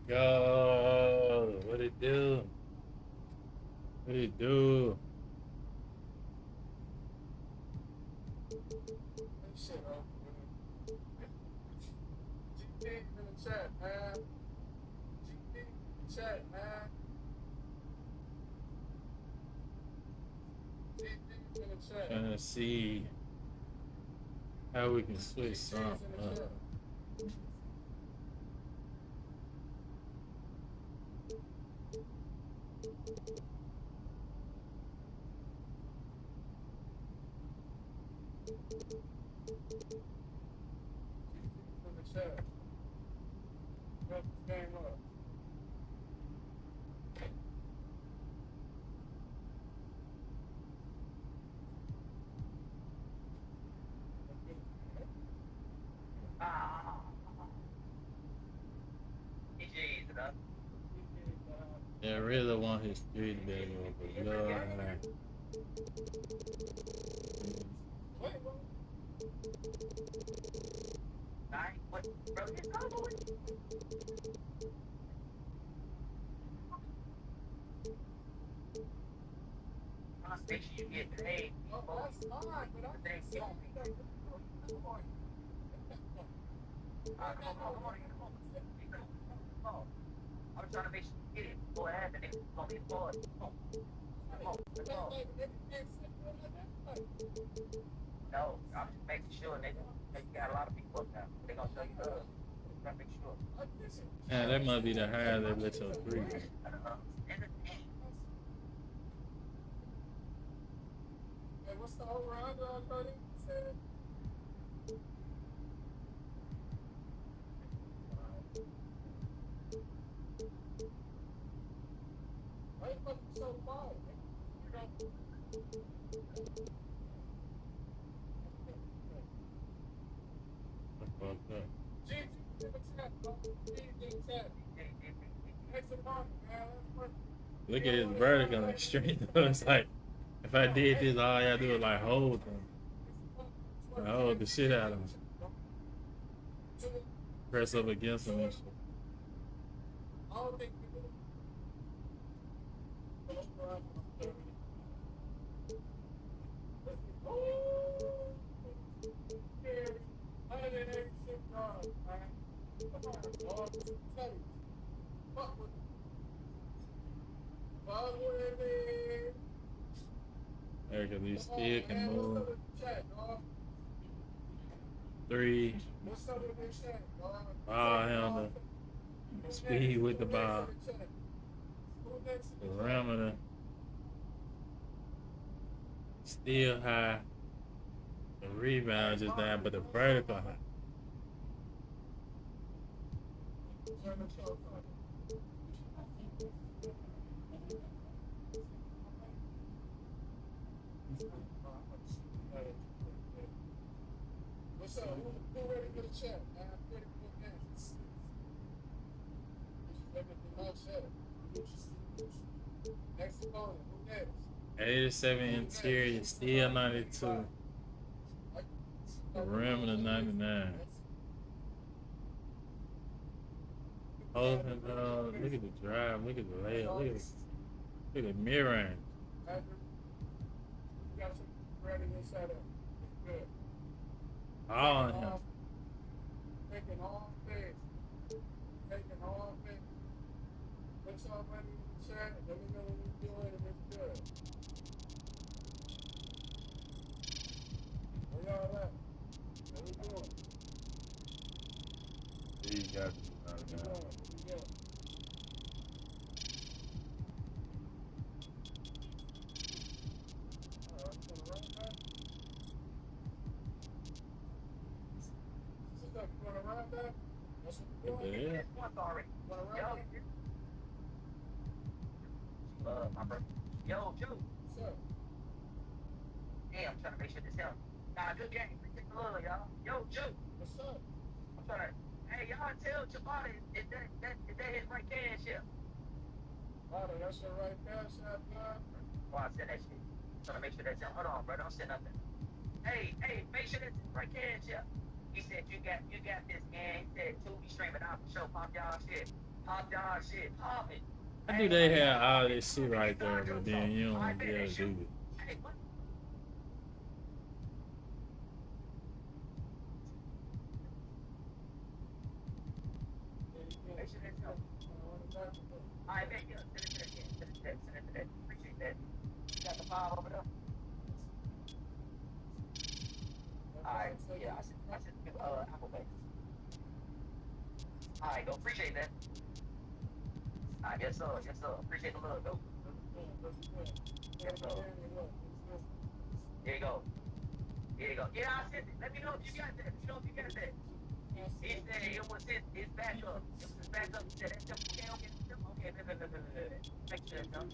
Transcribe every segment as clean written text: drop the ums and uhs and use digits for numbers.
Yo, what it do? What it do? Shit, GP in the chat, man. GP in the chat, man. GP in the chat. Trying to see how we can switch GP's something in the up. chat. GP's in the chat. Got this game up. Yeah, I really want his street back over. Lord, man. Wait, what? Make sure you get paid. Oh, that's fine, but I'm Thank you. saying that you're Come on. I'm trying to make sure you get it. Go ahead, and it's gonna be forward. Come on. Let's go. No, I'm just making sure they got a lot of people up there. They're gonna show you love. I'm trying to make sure. Man, that must be the higher they let your three. Hey, what's the over-under on 30%? Why you fucking so loud, man? You know? What the fuck up? GG in the chat, bro. GG in the chat. Extra money, man. That's what. Look at his vertical and strength. It's like, if I did this, all I gotta do is like hold them. Like, hold the shit out of him. Press up against him and shit. I don't think we do. There, cause he still can move. 3, ball handle, speed with the ball, perimeter, still high. The rebound just down, but the vertical high. What's up? Who ready for the chat? Man, I'm ready for the game. Next opponent, who next? 87 interior, still 92. Perimeter 99. Holding, look at the drive, look at the layup, look at the mirror. Andrew, you got some ready inside of it. Good. All on him. Taking all things. Taking all things. Put y'all money in the chat. Let me know when you're doing it. It's good. Where y'all at? What we doing? He got you. What we doing? What we doing? Yeah. My brother. Yo, Joe. Hey, I'm trying to make sure this helps. Nah, good game. Appreciate the love, y'all. Yo, Joe. What's up? I'm trying to. Hey, y'all tell Jamada if that his right cash here. Lotto, that's your right cash app, man. Oh, I said that shit. Trying to make sure that's him. Hold on, brother. Don't say nothing. Hey, make sure that's his right cash here. He said you got this, and he said Tubi streaming out the show. Pop y'all shit. Pop y'all shit. Pop it. I do they have all this shit right there, but then you don't be able to do it. Hey, what? Make sure that's help. I bet you. Send it to that kid. Send it to that. Appreciate that. You got the file over there? Alright, yeah, I should give Apple Pay. Alright, go. Appreciate that. Alright, yes sir, yes sir. Appreciate the love, though. Yes sir. There you go. There you go. Yeah, I sent it. Let me know if you got that. Let me know if you got that. He said it was his backup. It was his backup. He said that's okay. Make sure that's done.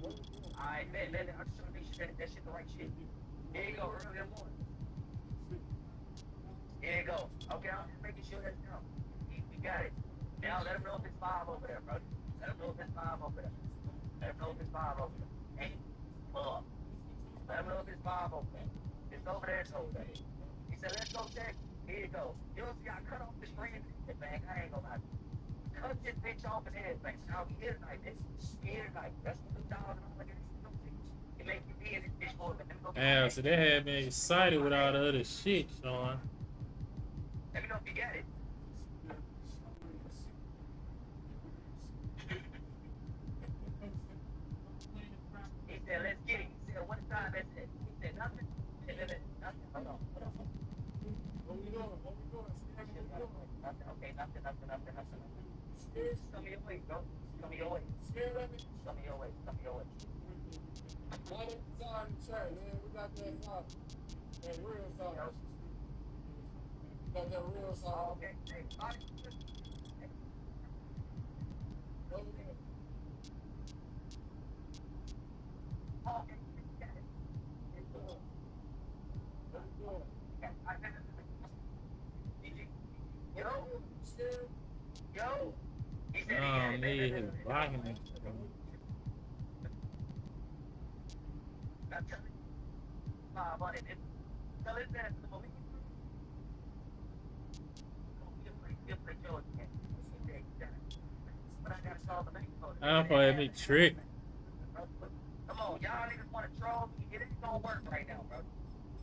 Alright, man. I'm just trying to make sure that shit the right shit. There you go, early in the morning. There you go. Okay, I'm just making sure that's done. We got it. Now let him know if it's 5 over there, bro. Let him know if it's 5 over there. Let him know if it's 5 over there. Hey, pull up. Let him know if it's 5 over there. It's over there, it's over there. He said, let's go check. Here you go. You don't see I cut off the screen, man. I ain't gonna lie. Cut this bitch off and everything. Now we here tonight, bitch. We here tonight. That's what $2 and all that. It make you be in this bitch for it. Yeah, so they had me excited with all the other shit, Sean. Let me know if you got it. He said, let's get it. He said, what time is it? He said, nothing. He said, nothing. Hold on. What we doing? Nothing. Okay, nothing. Come your way, bro. Come your way. Come your way. Not inside the chat, man. We got that side. That real side. Got that real side. Oh, okay. Hey, body. Over there. Oh, okay. Got it. What we doing? Yo. Scared? Yo. He said he Oh, got it. me, his blocking it. I'm telling you. 500. Tell his dad to believe. He'll play George again. But I gotta call the bank for it. I don't play me trick. Come on, y'all niggas want to troll me. It ain't gonna work right now, bro.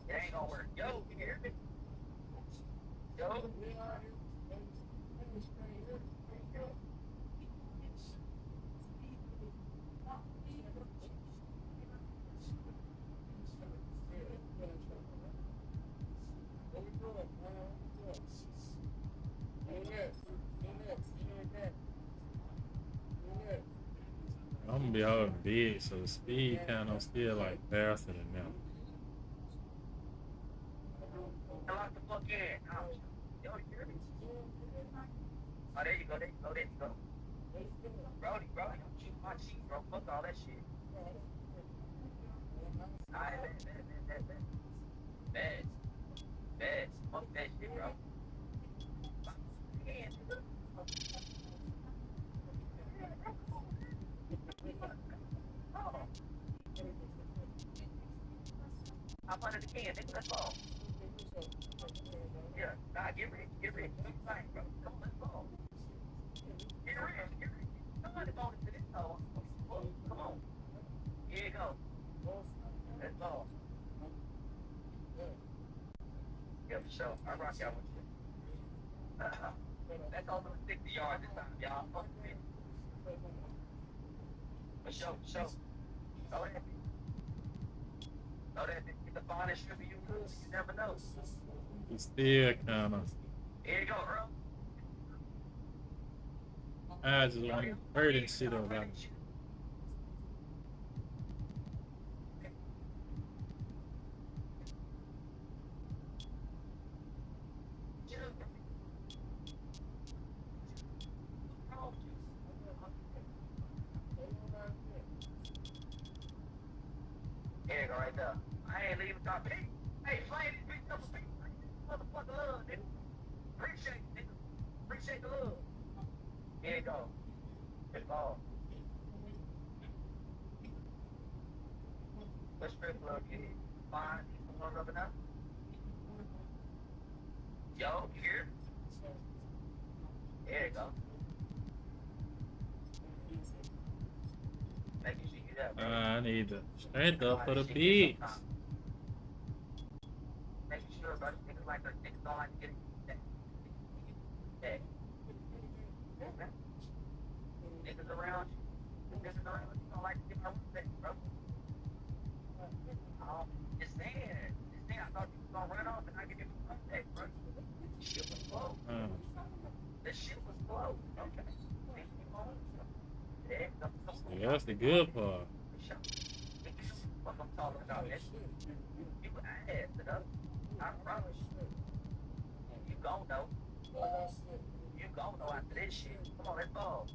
It ain't gonna work. Yo, you hear me? Yo. What we doing? I'm gonna be holding big, so the speed kind of still like faster than them. Lock the fuck in. Yo, you hear me? Oh, there you go. Brody, don't shoot my cheek, bro. Fuck all that shit. Alright, bad. Fuck that shit, bro. I'm under the can, nigga. Let's go. Yeah, nah, get rich. Keep fighting, bro. Come on, let's go. Get rich. Somebody bonus to this hoe. Come on. Here you go. Let's go. Yeah, for sure. I rock y'all with you. That's over 60 yards this time, y'all. Fuck with me. For sure. Oh, that get the bond should be you good. You never know. It's still kind of. Here you go, bro. I just want to hurt and shit about it. There you go, right there. I ain't leaving top. Hey, flame this bitch up a bitch. Motherfucker love, nigga. Appreciate the love. Here you go. It's all. What strip club you fine? You want to rub it out? Yo, you here? you go. Making sure you that, bro. I need the strength up for the Shit, beats. sometimes. Making sure, bro, niggas like us, niggas don't like to get that. That. Niggas around you. Niggas around you don't like to get my respect, bro. Just saying. Just saying, I thought you was gonna run off and I give you a respect, bro. Shit was slow. This shit was slow. Okay. Yeah, that's the good part. What I'm talking about, that shit. You ass it up. I promise you. You gon' know. You gon' know after this shit. Come on, let's go.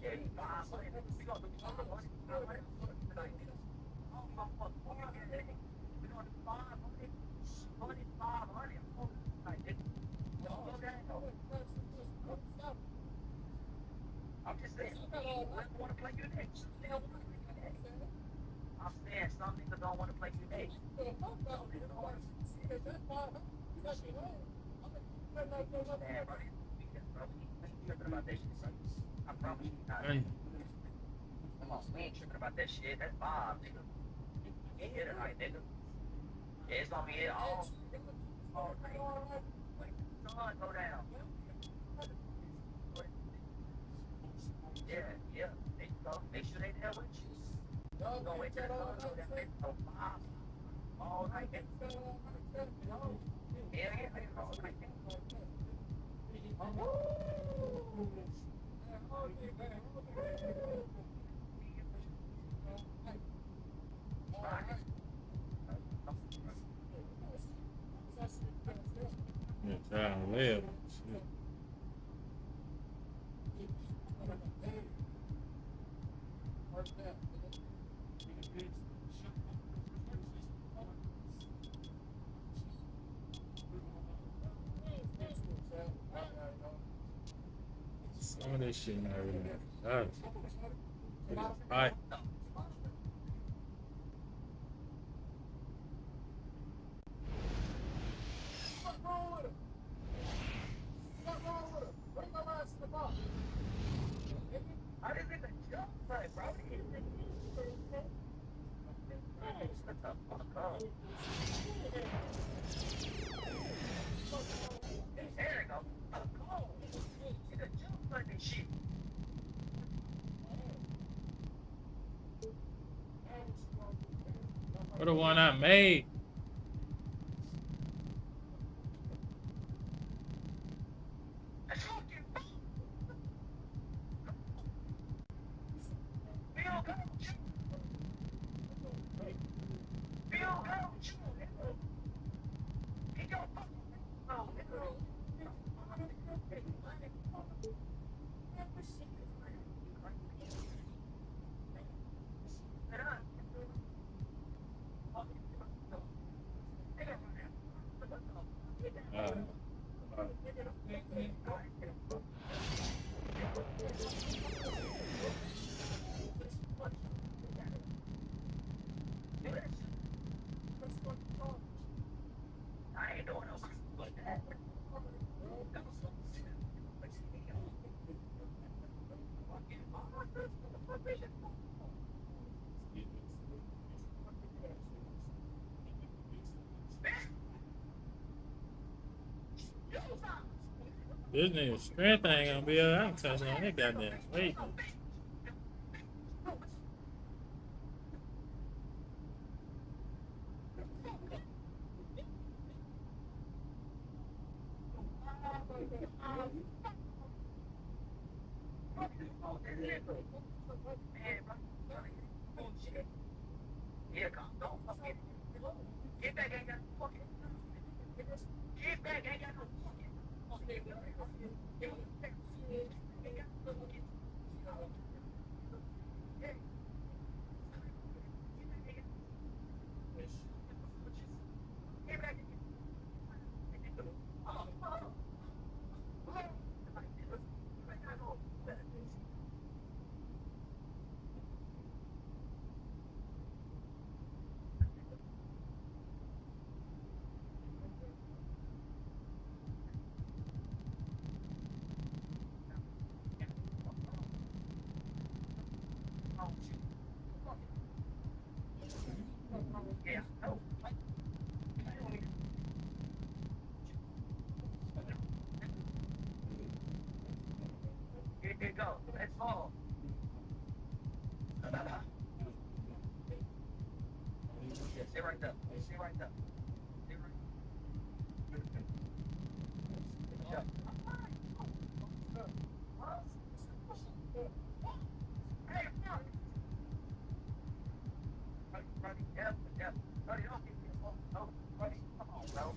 Yeah, you 5 money. We gonna do 5 money. 5 money tonight, nigga. I don't give a fuck who you get, nigga. We gonna do 5 money. 5 money. Tonight, nigga. Don't go down. I'm just saying, I wanna play you next. I'm saying some niggas don't wanna play you next. Man, bro, tripping about that shit, bro. I promise you not. Come on, we ain't tripping about that shit. That's Bob, nigga. We ain't here tonight, nigga. Yeah, it's gonna be here all night. Wait, the sun go down. Yeah, yeah. There you go. Make sure they there with you. Go wait till the sun go down. They go Bob all night. Yeah, all night. Yeah, trying to live. Shit. Some of this shit not really matter. Alright. I didn't even jump right, bro. There you go. Oh, you can jump like this shit. What the one I made? I ain't doing no like that. This nigga strength ain't gonna be able to touch on that goddamn weight. Yeah, come on, fucking get back, ain't got no fucking get back, ain't got no Here you go. Let's fall. Yeah, stay right there. Stay right there. Stay right there. Hey, Brody, yep. Brody, don't give me a phone. No, Brody, come on, bro.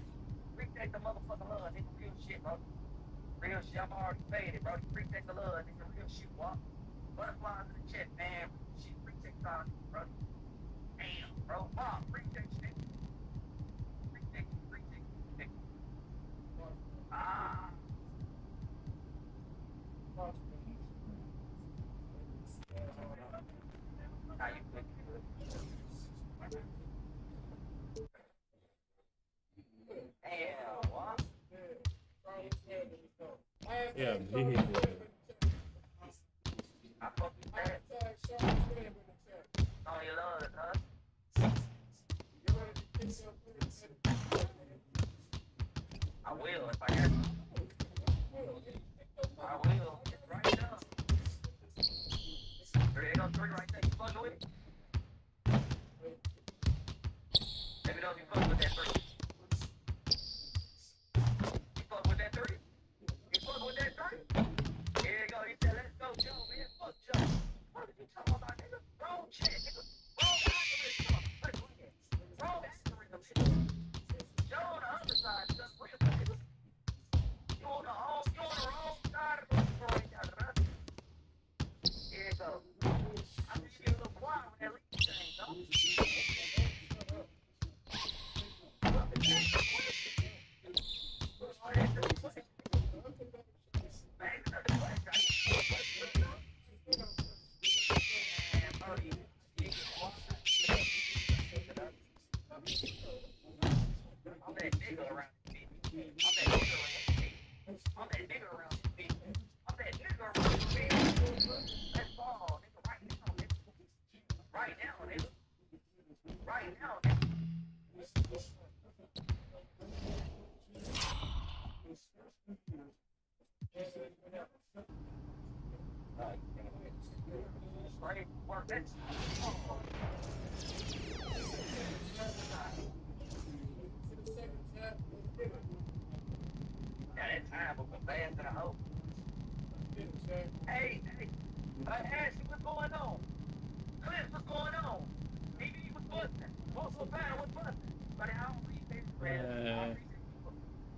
Appreciate the motherfucking love, nigga. Real shit, bro. Real shit. I'm already faded, bro. Appreciate the love, nigga. Real shit, walk. Butterflies in the chest, man. Shit, appreciate y'all, bro. Damn, bro. Mom, appreciate you, nigga. Appreciate you, nigga. Ah. How you doing? Damn, what? Yeah, big. I fuck with that. All your love, huh? I will if I have to. I will. It's right now. There you go, three right there. You fucking with it? Let me know if you fuck with that three. You fuck with that three? You fuck with that three? Here you go. He said, let's go, Joe, man. Fuck Joe. What are you talking about, nigga? Wrong shit, nigga. Wrong algorithm. Let's go again. Wrong algorithm, nigga. Joe on the other side, just real, nigga. You on the wrong side of the story, nigga. Here you go. I think you get a little quiet when that lead thing, though. Right now, nigga. Right now, nigga. Great work. That's yeah, that time will go fast than I hope. Hey, Ashley, what's going on? Cliff, what's going on? BB, what's busting? Most of the battle, what's busting? But I don't read this, man. I appreciate people.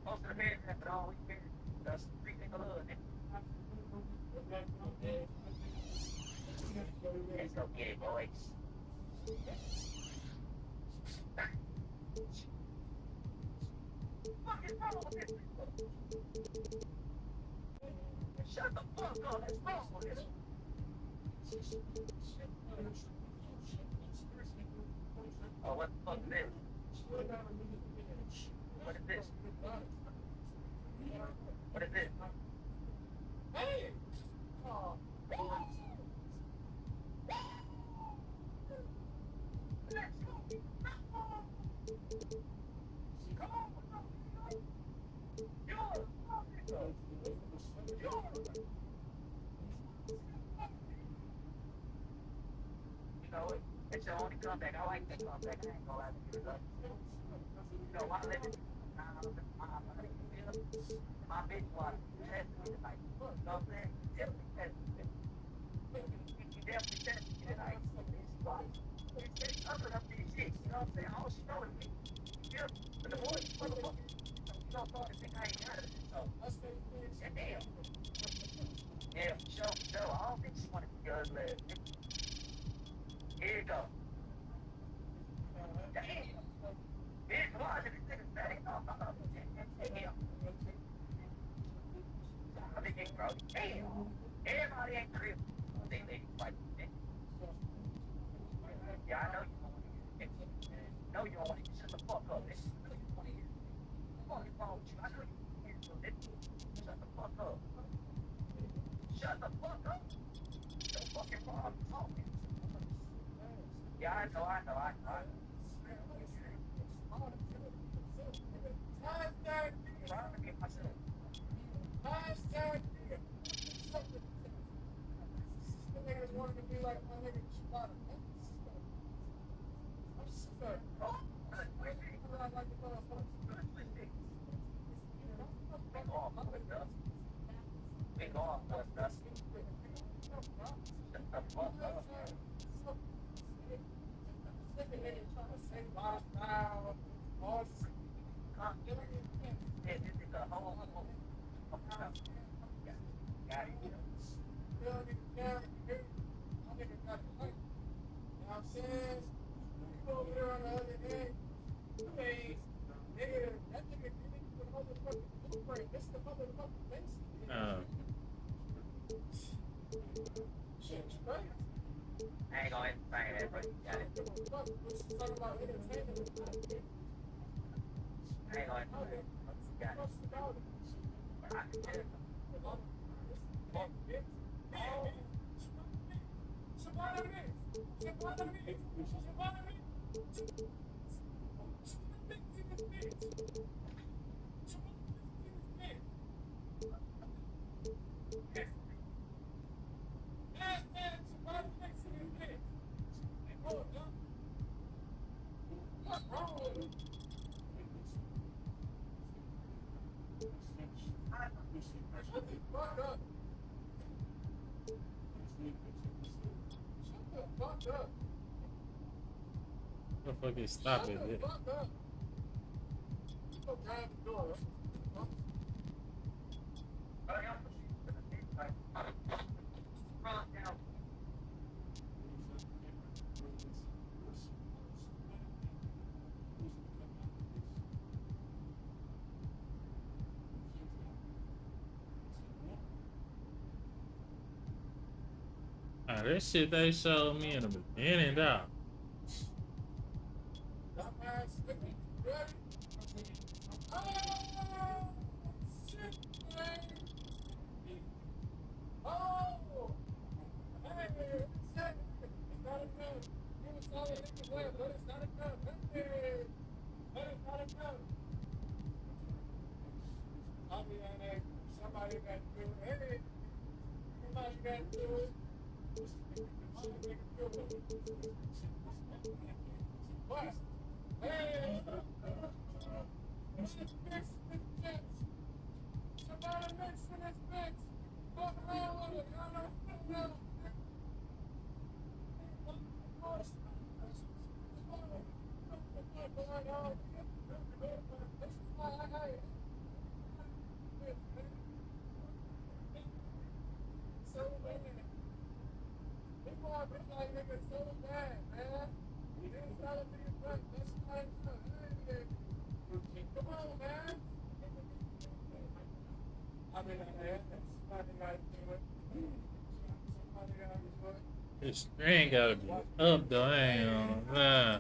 Most of the parents have it all. We parents. That's appreciate the love, nigga. Let's go get it, boys. What is wrong with this? Shut the fuck up. That's wrong with this. Oh, what the fuck is this? What is this? What is this? Hey! Oh. Let's go. Come on. You know it. It's the only comeback. I like that comeback. I ain't gonna lie to you. You know, I live in my bitch was testing me tonight. You know what I'm saying? Definitely testing me. He definitely tested me tonight. It's other than this shit. You know what I'm saying? All she knows is me. Yeah. But the boys, motherfucker, you don't start to think I ain't got it. So, yeah, damn. Yeah, for sure. I don't think she wanted to be ugly. Here you go. Damn. Bitch, why did this nigga say? Damn. I think they bro. Damn. Everybody ain't crib. They like that. Yeah, I know you don't want to hear it. No, you don't want to hear it. Shut the fuck up. I know you want to hear it. What's wrong with you? I know you want to hear it. Shut the fuck up. Shut the fuck up. No fucking problem talking. Yeah, I know. Trying to get myself. like my nigga Chewbacca. I'm sick. I like the motherfucker. Take off, that's I ain't gonna explain that, but you got it. I ain't gonna explain it. You got it. I can get it. Motherfucker, stop it. This shit they showed me in the beginning, dog. Somebody got to do it. Somebody got to do it. What? Hey! Somebody mix for this bitch. Fuck around with it. Y'all know fuck around. This screen gotta be up though, I ain't gonna lie.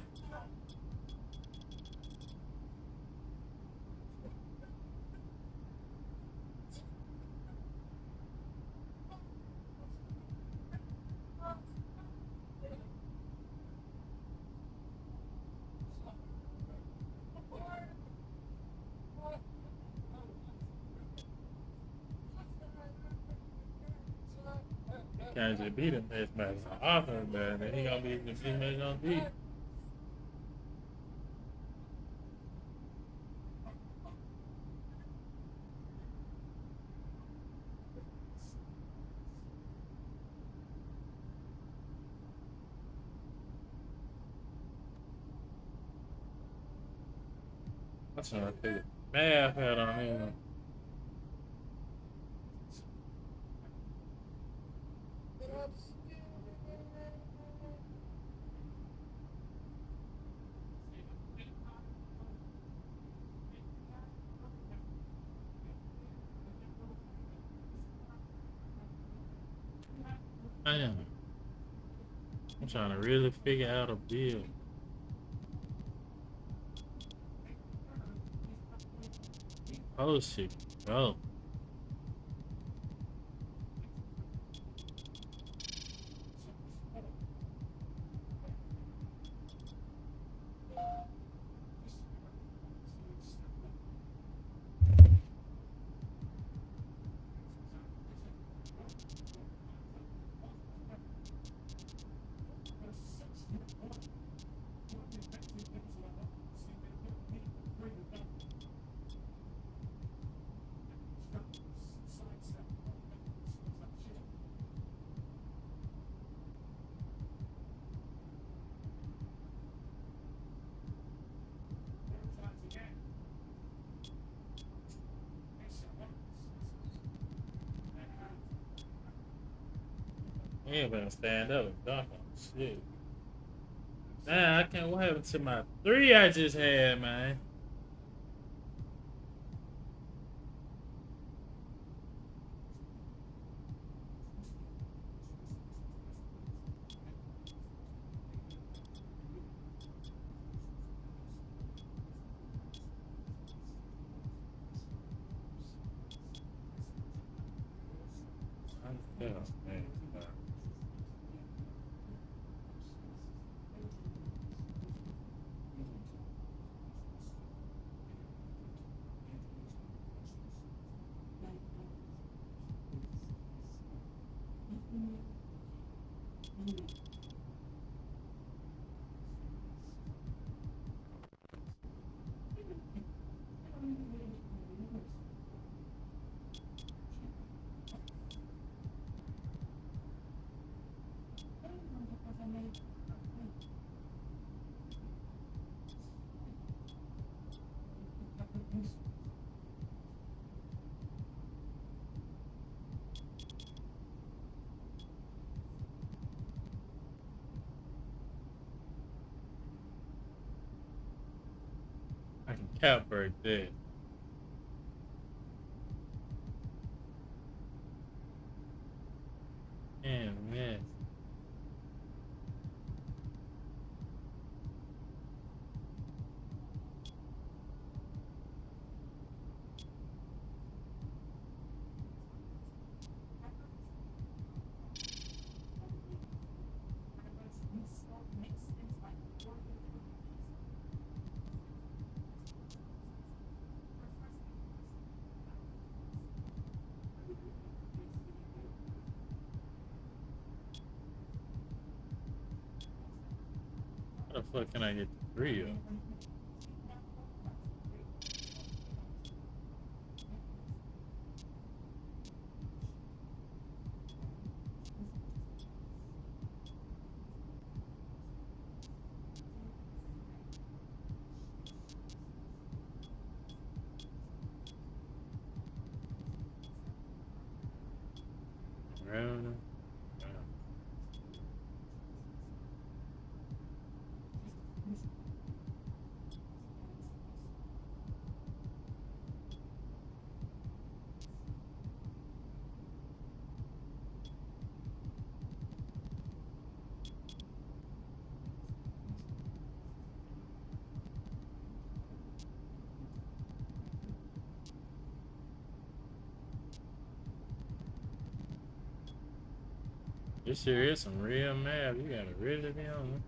Can't just beat him this match on offense, man. Then he gonna be the big match on D. I'm trying to take a math out on him. Damn. I'm trying to really figure out a build. Oh shit, bro. You ain't gonna stand up and dunk on shit. Man, I can't. What happened to my three I just had, man? Yeah, man. I can cap right there. Damn, man. How the fuck can I get the three of? Around. This sure is some real math. You gotta really be on.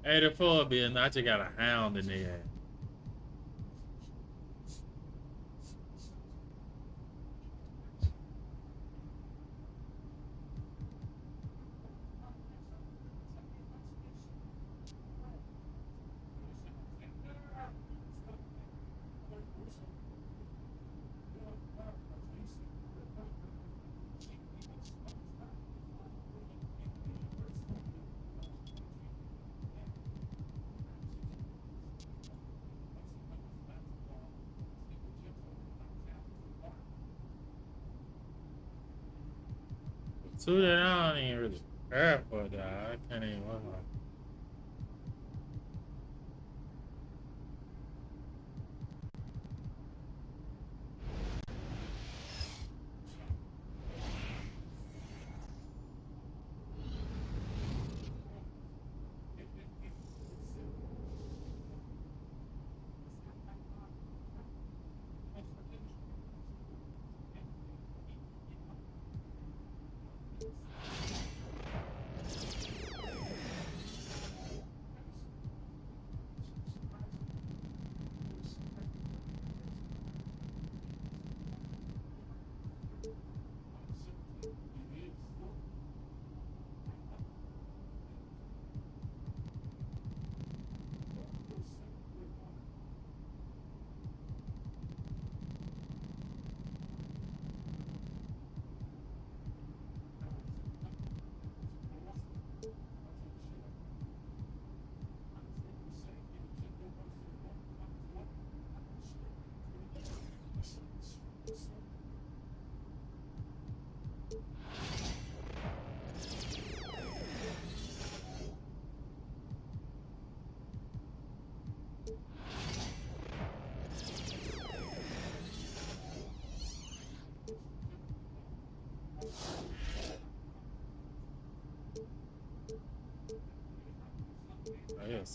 Hey, the phobia, and I just got a hound in there. Two that I don't even really care for, dog. I can't even work on.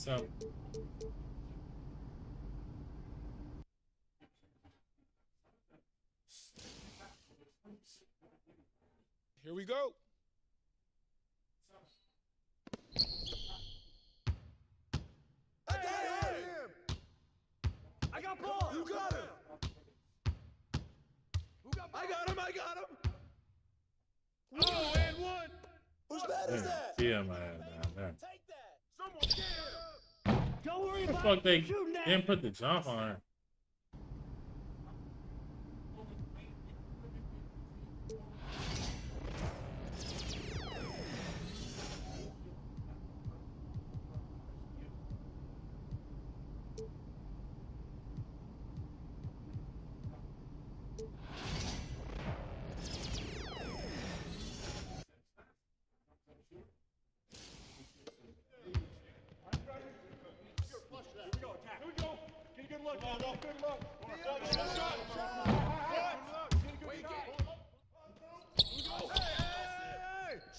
something. Here we go. I got him. I got ball. You got him. I got him. Oh, and one. Whose bat is that? Yeah, man, down there. Take that. Someone get him. Don't worry The about fuck they shooting that. didn't put the jump on her.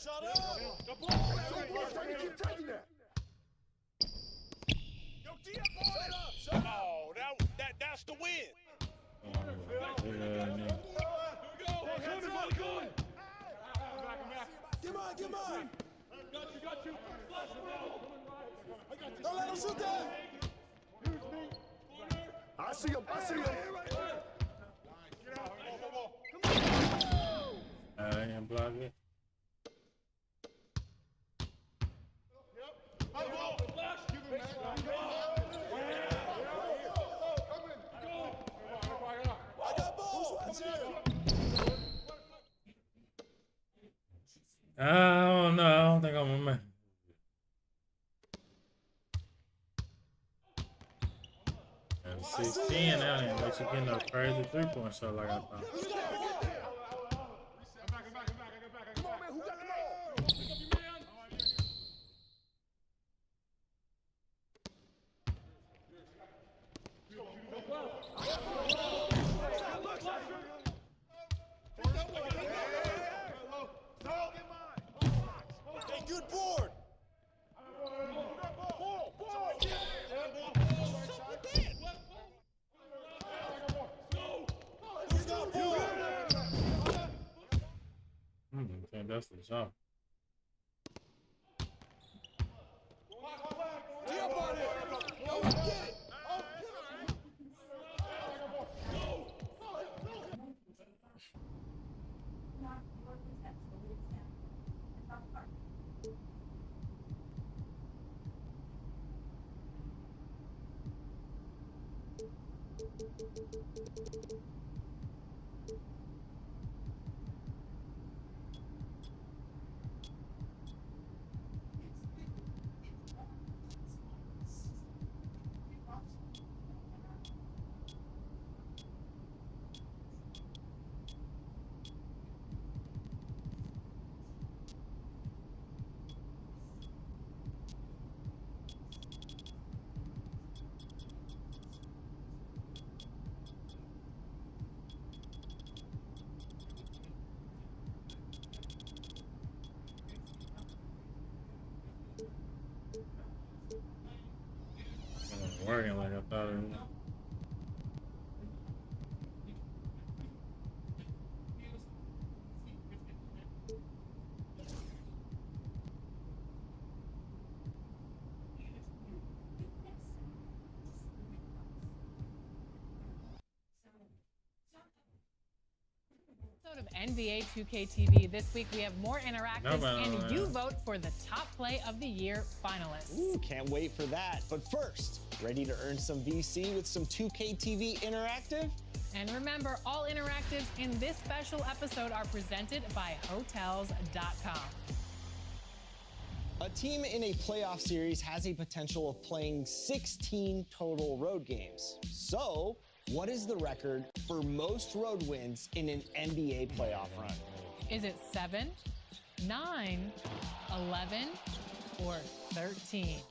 Shut up! Keep taking that. Yo, shut up! Oh, that's the win. Get mine! Got you. Don't let him shoot that. I see him. I ain't block it. I don't know. I don't think I'm gonna make. And 16 now, and let you get no crazy 3-point shot like I thought. Good board. Who's got board? I think that's the jump. Get up on it. Go get it. Working like I thought it was. Of NBA 2K TV. This week we have more interactives, and you vote for the top play of the year finalists. Ooh, can't wait for that. But first, ready to earn some VC with some 2K TV Interactive? And remember, all interactives in this special episode are presented by Hotels.com. A team in a playoff series has a potential of playing 16 total road games. So, what is the record for most road wins in an NBA playoff run? Is it 7, 9, 11, or 13?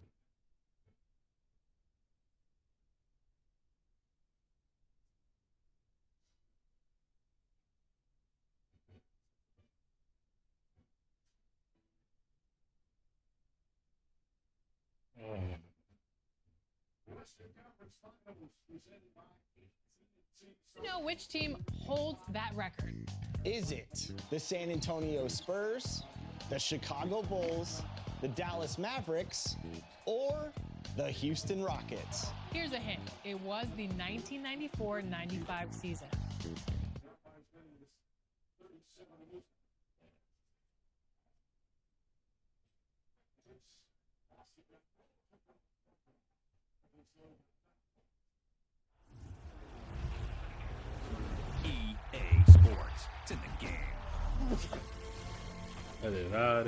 You know which team holds that record? Is it the San Antonio Spurs, the Chicago Bulls, the Dallas Mavericks, or the Houston Rockets? Here's a hint. It was the 1994-95 season. EA Sports. It's in the game. I did not.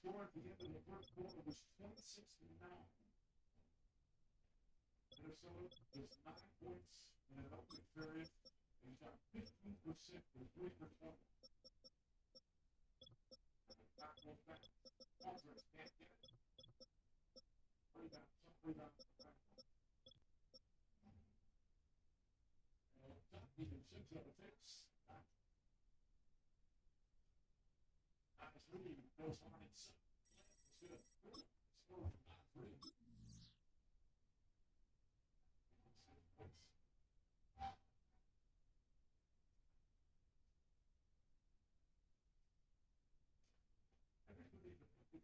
Score at the end of the first quarter was 26-9. Minnesota is 9 points in an opening period. They shot 15% from 3 for 20. Back goes back. Aldridge can't get it. Rebound. He can shoot to the tips. Nice lead. Goes on inside. Score from 3.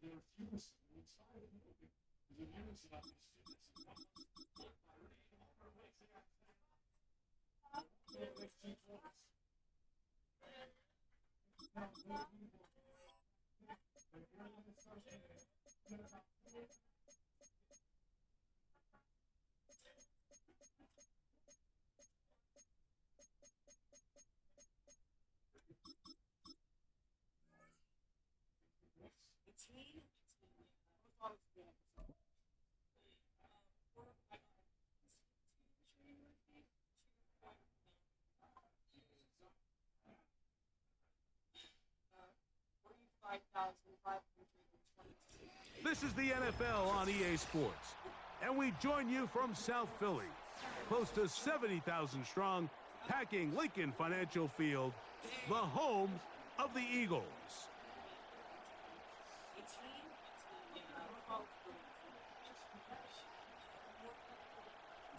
There are few inside of the open. There's a unison on these students. This is the NFL on EA Sports, and we join you from South Philly, close to 70,000 strong, packing Lincoln Financial Field, the home of the Eagles.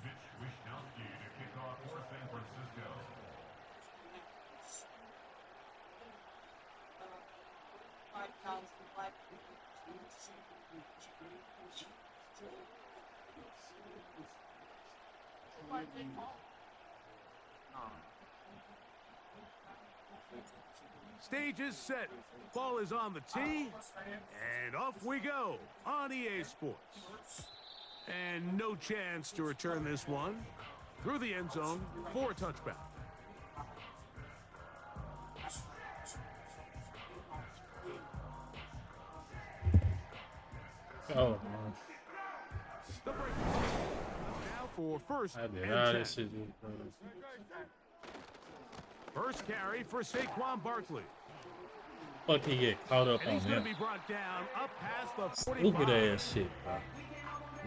Mitch Wishnowsky to kick off for San Francisco. Stage is set. Ball is on the tee. And off we go on EA Sports. And no chance to return this one. Through the end zone for a touchback. Oh, man. The break. Now for first I and did not 10. see you. First carry for Saquon Barkley. Fuck, he get caught up And on he's going him. to be brought down up past the 45. Stupid ass shit, bro.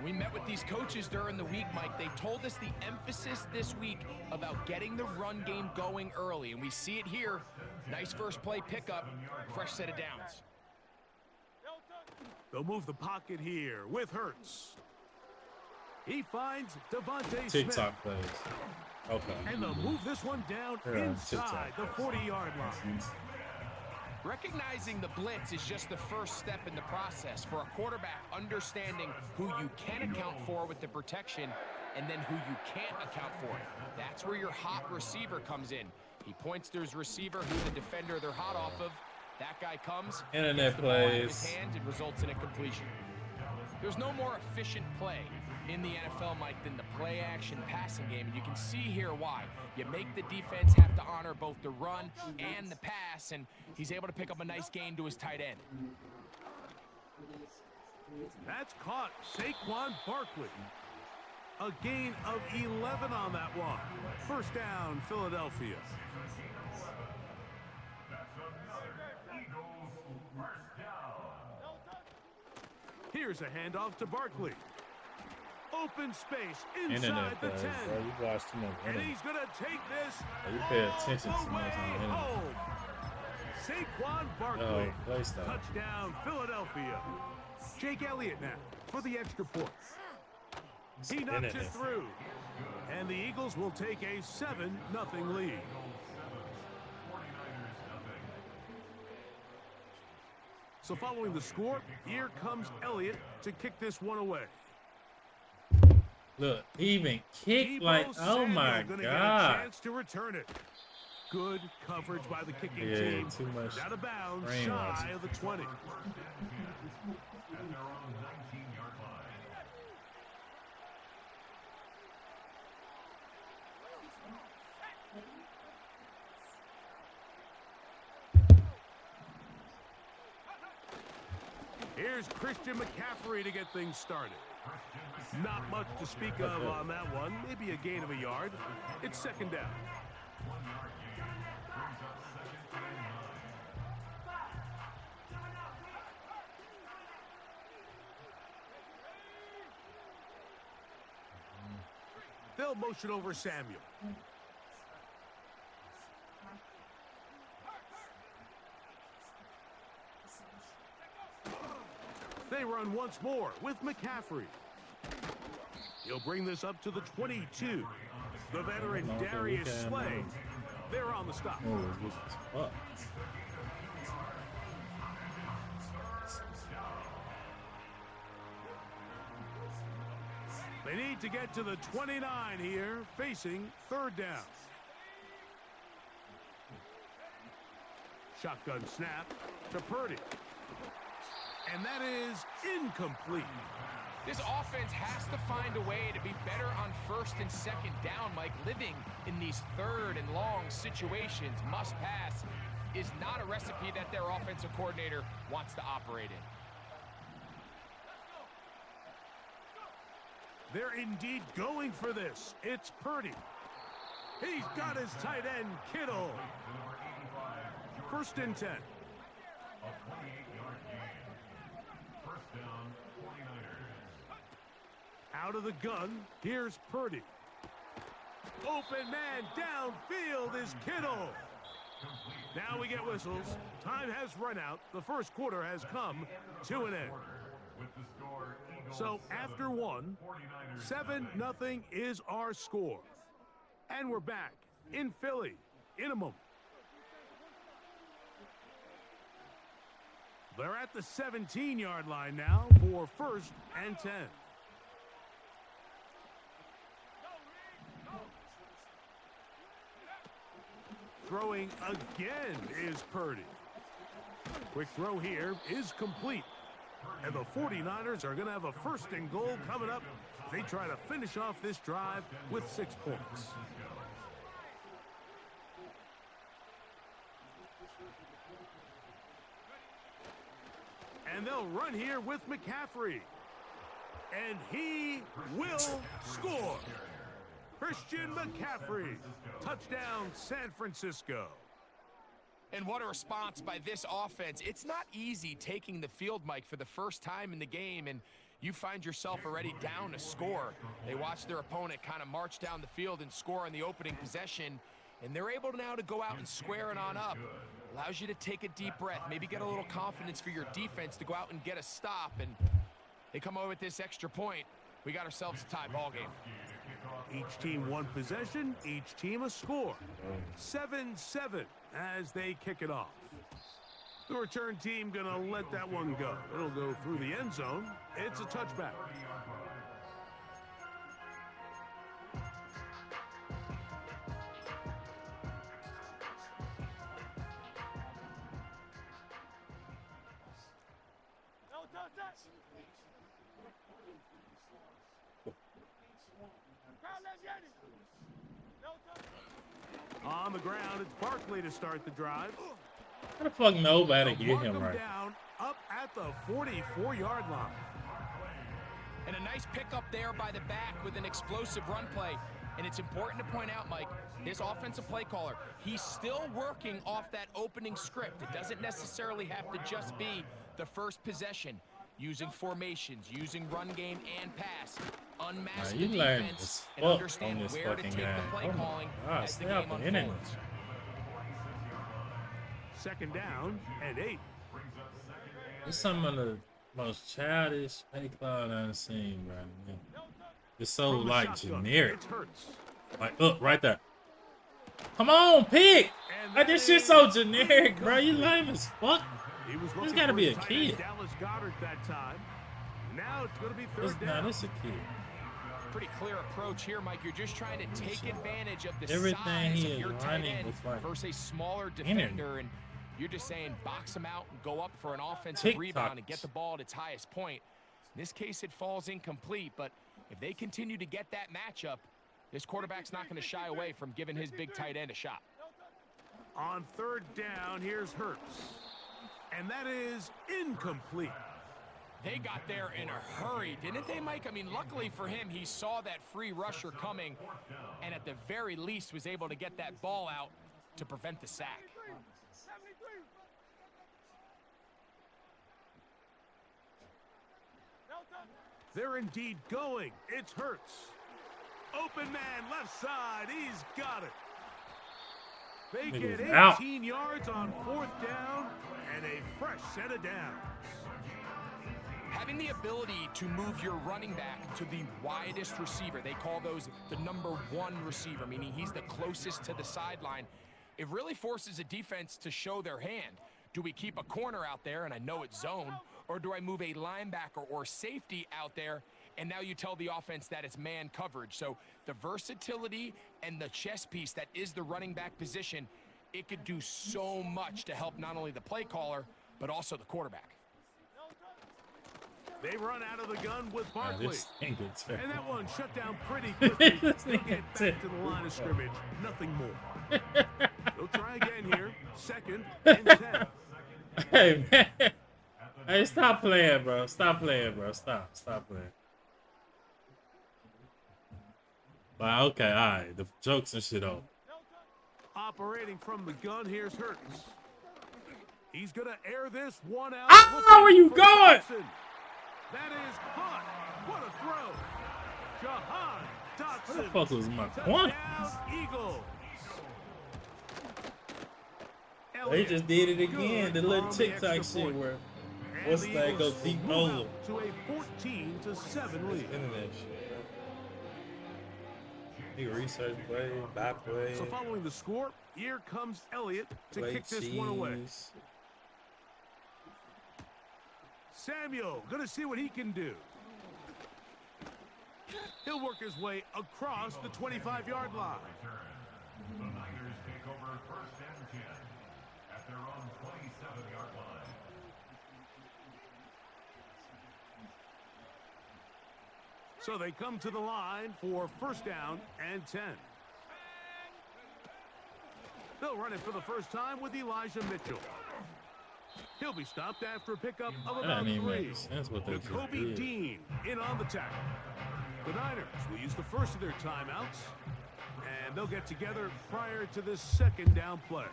We met with these coaches during the week, Mike. They told us the emphasis this week about getting the run game going early, and we see it here. Nice first play pickup, fresh set of downs. They'll move the pocket here with Hurts. He finds Devontae Smith. TikTok plays. Okay. And they'll move this one down Yeah, inside the TikTok. 40-yard line. Recognizing the blitz is just the first step in the process for a quarterback, understanding who you can account for with the protection and then who you can't account for. That's where your hot receiver comes in. He points to his receiver, who the defender they're hot off of. That guy comes, Internet gets the ball out of his plays. hand, and results in a completion. There's no more efficient play in the NFL, Mike, than the play-action passing game, and you can see here why. You make the defense have to honor both the run and the pass, and he's able to pick up a nice gain to his tight end. That's caught. Saquon Barkley. A gain of 11 on that one. First down, Philadelphia. Here's a handoff to Barkley. Open space inside Internet the plays, 10. bro. You watch too much And internet. he's going to take this You pay all attention the too much on way the internet. home. Saquon Barkley. Oh, play style. Touchdown, Philadelphia. Jake Elliott now for the extra point. He knocks it Internet. through. And the Eagles will take a 7-0 lead. So following the score, here comes Elliott to kick this one away. Look, he even kicked Deebo like, oh Samuel my gonna get a god. chance to return it. Good coverage by the kicking Yeah, team. too much Out of bounds, brain shy watching. of the 20. At their own 19-yard line. Here's Christian McCaffrey to get things started. Not much to speak of on that one. Maybe a gain of a yard. It's second down. They'll motion over Samuel. They run once more with McCaffrey. He'll bring this up to the 22. The veteran Darius Slay. They're on the stop. Oh, this is fuck. They need to get to the 29 here, facing third down. Shotgun snap to Purdy. And that is incomplete. This offense has to find a way to be better on first and second down, Mike. Living in these third and long situations, must pass, is not a recipe that their offensive coordinator wants to operate in. They're indeed going for this. It's Purdy. He's got his tight end, Kittle. First and 10. Out of the gun, here's Purdy. Open man downfield is Kittle. Now we get whistles. Time has run out. The first quarter has come to an end. So after one, 7-0 is our score. And we're back in Philly in a moment. They're at the 17-yard line now for first and 10. Throwing again is Purdy. Quick throw here is complete. And the 49ers are going to have a first and goal coming up. They try to finish off this drive with 6 points. And they'll run here with McCaffrey. And he will score. Christian McCaffrey. Touchdown, San Francisco. And what a response by this offense. It's not easy taking the field, Mike, for the first time in the game, and you find yourself already down a score. They watch their opponent kind of march down the field and score on the opening possession, and they're able now to go out and square it on up. Allows you to take a deep breath, maybe get a little confidence for your defense to go out and get a stop, and they come over with this extra point. we got ourselves a tie ball game. Each team one possession, each team a score. 7-7 as they kick it off. The return team gonna let that one go. It'll go through the end zone. It's a touchback. On the ground, it's Barkley to start the drive. How the fuck nobody They'll get mark him him right? down up at the 44-yard line. And a nice pickup there by the back with an explosive run play. And it's important to point out, Mike, his offensive play caller, he's still working off that opening script. It doesn't necessarily have to just be the first possession. Using formations, using run game and pass, unmask the defense, and understand where to take the play calling as the game unfolds. Second down and 8. It's some of the most childish play call I've seen, bro. It's so From the like shotgun, generic. it's Hurts. Like up right there. Come on, pick! And Like this shit's so generic, bro. You lame as fuck. He was This looking gotta for be his a tight end, kid. Dallas Goedert that time. Now it's going to be This, third nah, down. this a kid. Pretty clear approach here, Mike. You're just trying to take advantage of the Everything size he of is your tight running end was like versus a smaller in him. defender, and you're just saying box him out and go up for an offensive rebound and get TikToks. the ball at its highest point. In this case, it falls incomplete, but if they continue to get that matchup, this quarterback's not going to shy away from giving his big tight end a shot. On third down, here's Hurts. And that is incomplete. They got there in a hurry, didn't they, Mike? I mean, luckily for him, he saw that free rusher coming and at the very least was able to get that ball out to prevent the sack. They're indeed going. It's Hurts. Open man, left side. He's got it. They Nigga's get out. 18 yards on fourth down and a fresh set of downs. Having the ability to move your running back to the widest receiver, they call those the number one receiver, meaning he's the closest to the sideline, it really forces a defense to show their hand. Do we keep a corner out there, and I know it's zone, or do I move a linebacker or safety out there, and now you tell the offense that it's man coverage? So the versatility and the chess piece that is the running back position, it could do so much to help not only the play caller, but also the quarterback. They run out of the gun with Nah, Barkley. this ain't good too. And that one shut down pretty quickly. This They'll nigga get too. back to the line of scrimmage. Nothing more. They'll try again here. Second and 10. Hey, man. Hey, stop playing, bro. Stop playing, bro. Stop playing. But okay, all right. The jokes and shit over. Operating from the gun, here's Hurts. He's going to air this one out. Ah, Looking where you for going? Dotson. That is caught. What a throw. Jahan Dotson. What the fuck was my point? Touchdown, Eagles. They Elliott, just did it again. The good little on the TikTok extra shit point. where And what's the that Eagles goes deep move over. out to a 14-7 lead. Internet shit. You research play, by play, So following the score, here comes Elliott to play kick this one away. cheese. Samuel, gonna see what he can do. He'll work his way across the 25-yard line. The Niners take over first and 10 at their own 27-yard line. So they come to the line for first down and 10. They'll run it for the first time with Elijah Mitchell. He'll be stopped after a pickup of That about didn't even 3. make sense what they just Jacoby did. Dean in on the tackle. The Niners will use the first of their timeouts, and they'll get together prior to this second down play.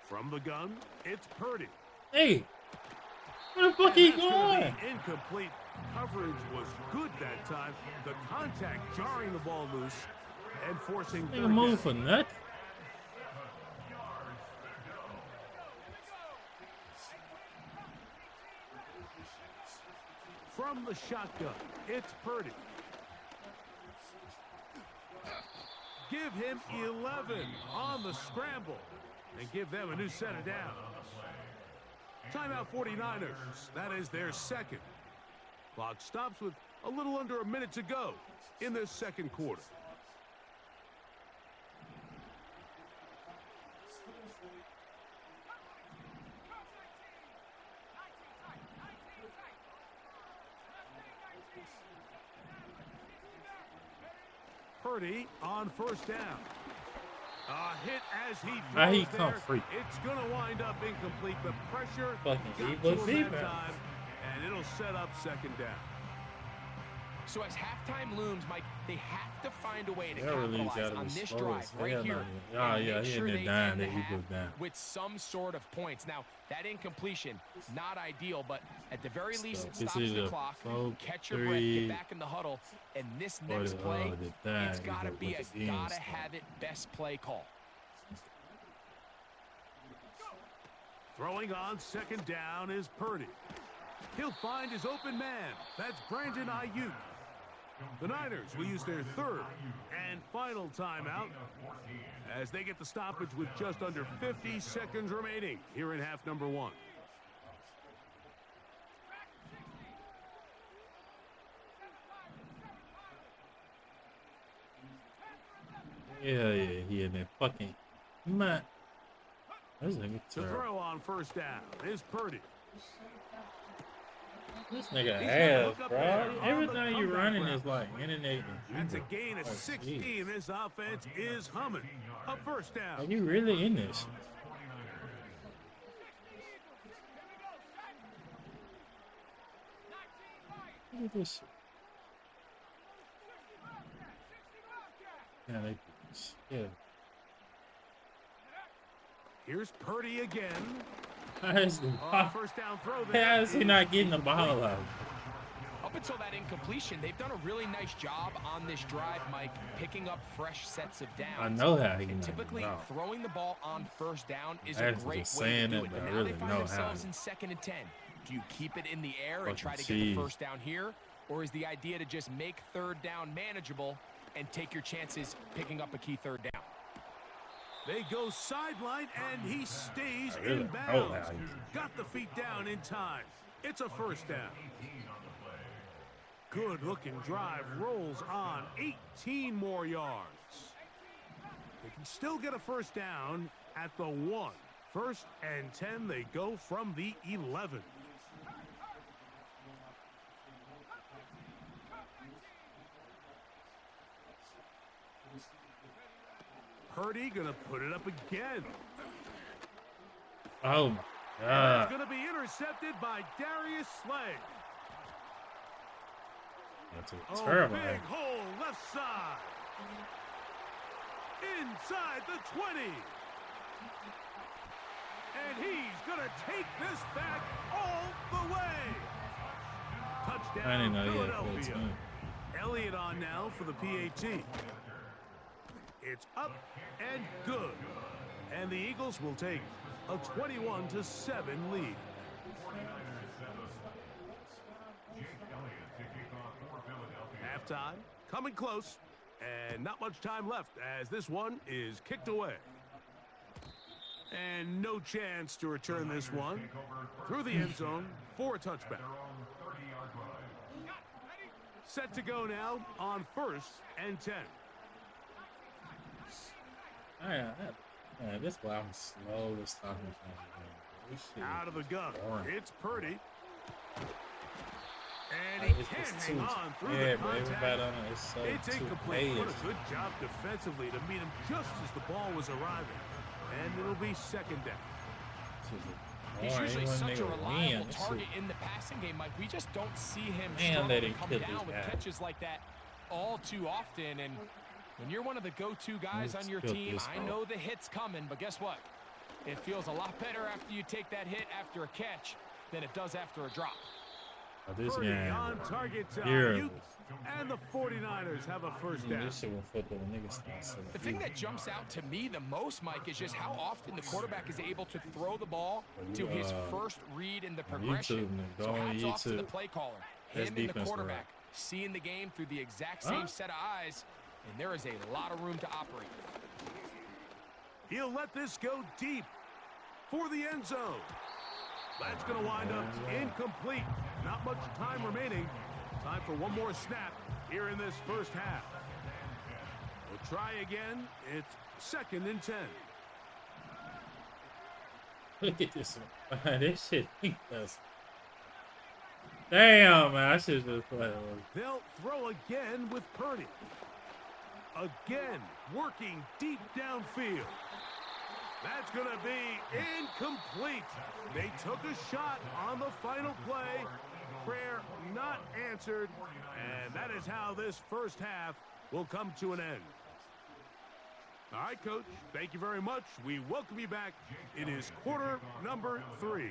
From the gun, it's Purdy. Hey, where the fuck he And that's gonna going? be incomplete. Coverage was good that time. The contact jarring the ball loose and forcing Nigga third move down. for nothing. From the shotgun, it's Purdy. Give him 11 on the scramble and give them a new set of downs. Timeout 49ers. That is their second. Clock stops with a little under a minute to go in this second quarter. Purdy on first down. A hit as he How he throws come there. free? It's going to wind up incomplete. The pressure Fucking got he to was him deep, that man. time, and it'll set up second down. So as halftime looms, Mike, they have to find a way to That release capitalize gotta on be this slow drive as right hell here. on you. Oh, and yeah, make he sure ended they down end there, the he half goes down. with some sort of points. Now, that incompletion, not ideal, but at the very least, it So, stops this is the a clock. 4-3. Catch your breath, get back in the huddle, and this next play, it's got to be a gotta-have-it best play call. Throwing on second down is Purdy. He'll find his open man. That's Brandon Ayuk. The Niners will use their third and final timeout as they get the stoppage with just under 50 seconds remaining here in half number one. Yeah, he in there fucking man. This nigga To terrible. throw on first down is Purdy. This nigga He's gonna ass, hook up bro. there on the Everything you comeback running route. is like internet. That's a gain of 16. This offense is humming. A first Are down. you really in this? Look at this. Yeah, yeah. Here's Purdy again. How is, First down throw there. how is he not getting the ball out? Up until that incompletion, they've done a really nice job on this drive, Mike, picking up fresh sets of downs. I know how he And not typically, getting the ball. throwing the ball on first down is I a was great just way to saying do it, it. but But I now really they find know themselves how. in 2nd and 10. Do you keep it in the air and try to Fucking get the jeez. first down here? Or is the idea to just make third down manageable and take your chances picking up a key third down? They go sideline, and he stays I really in know bounds. how he- Got the feet down in time. It's a first down. Good-looking drive rolls on 18 more yards. They can still get a first down at the 1. 1st and 10, they go from the 11. Purdy gonna put it up again. Oh my It's god. going to be intercepted by Darius Slay. That's a Oh, terrible. big hole left side. Inside the 20. And he's going to take this back all the way. Touchdown, I didn't know he had a full Philadelphia. team. Elliott on now for the PAT. It's up and good. And the Eagles will take a 21-7 lead. Halftime, coming close, and not much time left as this one is kicked away. And no chance to return this one through the end zone for a touchback. Set to go now on 1st and 10. Man, this why I'm slow this time. This shit Out of the gun, boring. it's Purdy. And Like, he it's can't just hang too- on through yeah, the but everybody contact. on it is so It's too incomplete. What a fast. good job defensively to meet him just as the ball was arriving. And it'll be second down. He's Boring. usually Anyone such a nigga reliable win. This target shit- in the passing game, Mike. We just don't see him Man, struggle let to him come kill this down with guy. catches like that all too often. And when you're one of the go-to guys Let's on your kill team, this I guy. know the hit's coming, but guess what? It feels a lot better after you take that hit after a catch than it does after a drop. Oh, this Purdy game, on target to Here. Ayuk, and the 49ers have a first down. this shit will football. Niggas start selling The thing food. that jumps out to me the most, Mike, is just how often the quarterback is able to throw the ball to his first read in the progression. YouTube, man. Go So on hats off to the YouTube. play caller. That's Him and the defense, bro. quarterback seeing the game through the exact same set of eyes, and there is a lot of room to operate. He'll let this go deep for the end zone. That's going to wind up incomplete. Not much time remaining. Time for one more snap here in this first half. We'll try again. It's 2nd and 10. Look at this one. Man, this shit ridiculous. Damn, man. I should just play. They'll throw again with Purdy. Again, working deep downfield. That's going to be incomplete. They took a shot on the final play. Prayer not answered. And that is how this first half will come to an end. All right, Coach, thank you very much. We welcome you back. It is quarter number 3.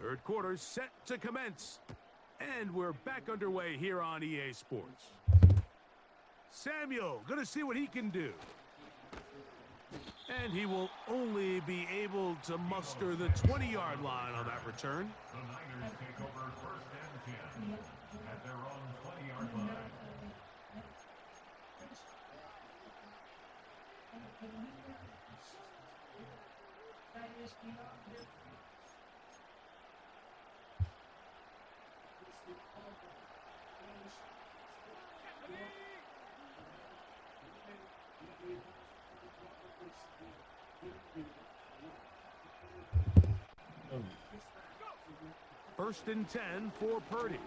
Third quarter set to commence. And we're back underway here on EA Sports. Samuel, going to see what he can do. And he will only be able to muster the 20-yard line on that return. The Niners take over 1st and 10 at their own 20-yard line. First and 10 for Purdy.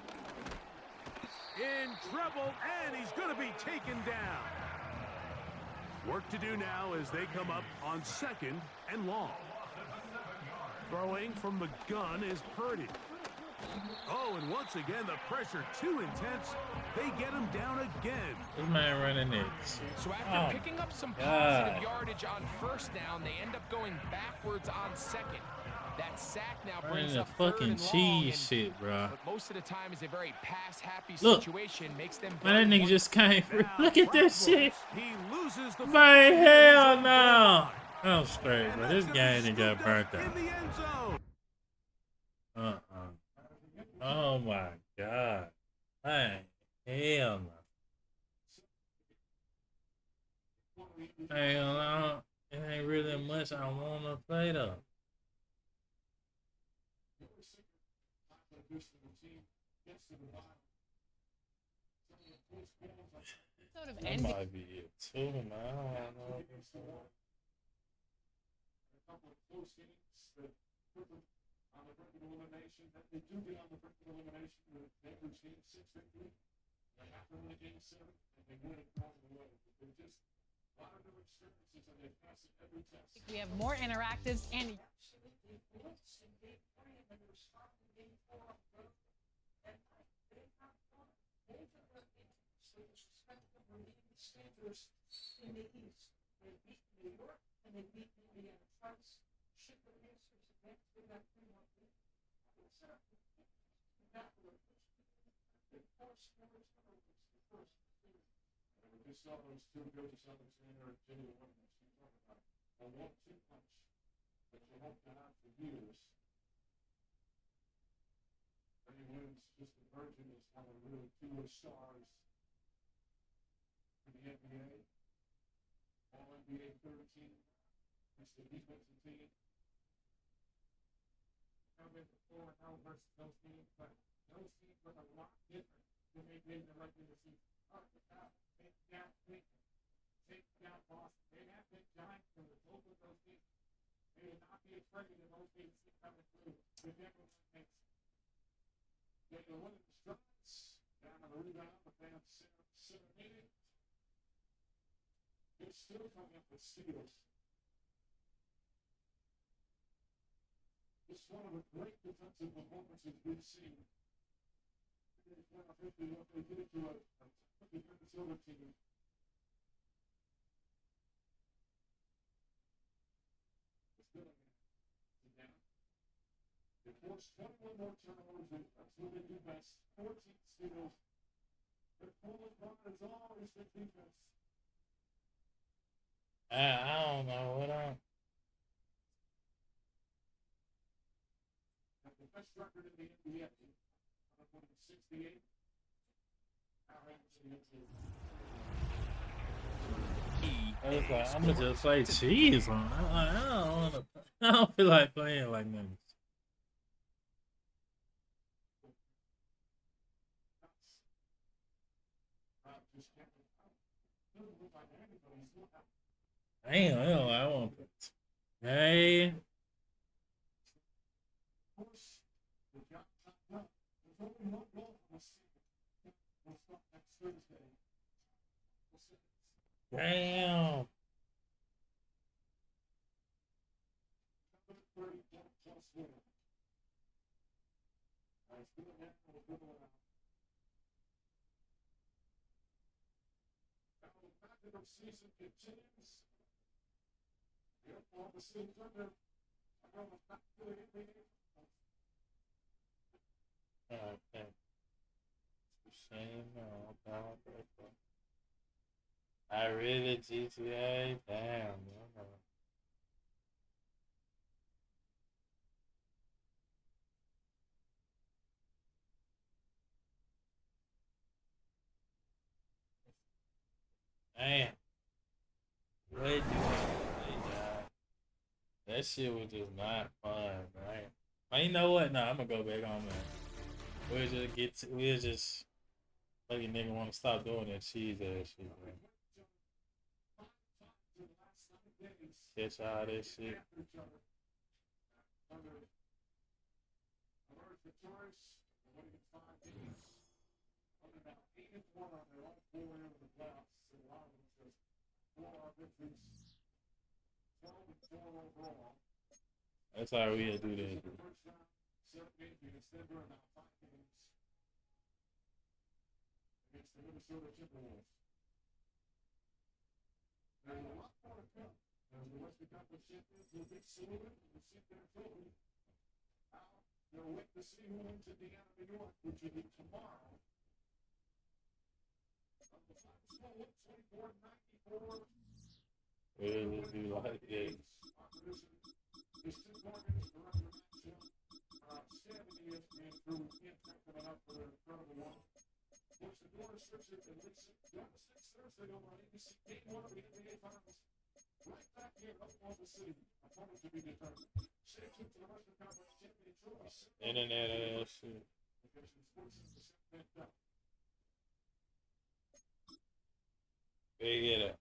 In trouble, and he's going to be taken down. Work to do now as they come up on 2nd and long. Throwing from the gun is Purdy. Oh, and once again, the pressure too intense. They get him down again. This man running it. So after picking up some positive yardage on first down, they end up going backwards on 2nd. That sack now brings up fucking 3rd and long, cheese shit, bro. But most of the time is a very pass-happy Look. situation. Makes them Man, that nigga just came through. Look at this shit. He loses the Man, hell no. I'm straight, bro. This game done got burnt in out. the end zone. Oh my god. Man, hell no. Hell no. It ain't really much I want to play though. Sort of That ending. might be it too, man. I don't know. On the brink of elimination, that they do get on the brink of elimination with Denver's game 6 victory. They have to win game 7, and they win it all the way. They're just a lot of new experiences, and they pass it every test. We have more interactives and We saw those two coaches up in Jimmy Williams. You talk about a 1-2 punch that you hope to have for years. Jimmy Williams just emerging as one of the really two stars in the NBA. All NBA 13. It's the defensive team. Coming before and now versus those teams, but those teams look a lot different than they did in the regular season. Take down Cleveland, take down Boston. They have big giants from the both of those teams. They will not be afraid of those teams coming through. They never makes. They go in the strides down on the rebound, but they have center meeting. They're still coming up with steals. It's one of the great defensive performances we've seen. They did it to a Minnesota team. It's good again. They forced 21 more turnovers. That's what they do best. 14 steals. Their forward run is always the defense. I don't know what I'm. Have the best record in the NBA. I was like, I'm gonna just play cheese on. I don't feel like playing like this. Damn, I want to. Hey. Damn. Season continues. Therefore, the season's under. I know it's not good anything. Okay. Shame about it. I really GTA. Damn. Damn. What do I say, God? That shit was just not fun, right? But you know what? Nah, I'm gonna go back on that. We'll just fucking nigga wanna stop doing that cheese ass shit, man. Catch all that shit. That's how we'll do that. Against the Minnesota Timberwolves. There's a lot more to come. As the Western Conference champions will be saluted and sit there totally. Now, they'll wait to see who wins Indiana, New York, which will be tomorrow. The final score, 24-94. We'll do like that. This two Morgans for under matchup. 70 years being through impact coming up for their incredible one. Watch the door restriction at least 6 Thursday over on ABC. Game 1 of the NBA Finals. Right back here in Oklahoma City. Opponent to be determined. Stay tuned to the Western Conference Champion Trophy. Internet ass shit. They get it.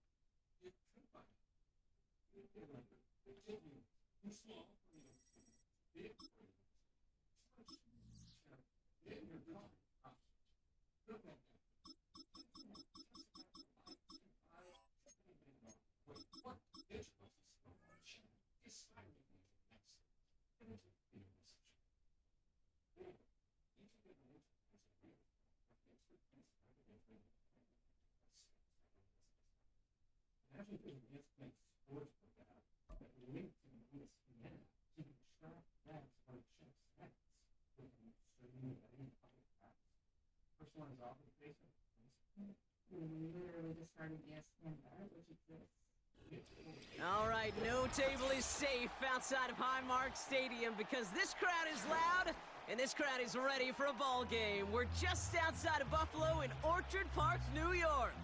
All right, no table is safe outside of Highmark Stadium because this crowd is loud and this crowd is ready for a ball game. We're just outside of Buffalo in Orchard Park, New York.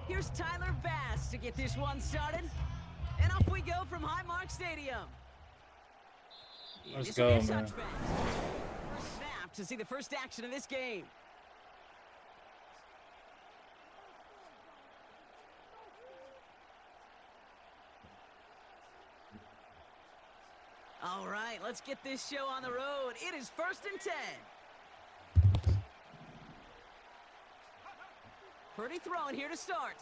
Here's Tyler Bass to get this one started. And off we go from Highmark Stadium. Let's go, man. First snap to see the first action of this game. All right, let's get this show on the road. It is 1st and 10. Purdy throwing here to start.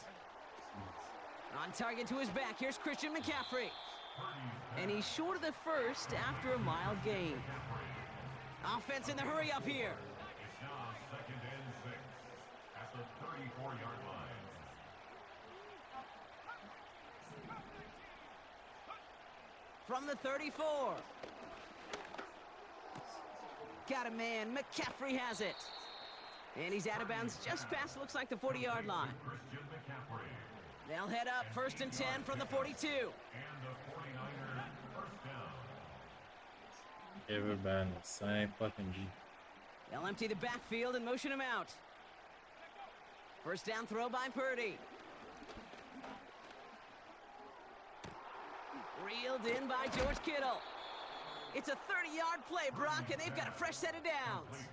On target to his back, here's Christian McCaffrey. And he's short of the first after a mild gain. Offense in the hurry up here. It's now 2nd and 6 at the 34-yard line. from the 34. Got a man. McCaffrey has it. And he's out of bounds just past, looks like, the 40-yard line. They'll head up 1st and 10 from the 42. Everybody in the same fucking G. They'll empty the backfield and motion him out. First down throw by Purdy. Reeled in by George Kittle. It's a 30-yard play, Brock, and they've got a fresh set of downs.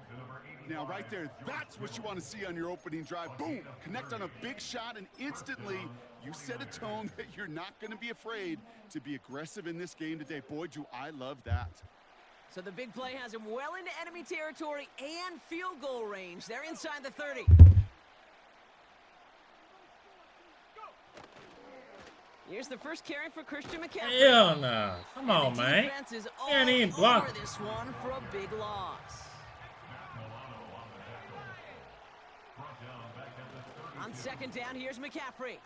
Now, right there, that's what you want to see on your opening drive. Boom! Connect on a big shot, and instantly you set a tone that you're not going to be afraid to be aggressive in this game today. Boy, do I love that. So the big play has him well into enemy territory and field goal range. They're inside the 30. Here's the first carry for Christian McCaffrey. Hell no. Come on, man. Is Can't even all block. over this one for a big loss. On second down, here's McCaffrey.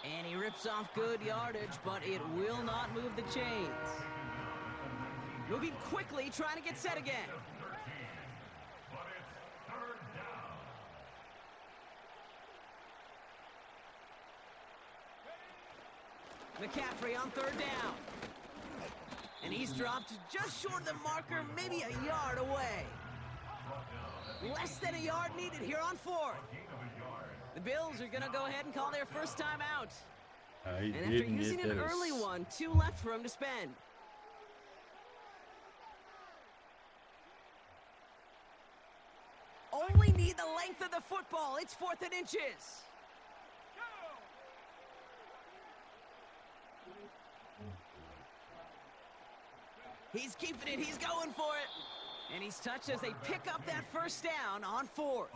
And he rips off good yardage, but it will not move the chains. Moving quickly, trying to get set again. McCaffrey on third down. And he's dropped just short of the marker, maybe a yard away. Less than a yard needed here on fourth. The Bills are going to go ahead and call their first time out. And after using an early one, 2 left for him to spend. Only need the length of the football. It's 4th and inches. He's keeping it. He's going for it. And he's touched as they pick up that first down on 4th.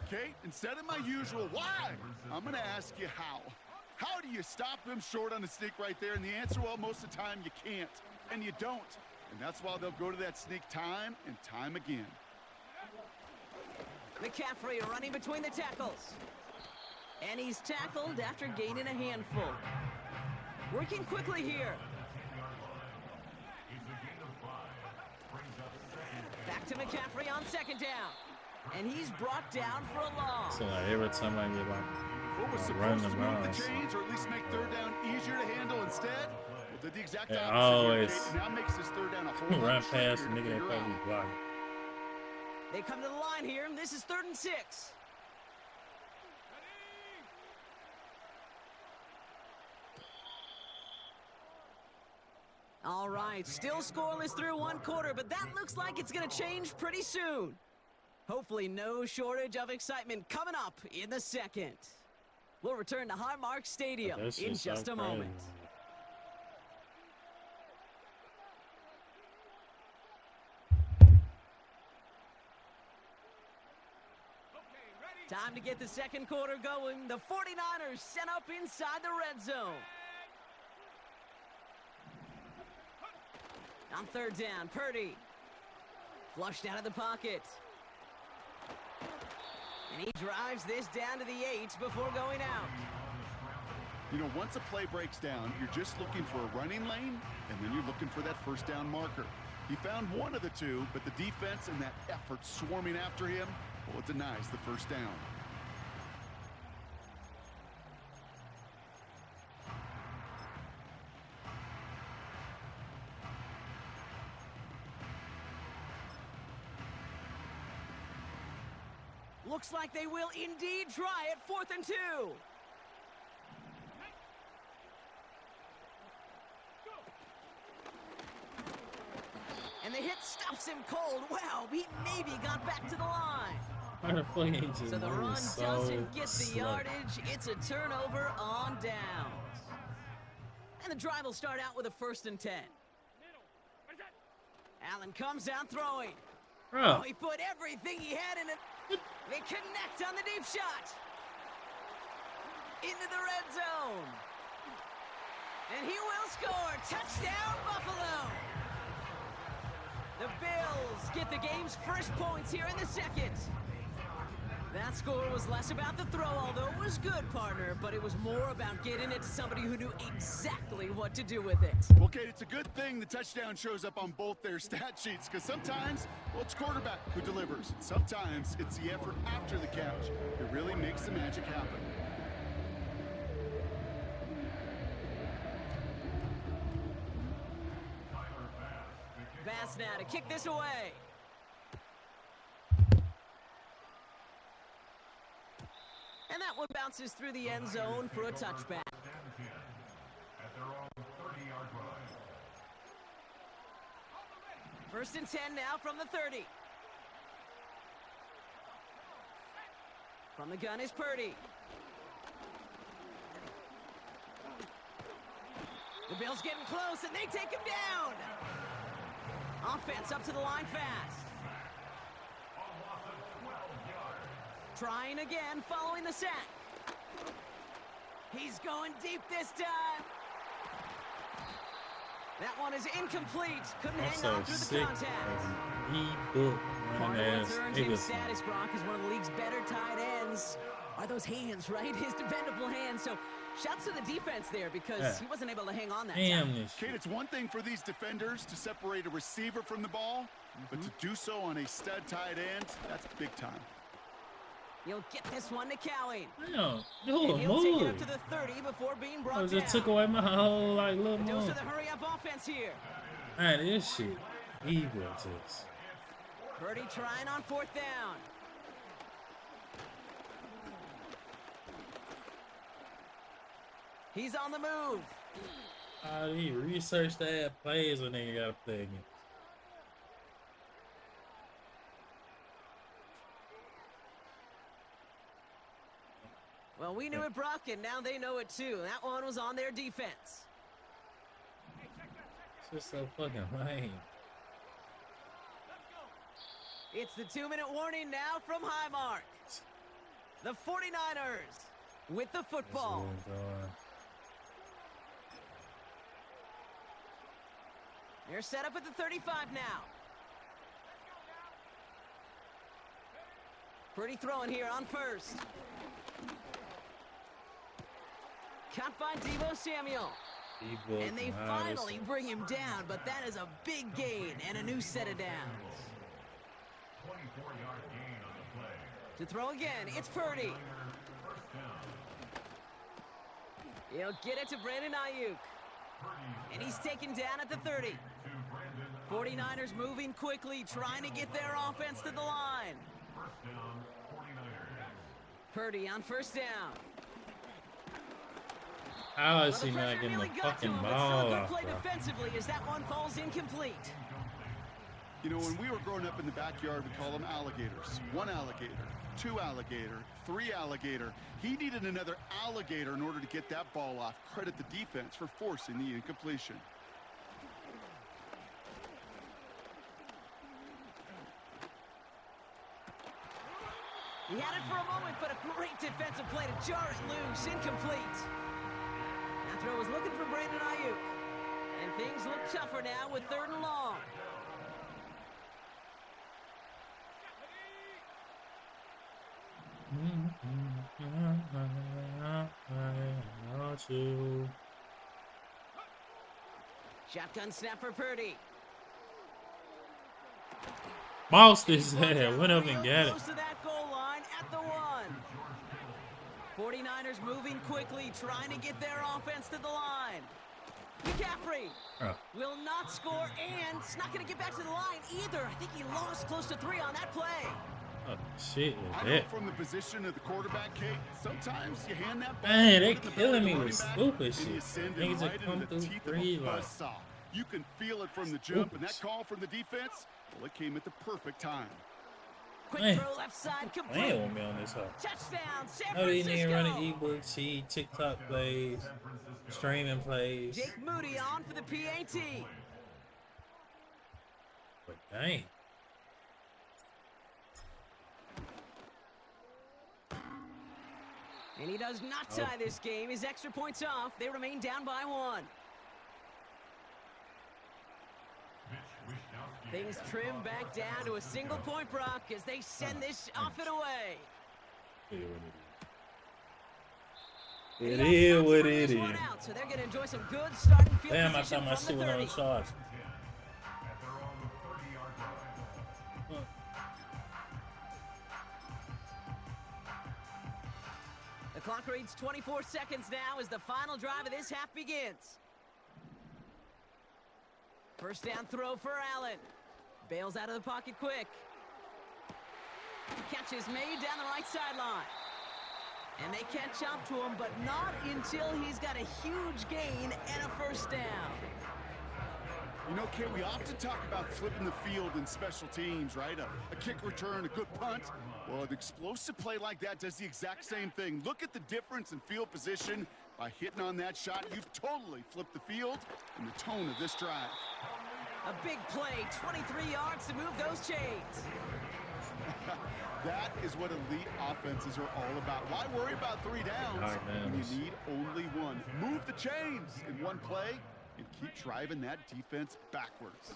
Okay, instead of my usual why, I'm going to ask you how. How do you stop them short on a sneak right there? And the answer, well, most of the time you can't. And you don't. And that's why they'll go to that sneak time and time again. McCaffrey running between the tackles. And he's tackled after gaining a handful. Working quickly here. Back to McCaffrey on second down. And he's brought down for a loss. So like every time I get what was supposed to move the chains or at least make third down easier to handle instead? Well, did the exact opposite. Always now makes this third down a whole lot run past the nigga that figure out. probably block. They come to the line here, and this is 3rd and 6. All right, still scoreless through one quarter, but that looks like it's going to change pretty soon. Hopefully no shortage of excitement coming up in the second. We'll return to Highmark Stadium in just a moment. Time to get the second quarter going. The 49ers set up inside the red zone. On third down, Purdy. Flushed out of the pocket. And he drives this down to the 8 before going out. You know, once a play breaks down, you're just looking for a running lane, and then you're looking for that first down marker. He found one of the two, but the defense and that effort swarming after him, well, it denies the first down. Looks like they will indeed try it. 4th and 2. And the hit stops him cold. Wow, he maybe got back to the line. So the run doesn't get the yardage. It's a turnover on downs. And the drive will start out with a 1st and 10. Allen comes out throwing. Oh, he put everything he had in it. They connect on the deep shot. Into the red zone. And he will score. Touchdown, Buffalo. The Bills get the game's first points here in the second. That score was less about the throw, although it was good, partner, but it was more about getting it to somebody who knew exactly what to do with it. Well, Kate, it's a good thing the touchdown shows up on both their stat sheets, because sometimes, well, it's quarterback who delivers. Sometimes it's the effort after the catch that really makes the magic happen. Bass now to kick this away. And that one bounces through the end zone for a touchback. At their own 30-yard line. 1st and 10 now from the 30. From the gun is Purdy. The Bills getting close, and they take him down. Offense up to the line fast. Trying again, following the sack. He's going deep this time. That one is incomplete. Couldn't hang on through the contact. Once earned him status, Brock, as one of the league's better tight ends. Are those hands, right? His dependable hands. So shouts to the defense there because he wasn't able to hang on that time. Kate, it's one thing for these defenders to separate a receiver from the ball, but to do so on a stud tight end, that's big time. You'll get this one to Cowing. Damn, He'll take it move. up to the 30 before being brought Oh, down. just took away my whole little Dose move. of the hurry-up offense here. Man, this shit evil just. Purdy trying on 4th down. He's on the move. How do you research that plays when they gotta play against? Well, we knew it, Brock, and now they know it too. That one was on their defense. It's just so fucking lame. It's the 2-minute warning now from Highmark. The 49ers with the football. They're set up at the 35 now. Pretty throwing here on 1st. Caught by Deebo Samuel. And they finally bring him down, but that is a big gain and a new set of downs. 24-yard gain on the play. To throw again, it's Purdy. First down. He'll get it to Brandon Ayuk. And he's taken down at the 30. 49ers moving quickly, trying to get their offense to the line. First down, 49ers. Purdy on 1st down. How is he not getting the fucking ball off, Play bro? defensively as that one falls incomplete. You know, when we were growing up in the backyard, we call them alligators. 1 alligator, 2 alligator, 3 alligator. He needed another alligator in order to get that ball off. Credit the defense for forcing the incompletion. He had it for a moment, but a great defensive play to jar it loose. Incomplete. That throw was looking for Brandon Ayuk. And things look tougher now with 3rd and long. Shotgun snap for Purdy. Mouse this head. Went up and got it. Close to that goal line at the 1. 49ers moving quickly, trying to get their offense to the line. McCaffrey will not score, and it's not going to get back to the line either. I think he lost close to 3 on that play. Oh, shit. I know from the position of the quarterback, Kate, sometimes you hand that ball. Man, they killing me with stupid shit. Niggas Right that come into through the teeth of 3 a like. buzzsaw. You can feel it from the jump, and that call from the defense, well, it came at the perfect time. Quick Man. throw left side, They complete. ain't want me on this hoe. Touchdown, San No, they Francisco. ain't running e-books, TikTok plays, streaming plays. Jake Moody on for the PAT. But dang. And he does not tie this game. His extra points off. They remain down by 1. Things trim back down to a single point, Brock, as they send this off and away. It is what it is. So they're gonna enjoy some good starting field Damn, I position thought my from shit the was on 30. the charge. The clock reads 24 seconds now as the final drive of this half begins. First down throw for Allen. Bails out of the pocket quick. Catch is made down the right sideline. And they catch up to him, but not until he's got a huge gain and a first down. You know, Kate, we often talk about flipping the field in special teams, right? A kick return, a good punt. Well, an explosive play like that does the exact same thing. Look at the difference in field position. By hitting on that shot, you've totally flipped the field and the tone of this drive. A big play, 23 yards to move those chains. That is what elite offenses are all about. Why worry about 3 downs when you need only one? Move the chains in one play and keep driving that defense backwards.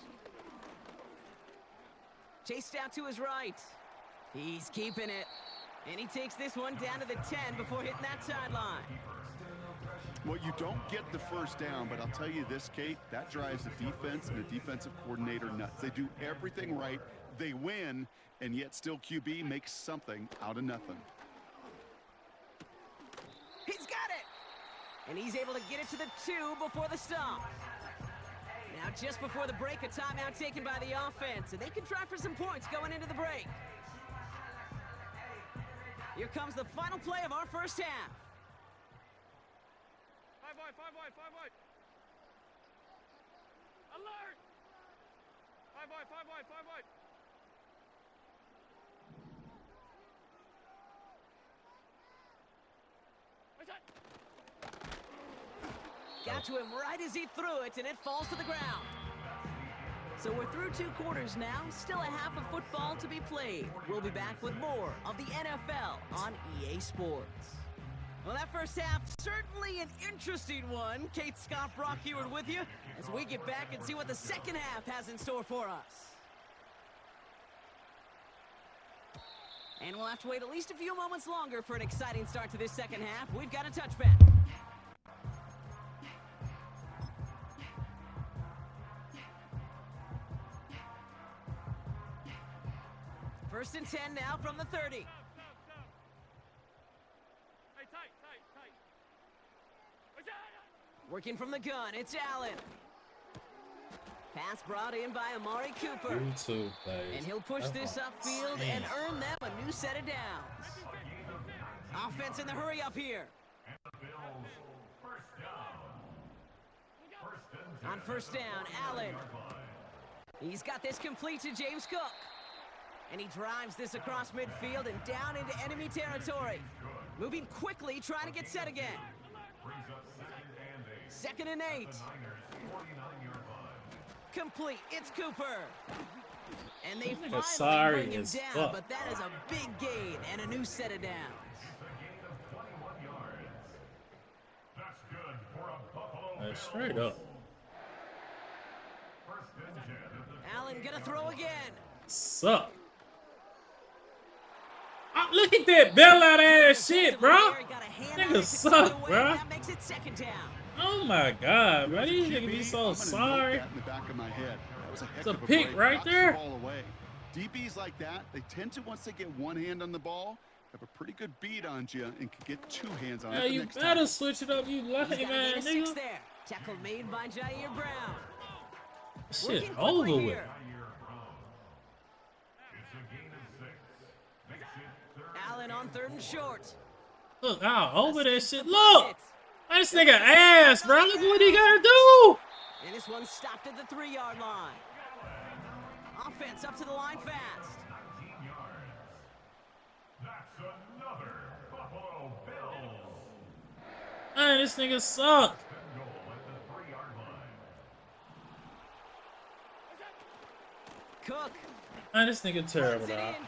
Chased out to his right. He's keeping it. And he takes this one down to the 10 before hitting that sideline. Well, you don't get the first down, but I'll tell you this, Kate, that drives the defense and the defensive coordinator nuts. They do everything right. They win, and yet still QB makes something out of nothing. He's got it! And he's able to get it to the 2 before the stop. Now just before the break, a timeout taken by the offense, and they can try for some points going into the break. Here comes the final play of our first half. 5 wide. Alert! 5 wide. Got to him right as he threw it, and it falls to the ground. So we're through 2 quarters now, still a half of football to be played. We'll be back with more of the NFL on EA Sports. Well, that first half, certainly an interesting one. Kate, Scott, Brock Ewart with you as we get back and see what the second half has in store for us. And we'll have to wait at least a few moments longer for an exciting start to this second half. We've got a touchback. First and 10 now from the 30. Hey, tight. Working from the gun, it's Allen. Pass brought in by Amari Cooper. YouTube, and he'll push this upfield and earn them a new set of downs. Offense in the hurry up here. On first down, Allen. He's got this complete to James Cook. And he drives this across midfield and down into enemy territory. Moving quickly, trying to get set again. 2nd and 8. Complete, it's Cooper. And they finally bring him down, but that is a big gain and a new set of downs. Straight up. Allen gonna throw again. Suck. Oh, look at that bailout ass shit, bro. Niggas suck, bro. That makes it 2nd down. Oh my god, bro. These niggas be so sorry. In the back of my head. That was a heck It's a of a pick break. right Knocks the there. ball away. DBs like that, they tend to, once they get one hand on the ball, have a pretty good beat on you and can get 2 hands on it. Yeah, the you next better time. switch it up, you lucky man, nigga. There. Tackle made by Jair Brown. Shit over with. Here. Allen on 3rd and short. Look how over that shit. Look! This nigga ass, bro. Look what he gotta do. And this one stopped at the 3-yard line. Offense up to the line fast. That's another Buffalo Bills. Man, this nigga suck. Cook. Man, this nigga terrible, Touchdown, dog.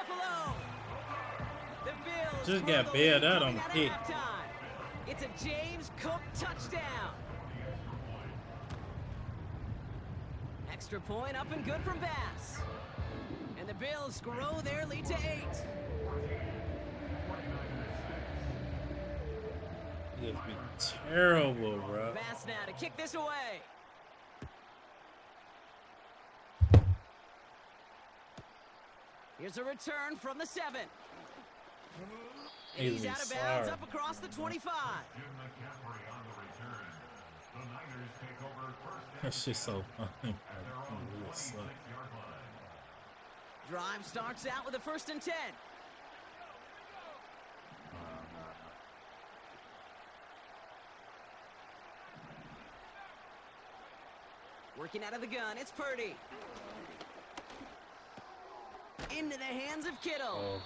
Buffalo. The Bills Just got bailed out on the pick. It's a James Cook touchdown. Extra point up and good from Bass. And the Bills grow their lead to 8. just be terrible, bro. Pass now to kick this away. Here's a return from the 7. And he's out of bounds up across the 25. That's just so funny. Drive starts out with a 1st and 10. Working out of the gun, it's Purdy. Into the hands of Kittle. Oh,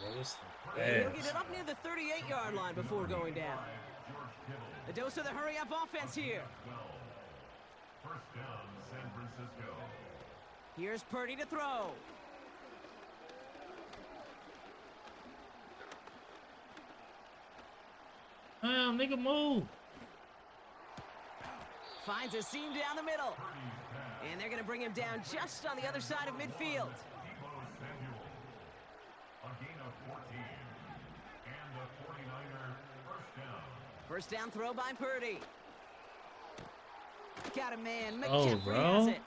and he'll get it up near the 38-yard line before going down. The dose of the hurry-up offense here. First down, San Francisco. Here's Purdy to throw. Damn, nigga, move. Finds a seam down the middle. And they're going to bring him down just on the other side of midfield. First down throw by Purdy. Got a man. McCaffrey has it.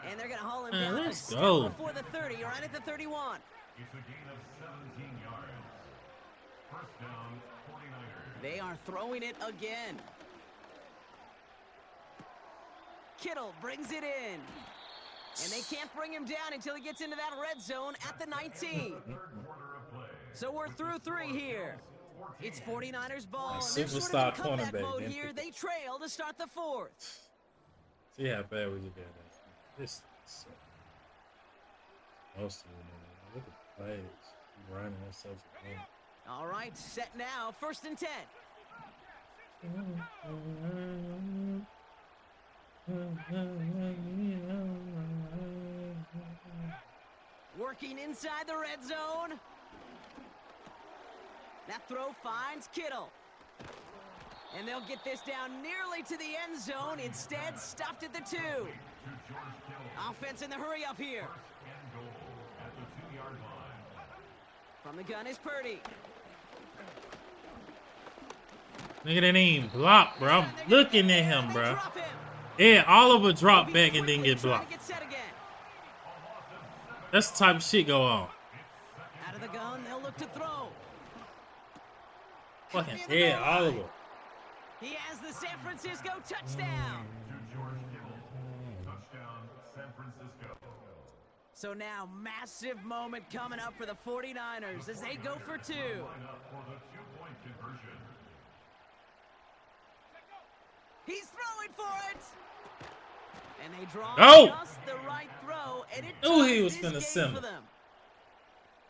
And they're going to haul him down a step before the 30, right at the 31. It's a gain of 17 yards. First down, 49ers. They are throwing it again. Kittle brings it in. And they can't bring him down until he gets into that red zone at the 19. So we're through 3 here. It's 49ers ball, and they're sort of in comeback mode here. They trail to start the 4th. See how bad was you been? This most of them. Look at the plays. Running themselves. All right, set now. 1st and 10. Working inside the red zone. That throw finds Kittle. And they'll get this down nearly to the end zone. Instead, stopped at the 2. Offense in the hurry up here. From the gun is Purdy. Look at that name. Block, bro. I'm looking at him, bro. Yeah, Oliver dropped back and didn't get blocked. That's the type of shit go on. Out of the gun, they'll look to throw. Fucking yeah, Oliver. He has the San Francisco touchdown. Touchdown, San Francisco. So now, massive moment coming up for the 49ers as they go for 2. For the 2-point conversion. He's throwing for it. And they draw just the right throw, and it knew he was gonna send for them.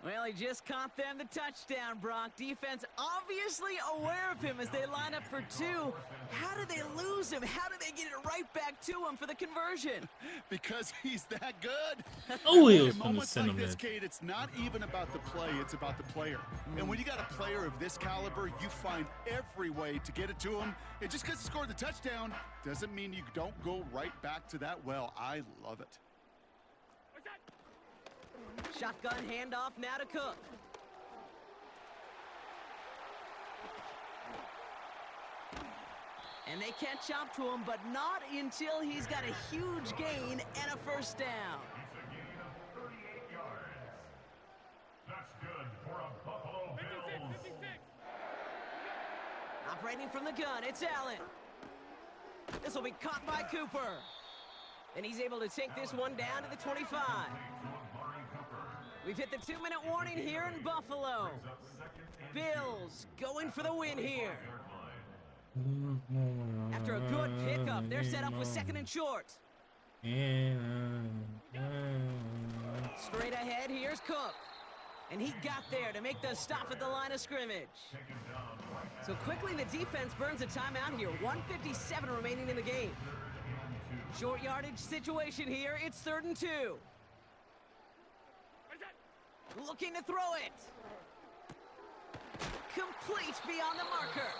Well, he just caught them the touchdown, Brock. Defense obviously aware of him as they line up for 2. How did they lose him? How did they get it right back to him for the conversion? Because he's that good. Oh, he was going to send him this, Kate, it's not even about the play, it's about the player. And when you got a player of this caliber, you find every way to get it to him. And just because he scored the touchdown doesn't mean you don't go right back to that well. I love it. Shotgun handoff now to Cook. And they catch up to him, but not until he's got a huge gain and a first down. It's a gain of 38 yards. That's good for a Buffalo Bills. 56. Operating from the gun, it's Allen. This will be caught by Cooper. And he's able to take this one down to the 25. We've hit the 2-minute warning here in Buffalo. Bills going for the win here. After a good pickup, they're set up with 2nd and short. Straight ahead, here's Cook. And he got there to make the stop at the line of scrimmage. So quickly the defense burns a timeout here. 1:57 remaining in the game. Short yardage situation here. It's 3rd and 2. Looking to throw it. Complete beyond the marker.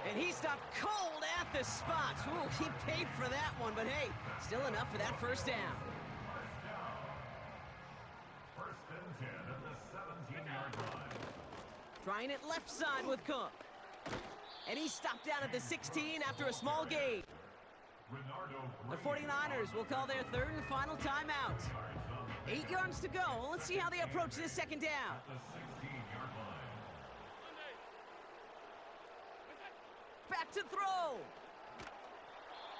And he stopped cold at the spot. Ooh, he paid for that one, but hey, still enough for that first down. First and 10 at the 17-yard line. Trying it left side with Cook. And he's stopped down at the 16 after a small gain. The 49ers will call their third and final timeout. 8 yards to go. Let's see how they approach this second down. Back to throw.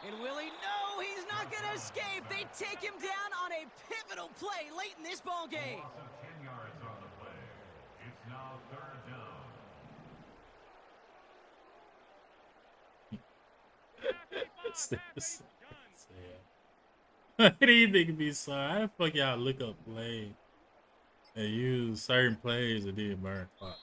And will he? No, he's not going to escape. They take him down on a pivotal play late in this ball game. 10 yards on the play. It's now third down. What's this? Why do you think be so? How the fuck y'all look up plays and use certain plays and then burn clock?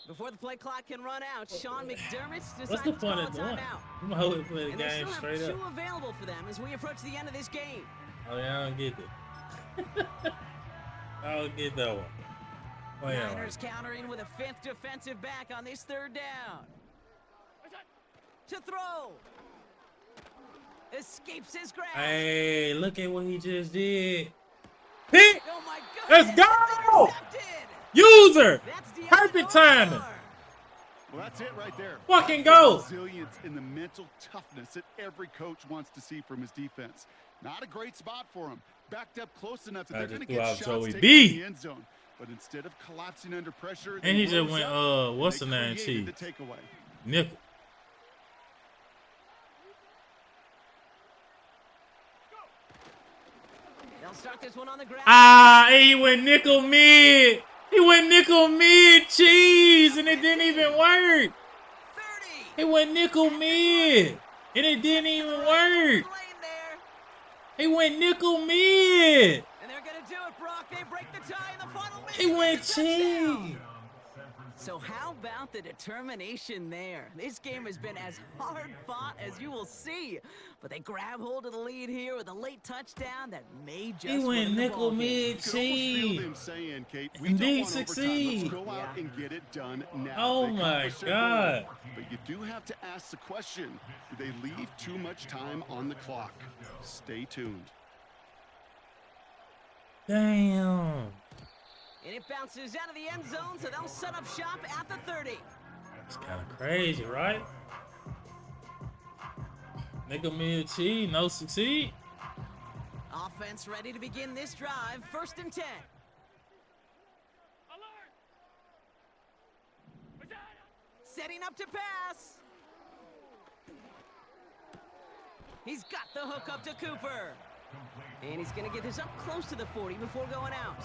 Before the play clock can run out, Sean McDermott decides What's the to point call a of doing? timeout. You might as well play the And they game still straight have up. two available for them as we approach the end of this game. Oh yeah, I don't get it. I don't get that one. Oh, yeah, Niners countering with a fifth defensive back on this third down. To throw. Escapes his grasp. Hey, look at what he just did. Pick! Oh my Let's go! User! Perfect timing. Well, that's it right there. Fucking That's go. the resilience and the mental toughness that every coach wants to see from his defense. Not a great spot for him. Backed up close enough that I they're just going to threw get out shots Joey taken B. in the end zone. But instead of collapsing under pressure, And they he just rose went, up and what's they the name, created Chief? the takeaway. Nickel. They'll start this one on the ground. Ah, he went nickel mid. He went nickel mid cheese, and it didn't even work. 30. He went nickel mid, and it didn't even work. Lane there. He went nickel mid. And they're going to do it, Brock. They break the tie in the final minute. He went Touchdown. cheese. So how about the determination there? This game has been as hard fought as you will see. But they grab hold of the lead here with a late touchdown that may just He went win the nickel ball game. mid You can almost feel cheese. them saying, Kate, we And don't they want overtime. succeed. Let's go out Yeah. and get it done now. Oh They my accomplished their God. goal. But you do have to ask the question, do they leave too much time on the clock? Stay tuned. Damn. And it bounces out of the end zone, so they'll set up shop at the 30. It's kind of crazy, right? Nickel mid cheese, no succeed. Offense ready to begin this drive. 1st and 10. Setting up to pass. He's got the hook up to Cooper. And he's going to get this up close to the 40 before going out.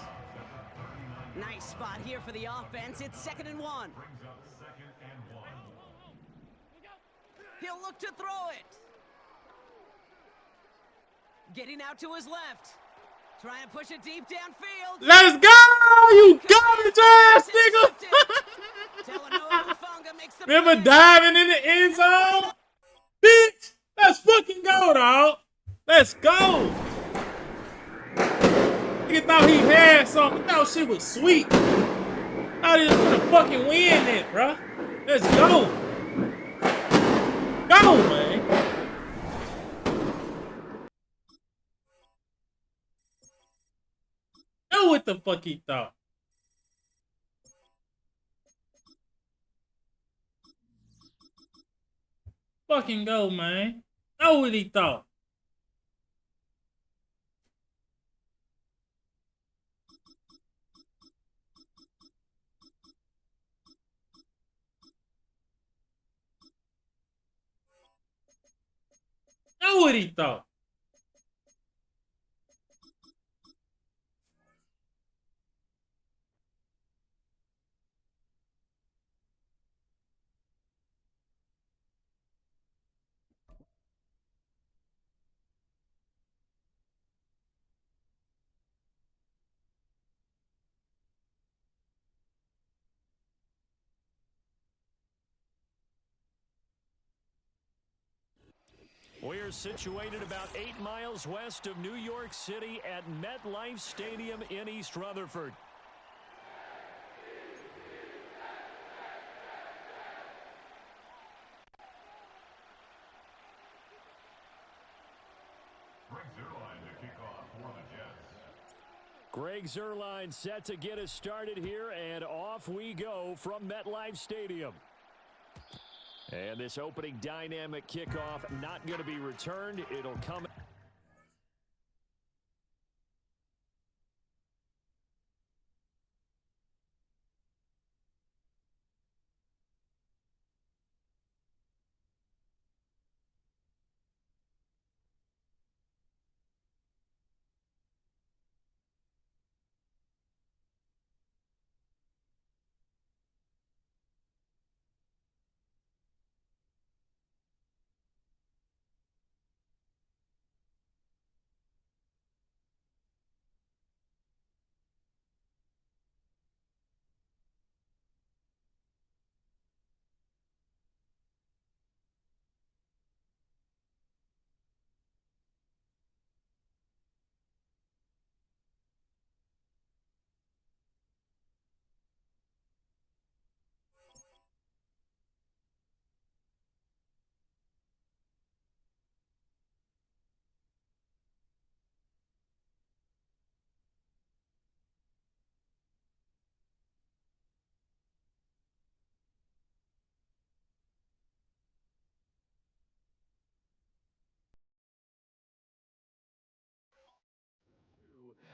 Nice spot here for the offense. It's 2nd and 1. He'll look to throw it. Getting out to his left. Trying to push it deep downfield. Let's go! You got it, ass nigga! Talanoa Hufanga makes the Remember play. diving in the end zone? Bitch! Let's fucking go, dog! Let's go! Nigga thought he had something. Thought shit was sweet. Thought he was gonna fucking win it, bruh. Let's go! Go, man! Know what the fuck he thought. Fucking go, man. Know what he thought. Know what he thought. We're situated about 8 miles west of New York City at MetLife Stadium in East Rutherford. Greg Zuerlein set to get us started here, and off we go from MetLife Stadium. And this opening dynamic kickoff not going to be returned. It'll come.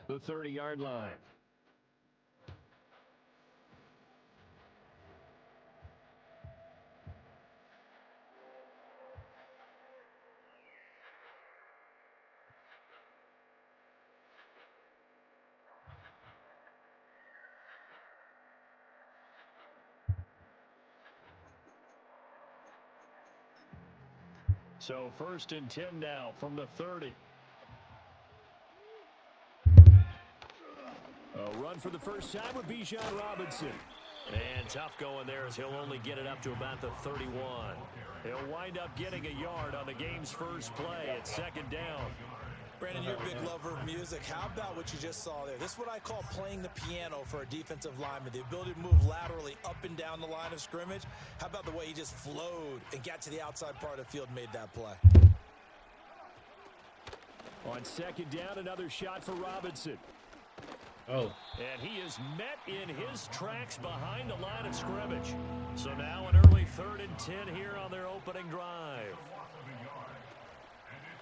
The 30-yard line. So 1st and 10 now from the 30. A run for the first time with Bijan Robinson. And tough going there as he'll only get it up to about the 31. He'll wind up getting a yard on the game's first play at 2nd down. Brandon, you're a big lover of music. How about what you just saw there? This is what I call playing the piano for a defensive lineman. The ability to move laterally up and down the line of scrimmage. How about the way he just flowed and got to the outside part of the field and made that play? On 2nd down, another shot for Robinson. Oh. And he is met in his tracks behind the line of scrimmage. So now an early 3rd and 10 here on their opening drive.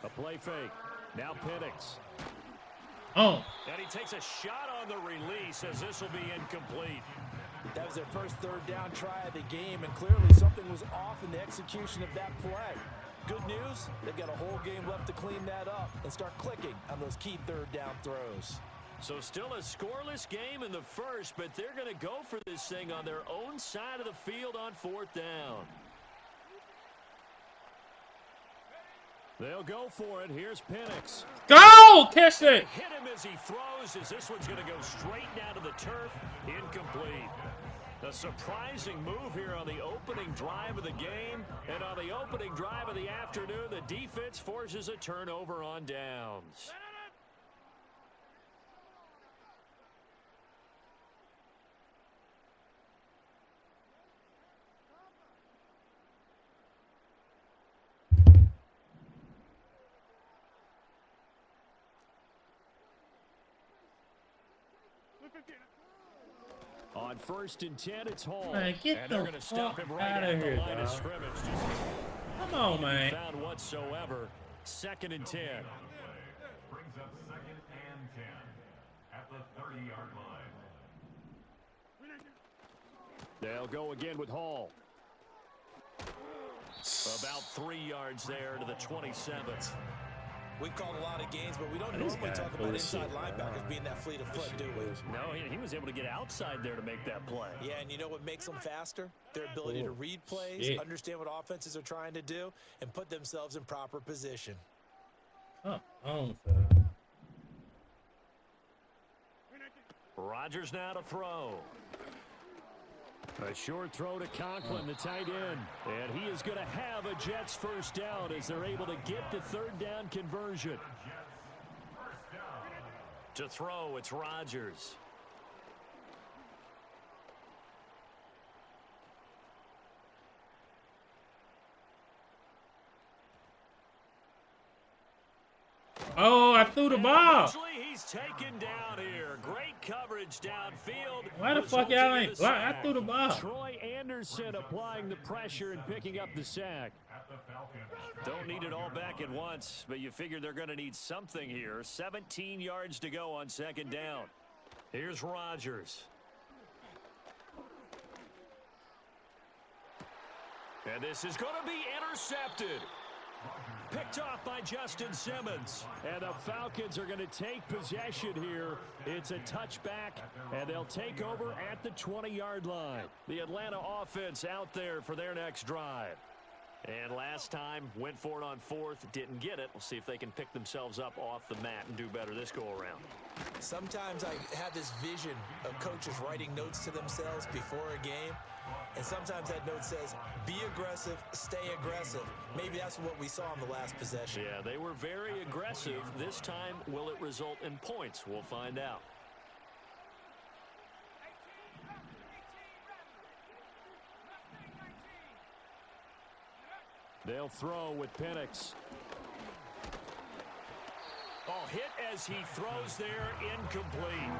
A play fake. Now Penix. Oh. And he takes a shot on the release as this will be incomplete. That was their first 3rd down try of the game, and clearly something was off in the execution of that play. Good news, they've got a whole game left to clean that up and start clicking on those key 3rd down throws. So still a scoreless game in the first, but they're going to go for this thing on their own side of the field on 4th down. They'll go for it. Here's Penix. Go! Catch it! Hit him as he throws, as this one's going to go straight down to the turf. Incomplete. A surprising move here on the opening drive of the game. And on the opening drive of the afternoon, the defense forces a turnover on downs. On 1st and 10, it's Hall. Man, and they're going to stop him right at the line of scrimmage. Come on, man. Found whatsoever. 2nd and 10. Brings up 2nd and 10 at the 30-yard line. They'll go again with Hall. About 3 yards there to the 27th. We've called a lot of games, but we don't normally talk about inside linebackers being that fleet of foot, do we? No, he was able to get outside there to make that play. Yeah, and you know what makes them faster? Their ability to read plays, understand what offenses are trying to do, and put themselves in proper position. Rodgers now to throw. A short throw to Conklin, the tight end. And he is going to have a Jets first down as they're able to get the 3rd down conversion. To throw, it's Rodgers. Oh, I threw the ball. He he's taken down here. Great coverage downfield. Why the fuck y'all ain't block? I threw the ball. Troy Anderson applying the pressure and picking up the sack. Don't need it all back at once, but you figure they're going to need something here. 17 yards to go on second down. Here's Rodgers. And this is going to be intercepted. Picked off by Justin Simmons. And the Falcons are going to take possession here. It's a touchback, and they'll take over at the 20-yard line. The Atlanta offense out there for their next drive. And last time, went for it on fourth, didn't get it. We'll see if they can pick themselves up off the mat and do better this go-around. Sometimes I have this vision of coaches writing notes to themselves before a game, and sometimes that note says, be aggressive, stay aggressive. Maybe that's what we saw in the last possession. Yeah, they were very aggressive. This time, will it result in points? We'll find out. They'll throw with Penix. Oh, hit as he throws there, incomplete.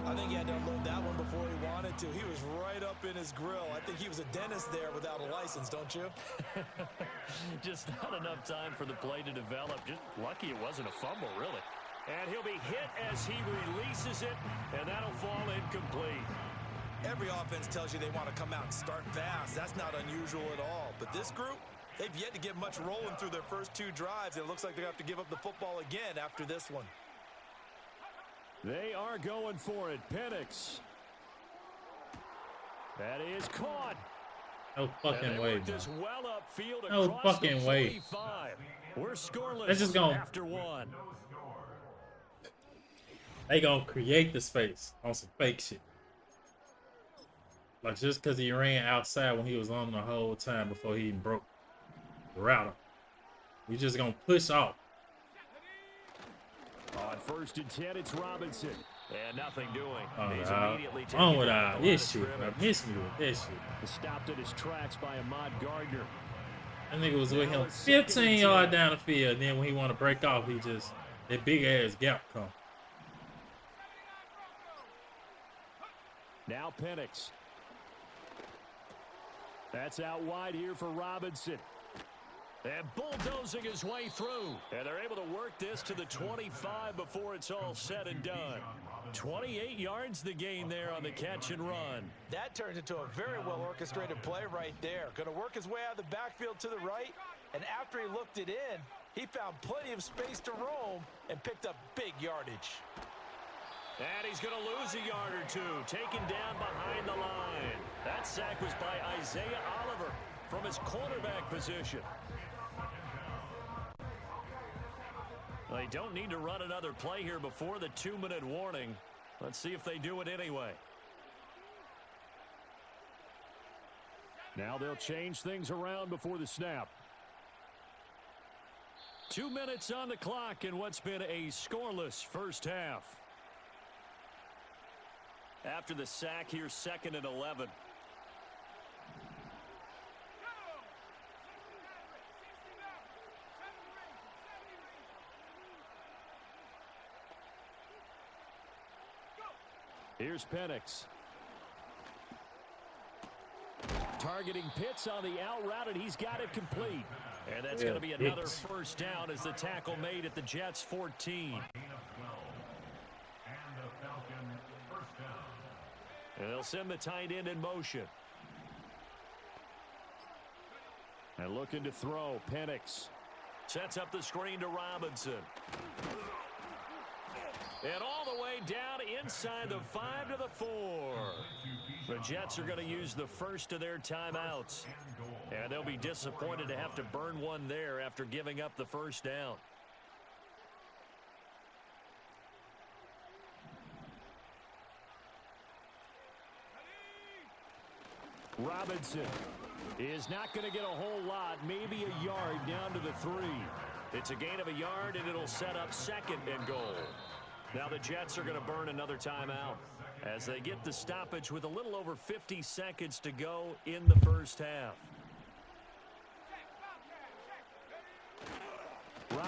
I think he had to unload that one before he wanted to. He was right up in his grill. I think he was a dentist there without a license, don't you? Just not enough time for the play to develop. Just lucky it wasn't a fumble, really. And he'll be hit as he releases it, and that'll fall incomplete. Every offense tells you they want to come out and start fast. That's not unusual at all. But this group, they've yet to get much rolling through their first two drives. It looks like they're going to have to give up the football again after this one. They are going for it. Penix. That is caught. No fucking way, man. This well upfield No fucking way. We're scoreless That's just gonna, after one. They gonna create the space on some fake shit. Like just because he ran outside when he was on the whole time before he even broke the router. We just gonna push off. On 1st and 10, it's Robinson. And nothing doing. He's immediately taken on with down this shit, bro. Miss me with this shit. Stopped in his tracks by Ahmad Gardner. That nigga was with him 15 yards down the field. Then when he want to break off, he just, that big ass gap come. Now Penix. That's out wide here for Robinson. And bulldozing his way through. And they're able to work this to the 25 before it's all said and done. 28 yards the gain there on the catch and run. That turns into a very well-orchestrated play right there. Going to work his way out of the backfield to the right. And after he looked it in, he found plenty of space to roam and picked up big yardage. And he's going to lose a yard or two. Taken down behind the line. That sack was by Isaiah Oliver from his quarterback position. They don't need to run another play here before the 2-minute warning. Let's see if they do it anyway. Now they'll change things around before the snap. 2 minutes on the clock in what's been a scoreless first half. After the sack here, 2nd and 11. Here's Penix. Targeting Pitts on the out route, and he's got it complete. And that's going to be another first down as the tackle made at the Jets' 14. And they'll send the tight end in motion. And looking to throw, Penix. Sets up the screen to Robinson. And all the way down inside the 5 to the 4. The Jets are going to use the first of their timeouts. And they'll be disappointed to have to burn one there after giving up the first down. Robinson is not going to get a whole lot, maybe a yard down to the 3. It's a gain of a yard, and it'll set up 2nd and goal. Now the Jets are going to burn another timeout as they get the stoppage with a little over 50 seconds to go in the first half.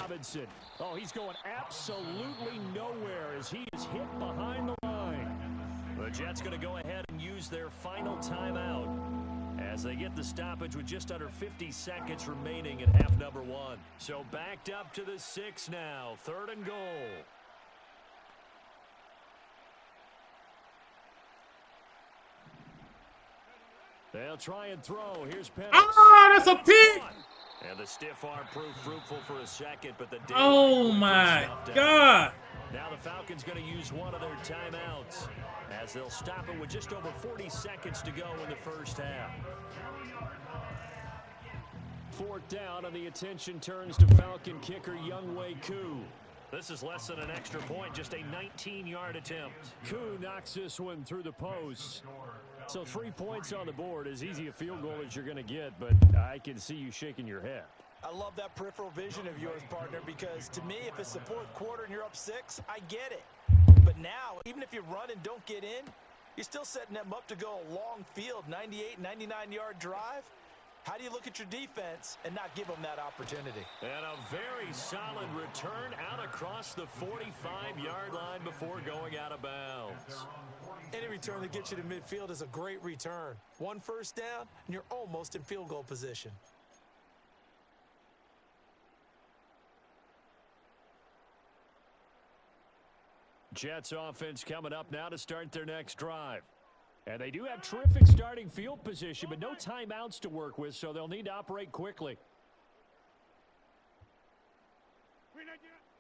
Robinson. Oh, he's going absolutely nowhere as he is hit behind the line. The Jets going to go ahead and use their final timeout as they get the stoppage with just under 50 seconds remaining in half number one. So backed up to the 6 now. 3rd and goal. They'll try and throw. Here's Penix. Oh, that's a pick. And the stiff arm proved fruitful for a second, but the oh my God. Now the Falcons going to use one of their timeouts as they'll stop it with just over 40 seconds to go in the first half. 4th down, and the attention turns to Falcon kicker Younghoe Koo. This is less than an extra point, just a 19-yard attempt. Koo knocks this one through the post. So 3 points on the board, as easy a field goal as you're going to get, but I can see you shaking your head. I love that peripheral vision of yours, partner, because to me, if it's the 4th quarter and you're up 6, I get it. But now, even if you run and don't get in, you're still setting them up to go a long field, 98, 99-yard drive. How do you look at your defense and not give them that opportunity? And a very solid return out across the 45-yard line before going out of bounds. Any return that gets you to midfield is a great return. 1 first down, and you're almost in field goal position. Jets offense coming up now to start their next drive. And they do have terrific starting field position, but no timeouts to work with, so they'll need to operate quickly.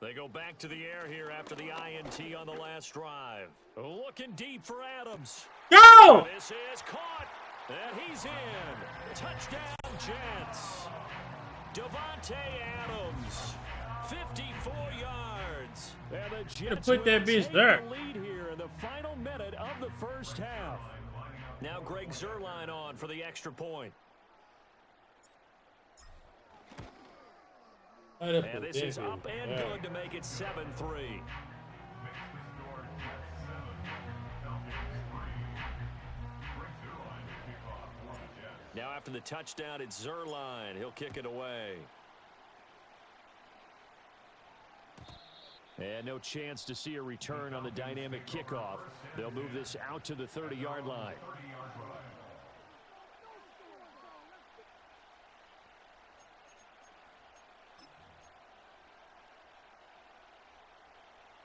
They go back to the air here after the INT on the last drive. Looking deep for Adams. Go! This is caught, and he's in. Touchdown, Jets. Devontae Adams, 54 yards. And the Jets put that bitch there. The lead here in the final minute of the first half. Now Greg Zuerlein on for the extra point. And this is up and good to make it 7-3. Now after the touchdown, it's Zuerlein. He'll kick it away. And no chance to see a return on the dynamic kickoff. They'll move this out to the 30-yard line.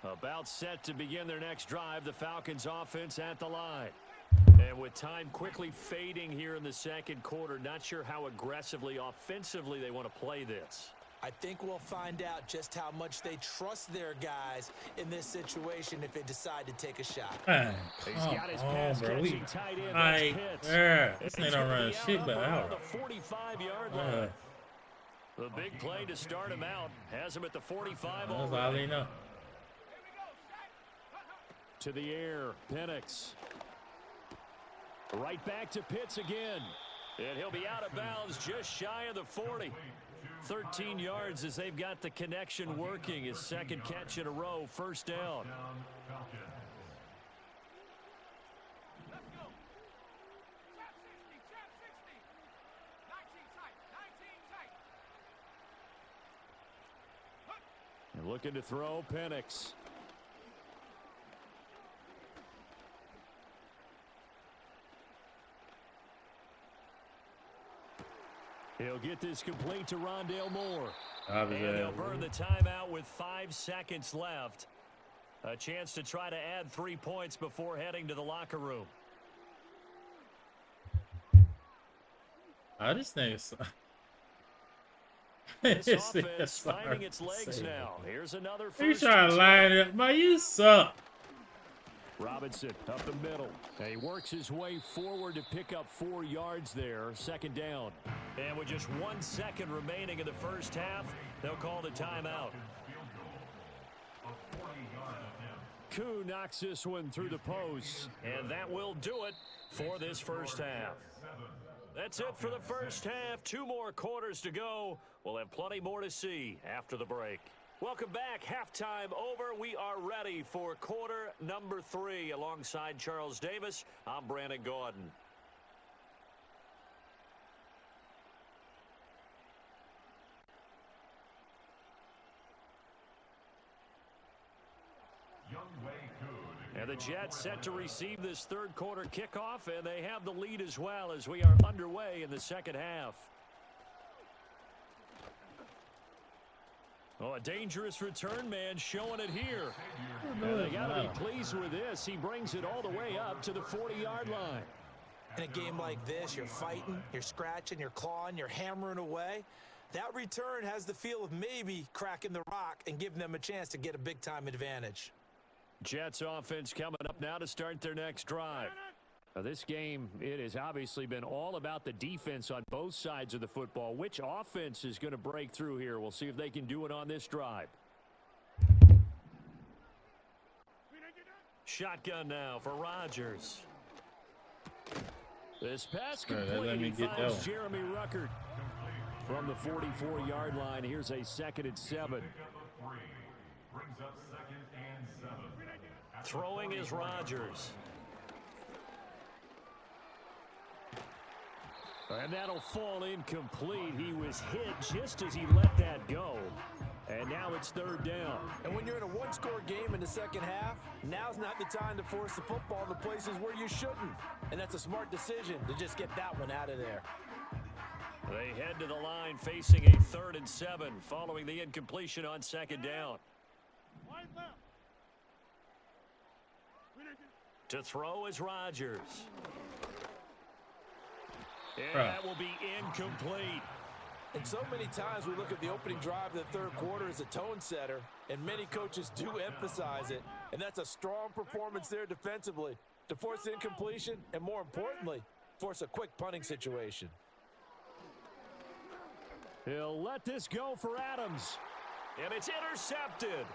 About set to begin their next drive, the Falcons offense at the line. And with time quickly fading here in the second quarter, not sure how aggressively, offensively they want to play this. I think we'll find out just how much they trust their guys in this situation if they decide to take a shot. Man, He's got his pass catching tight end. This ain't don't run shit but out. The 45-yard line. The big play to start him out has him at the 45. That's all they know. To the air, Penix. Right back to Pitts again. And he'll be out of bounds just shy of the 40. 13 yards as they've got the connection working. His second catch in a row, first down. And looking to throw, Penix. He'll get this complete to Rondale Moore. And he'll burn the timeout with 5 seconds left. A chance to try to add 3 points before heading to the locker room. This thing is... This offense finding its legs now. Here's another first. You trying to line it up. Man, you suck. Robinson up the middle. And he works his way forward to pick up 4 yards there. Second down. And with just 1 second remaining in the first half, they'll call the timeout. Koo knocks this one through the post. And that will do it for this first half. That's it for the first half. 2 more quarters to go. We'll have plenty more to see after the break. Welcome back. Halftime over. We are ready for quarter number 3. Alongside Charles Davis, I'm Brandon Gordon. And the Jets set to receive this third quarter kickoff, and they have the lead as well as we are underway in the second half. Oh, a dangerous return man showing it here. And they got to be pleased with this. He brings it all the way up to the 40-yard line. In a game like this, you're fighting, you're scratching, you're clawing, you're hammering away. That return has the feel of maybe cracking the rock and giving them a chance to get a big-time advantage. Jets offense coming up now to start their next drive. Now, this game, it has obviously been all about the defense on both sides of the football. Which offense is going to break through here? We'll see if they can do it on this drive. Shotgun now for Rodgers. This pass complete. He finds Jeremy Ruckert from the 44-yard line. Here's a 2nd and 7. Throwing is Rodgers. And that'll fall incomplete. He was hit just as he let that go. And now it's 3rd down. And when you're in a one-score game in the second half, now's not the time to force the football to places where you shouldn't. And that's a smart decision to just get that one out of there. They head to the line facing a 3rd and 7 following the incompletion on 2nd down. To throw is Rodgers. And that will be incomplete. And so many times we look at the opening drive of the third quarter as a tone setter, and many coaches do emphasize it. And that's a strong performance there defensively to force incompletion and, more importantly, force a quick punting situation. He'll let this go for Adams. And it's intercepted.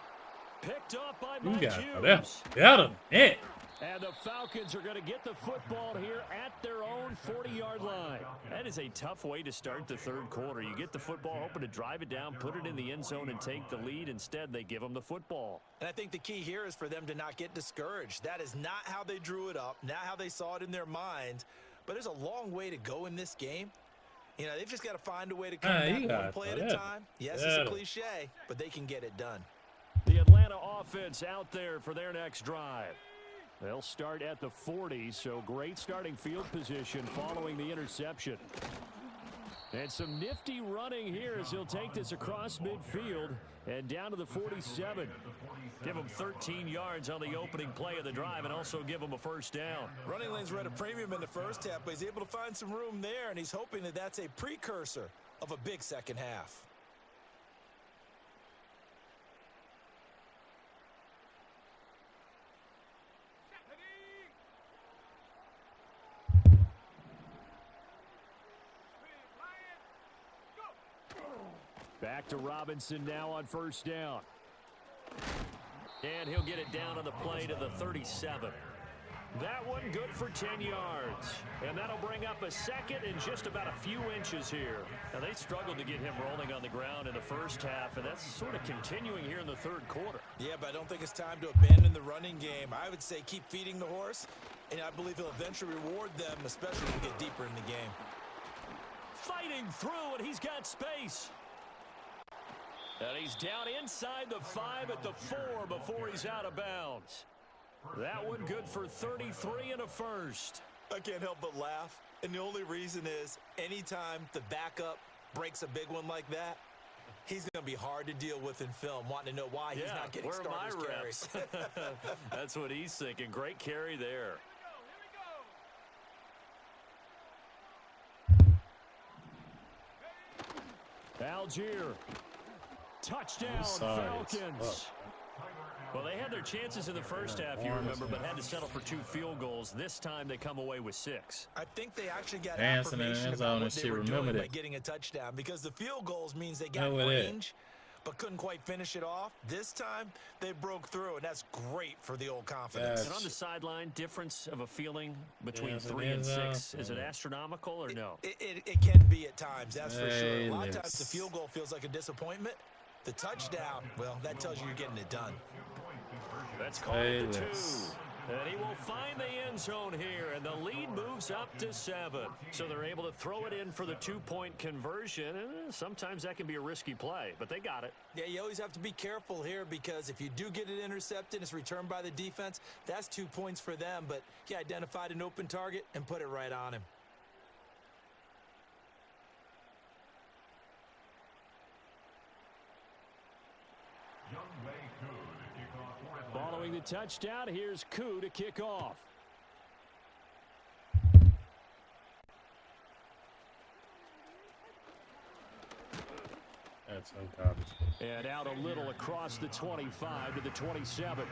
Picked up by Mike Hughes. Got him. Yeah. And the Falcons are going to get the football here at their own 40-yard line. That is a tough way to start the third quarter. You get the football, hoping to drive it down, put it in the end zone, and take the lead. Instead, they give them the football. And I think the key here is for them to not get discouraged. That is not how they drew it up, not how they saw it in their minds. But there's a long way to go in this game. You know, they've just got to find a way to come back one play at a time. Yes, it's a cliche, but they can get it done. The Atlanta offense out there for their next drive. They'll start at the 40, so great starting field position following the interception. And some nifty running here as he'll take this across midfield and down to the 47. Give him 13 yards on the opening play of the drive and also give him a 1st down. Running lanes were at a premium in the first half, but he's able to find some room there, and he's hoping that that's a precursor of a big second half. Back to Robinson now on 1st down. And he'll get it down on the play to the 37. That one good for 10 yards. And that'll bring up a 2nd and just about a few inches here. Now, they struggled to get him rolling on the ground in the first half, and that's sort of continuing here in the third quarter. Yeah, but I don't think it's time to abandon the running game. I would say keep feeding the horse, and I believe he'll eventually reward them, especially when we get deeper in the game. Fighting through, and he's got space. And he's down inside the 5 at the 4 before he's out of bounds. That one good for 33 and a 1st. I can't help but laugh. And the only reason is anytime the backup breaks a big one like that, he's going to be hard to deal with in film, wanting to know why he's not getting starters carries. That's what he's thinking. Great carry there. Algier. Touchdown, Falcons. Well, they had their chances in the first half, you remember, but had to settle for 2 field goals. This time they come away with 6. I think they actually got affirmation about what they were doing by getting a touchdown, because the field goals means they got range, but couldn't quite finish it off. This time, they broke through, and that's great for the old confidence. And on the sideline, difference of a feeling between 3 and 6, is it astronomical or no? It can be at times, that's for sure. A lot of times the field goal feels like a disappointment. The touchdown, well, that tells you you're getting it done. That's called the 2. And he will find the end zone here, and the lead moves up to 7. So they're able to throw it in for the 2-point conversion. Sometimes that can be a risky play, but they got it. Yeah, you always have to be careful here because if you do get it intercepted, it's returned by the defense, that's 2 points for them. But he identified an open target and put it right on him. Following the touchdown, here's Koo to kick off. That's unconscious. And out a little across the 25 to the 27.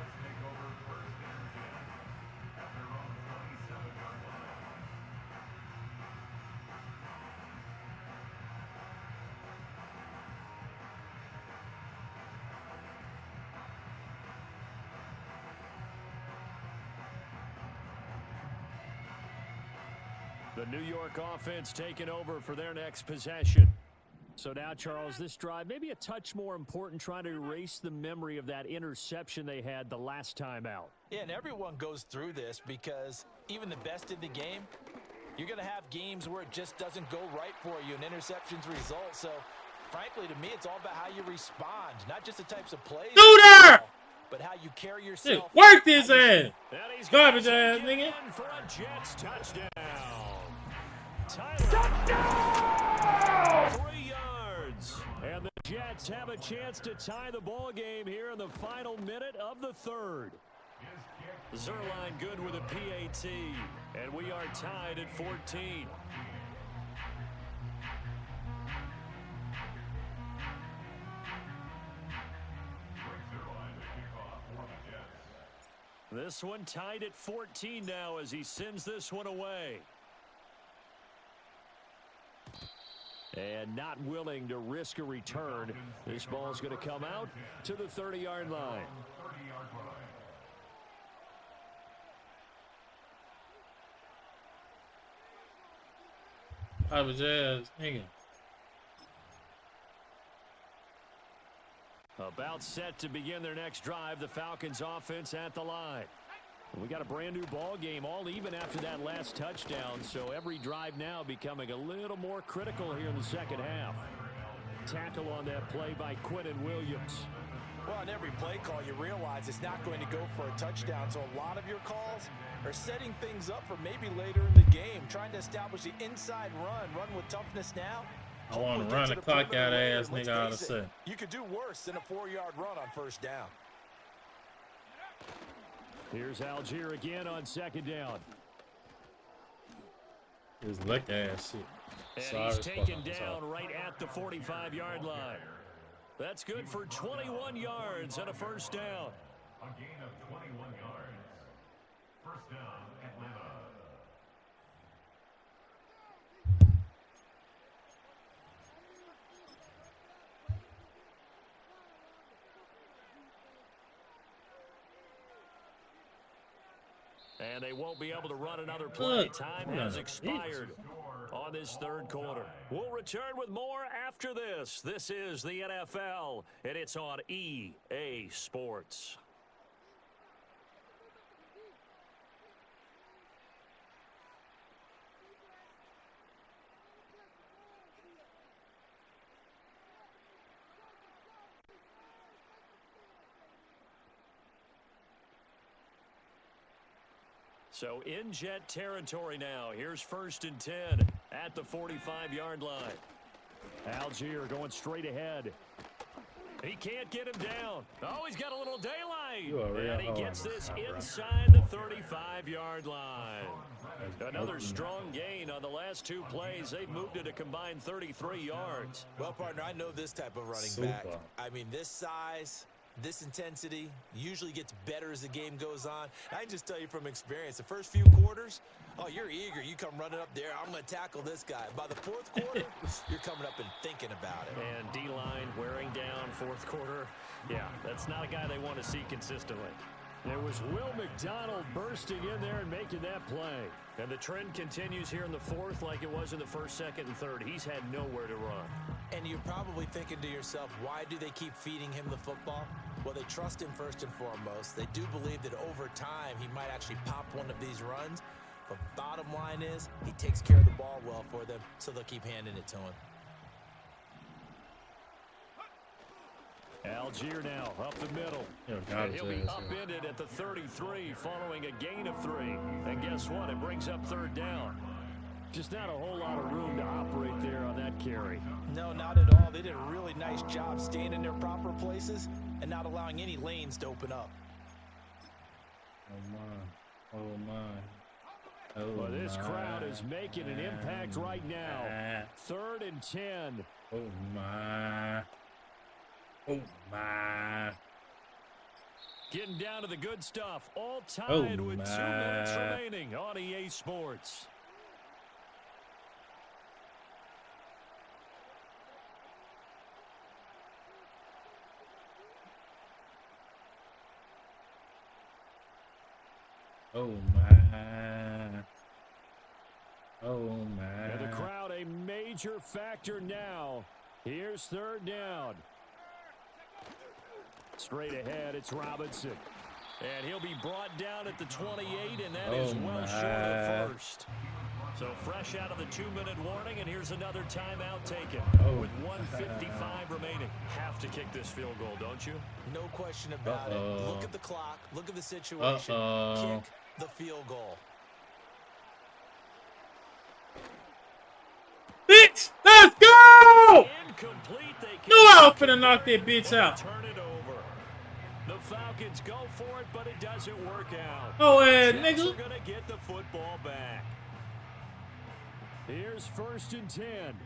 The New York offense taking over for their next possession. So now, Charles, this drive maybe a touch more important, trying to erase the memory of that interception they had the last time out. Yeah, and everyone goes through this because even the best in the game, you're going to have games where it just doesn't go right for you, and interceptions result. So, frankly, to me, it's all about how you respond, not just the types of plays, but how you carry yourself. Dude, work this ass. Garbage ass, nigga. For a Jets touchdown. Tyler. 3 yards. And the Jets have a chance to tie the ball game here in the final minute of the 3rd. Zuerlein good with a PAT. And we are tied at 14. This one tied at 14 now as he sends this one away. And not willing to risk a return. This ball is going to come out to the 30-yard line. I was just nigga. About set to begin their next drive. The Falcons offense at the line. We got a brand new ball game, all even after that last touchdown. So every drive now becoming a little more critical here in the second half. Tackle on that play by Quinnen Williams. Well, on every play call, you realize it's not going to go for a touchdown. So a lot of your calls are setting things up for maybe later in the game, trying to establish the inside run with toughness now. I want to run the clock out ass nigga out of set. You could do worse than a 4-yard run on first down. Here's Algier again on second down. His lick ass shit. And he's taken down right at the 45-yard line. That's good for 21 yards and a first down. A gain of 21 yards. First down, Atlanta. And they won't be able to run another play. Time has expired on this 3rd quarter. We'll return with more after this. This is the NFL, and it's on EA Sports. So in Jet territory now. Here's 1st and 10 at the 45-yard line. Algier going straight ahead. He can't get him down. Oh, he's got a little daylight. And he gets this inside the 35-yard line. Another strong gain on the last 2 plays. They've moved it a combined 33 yards. Well, partner, I know this type of running back. I mean, this size, this intensity usually gets better as the game goes on. I can just tell you from experience, the first few quarters, oh, you're eager. You come running up there, I'm going to tackle this guy. By the 4th quarter, you're coming up and thinking about it. And D-line wearing down 4th quarter. Yeah, that's not a guy they want to see consistently. There was Will McDonald bursting in there and making that play. And the trend continues here in the 4th like it was in the 1st, 2nd, and 3rd. He's had nowhere to run. And you're probably thinking to yourself, why do they keep feeding him the football? Well, they trust him first and foremost. They do believe that over time he might actually pop one of these runs. But bottom line is, he takes care of the ball well for them, so they'll keep handing it to him. Algier now up the middle. And he'll be upended at the 33 following a gain of 3. And guess what? It brings up 3rd down. Just not a whole lot of room to operate there on that carry. No, not at all. They did a really nice job staying in their proper places and not allowing any lanes to open up. Oh, my. Oh, my. Oh, well, this my. crowd is making an impact right now. 3rd and 10. Oh, my. Oh, my. Getting down to the good stuff. All tied with 2 minutes remaining on EA Sports. Oh, my. Oh, my. And the crowd a major factor now. Here's 3rd down. Straight ahead, it's Robinson. And he'll be brought down at the 28, and that is well short of first. So fresh out of the 2-minute warning, and here's another timeout taken with 1:55 remaining. Have to kick this field goal, don't you? No question about it. Look at the clock. Look at the situation. Kick the field goal. Bitch, let's go! Incomplete. No, I was finna knock that bitch out. Turn it over. The Falcons go for it, but it doesn't work out. Oh, Jets nigga. are gonna get the football back. Here's 1st and 10.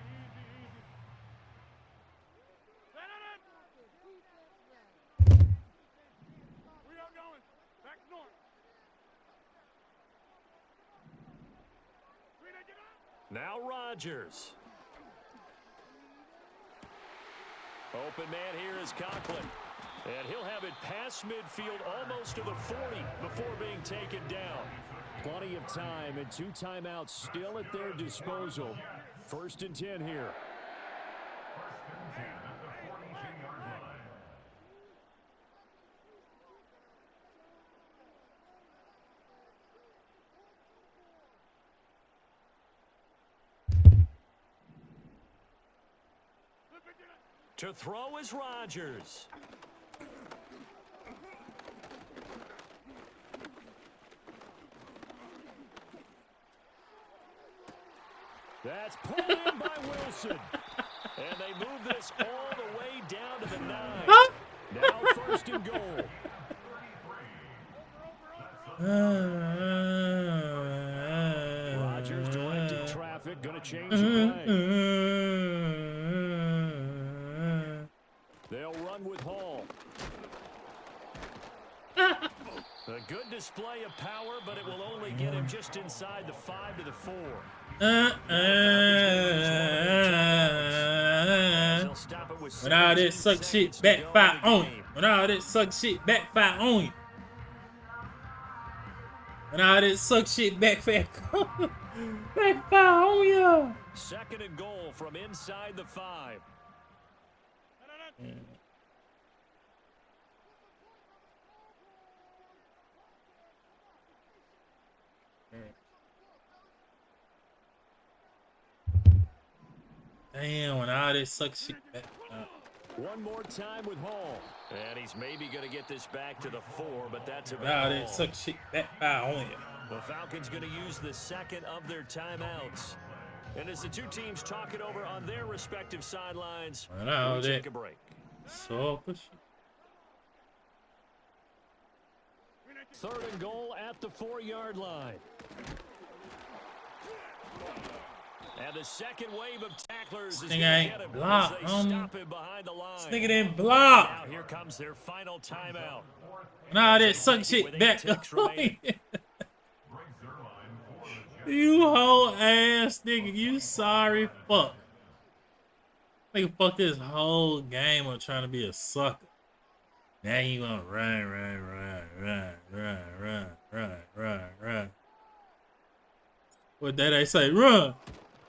Now Rodgers. Open man here is Conklin. And he'll have it past midfield almost to the 40 before being taken down. Plenty of time and 2 timeouts still at their disposal. 1st and 10 here. To throw is Rodgers. That's pulled in by Wilson. And they move this all the way down to the 9. Now 1st and goal. Rodgers directing traffic, gonna change the play. They'll run with Hall. A good display of power, but it will only get him just inside the 5 to the 4. When all this suck shit backfire on you. When all this suck shit backfire on you. When all this suck shit backfire on you. 2nd and goal from inside the 5. Damn, when all this suck shit back. One more time with Hall. And he's maybe going to get this back to the 4, but that's about All all. this suck shit backfire on you. The Falcons going to use the 2nd of their timeouts. And as the 2 teams talk it over on their respective sidelines, we'll take a break. So, 3rd and goal at the 4-yard line. And the second wave of tacklers is going to get him as they stop him behind the line. This nigga didn't block. Now here comes their final timeout. Nah, that suck shit back. You whole ass nigga, you sorry fuck. Nigga fuck this whole game up trying to be a sucker. Now you wanna run. What did I say? Run!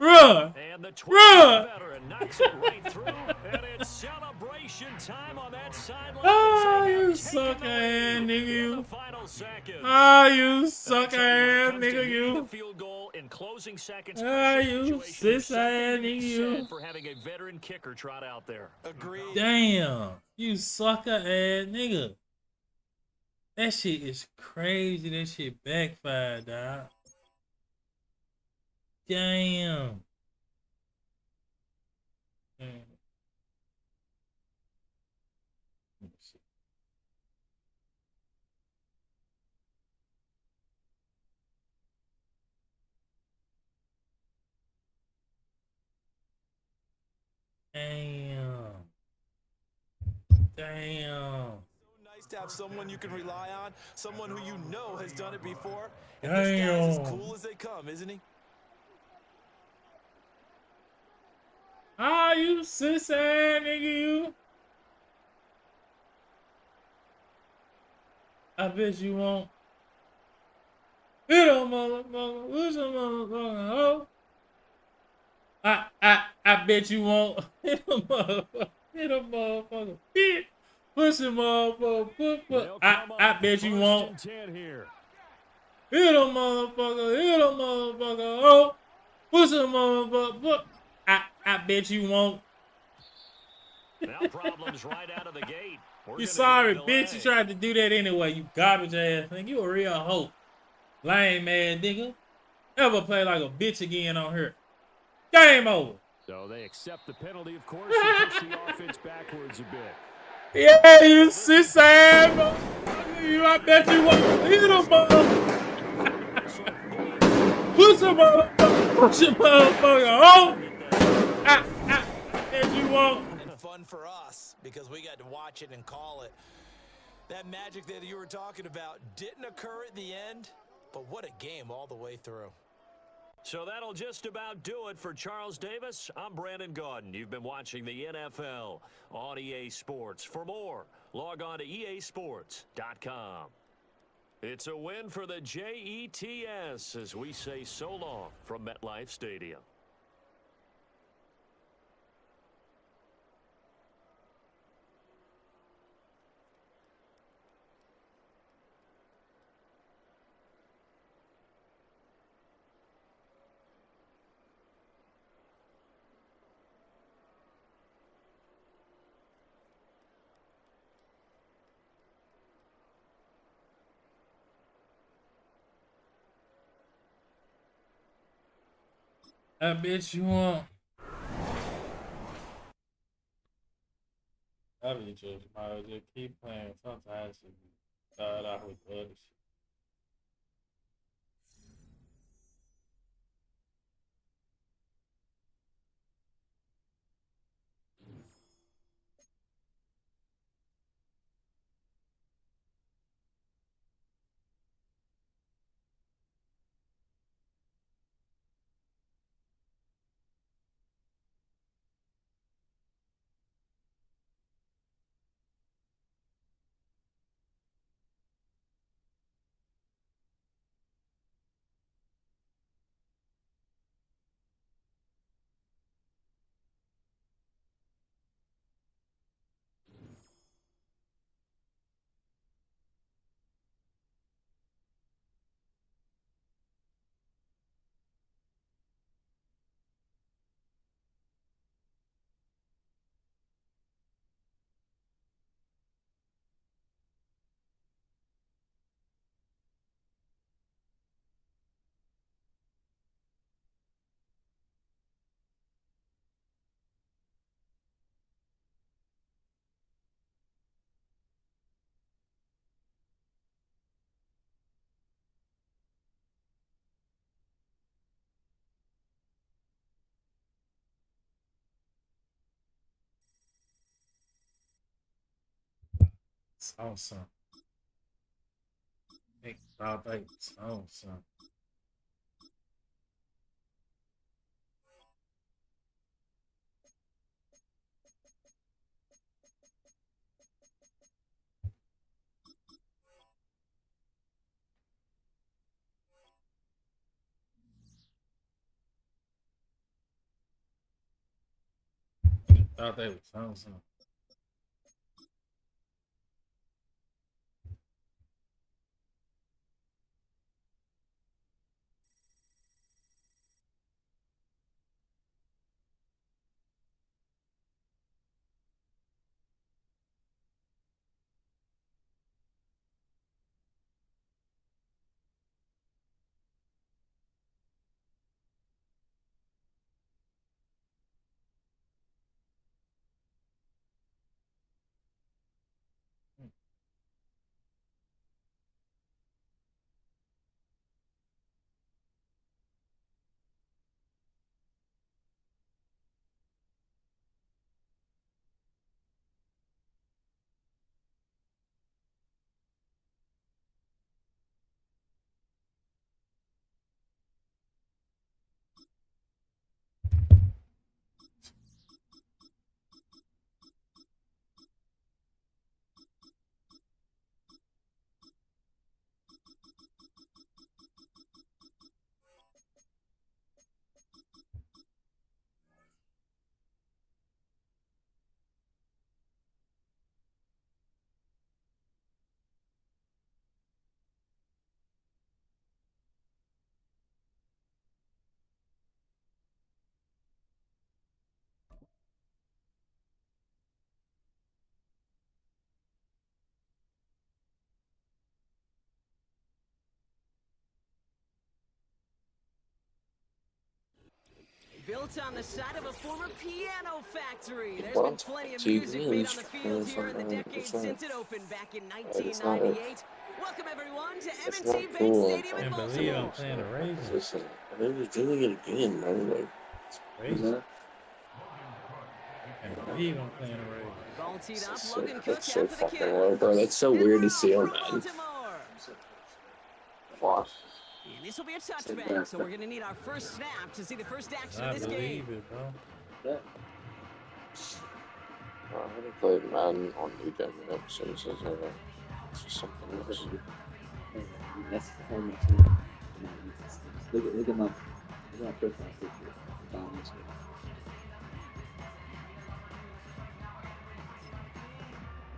And the 12 veteran knocks it right through, and it's celebration time on that sideline. Oh, you sucker ass nigga, you. Final seconds. Ah, you sucker ass nigga, you. Field goal in closing seconds. Ah, you sis ass nigga, you. For having a veteran kicker trot out there. Agreed. Damn, you sucker ass nigga. That shit is crazy. That shit backfired, dog. Damn. Damn. Damn. Nice to have someone you can rely on, someone who you know has done it before. And this guy's as cool as they come, isn't he? Ah, you sis ass nigga, you. I bet you won't. Hit a motherfucker. Who's a motherfucker? Oh. I bet you won't. Hit a motherfucker. Hit a motherfucker. Hit. Push a motherfucker. I bet you won't. Hit a motherfucker. Hit a motherfucker. Oh. Push a motherfucker. I bet you won't. Now problems right out of the gate. You sorry, bitch. You tried to do that anyway, you garbage ass nigga. You a real hoe. Lame ass nigga. Ever play like a bitch again on here. Game over. So they accept the penalty, of course, and push the offense backwards a bit. Yeah, you sis ass motherfucker. You, I bet you won't. Hit a motherfucker. Push a motherfucker. Push a motherfucker. Oh. I bet you won't. Fun for us because we got to watch it and call it. That magic that you were talking about didn't occur at the end, but what a game all the way through. So that'll just about do it for Charles Davis. I'm Brandon Gaudin. You've been watching the NFL on EA Sports. For more, log on to easports.com. It's a win for the Jets as we say so long from MetLife Stadium. I bet you won't. I be just might just keep playing. Sometimes you start out with the other shit. It's awesome. It's awesome. Thought they was awesome. Built on the side of a former piano factory. There's been plenty of music made on the field here in the decades since it opened back in 1998. Welcome everyone to M&T Bank Stadium in Baltimore. Listen, I think he's doing it again, man. Like, Crazy. And believe I'm playing a race. Ball teed up, so, Logan Cook that's so after the fucking kick. low, bro. That's so weird to see on From that. Baltimore. Wow. And this will be a touchback, so we're going to need our first snap to see the first action I of this game. believe it, bro. Yeah. I haven't played Madden on new gen yet, so this is it's just something else. That's the whole mix. Look at my profile picture.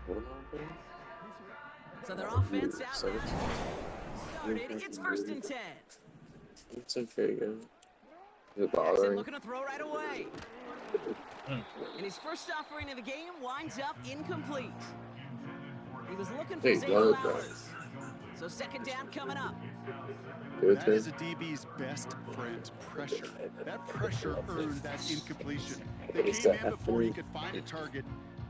What am I doing? So their offense out now. Started. It's 1st and 10. It's okay, guys. Is it Jackson bothering? looking to throw right away. And his first offering of the game winds up incomplete. He was looking for Hey, Zay go, Flowers. So 2nd down coming up. That is a DB's best friend, pressure. That pressure earned that incompletion. They came in before he could find a target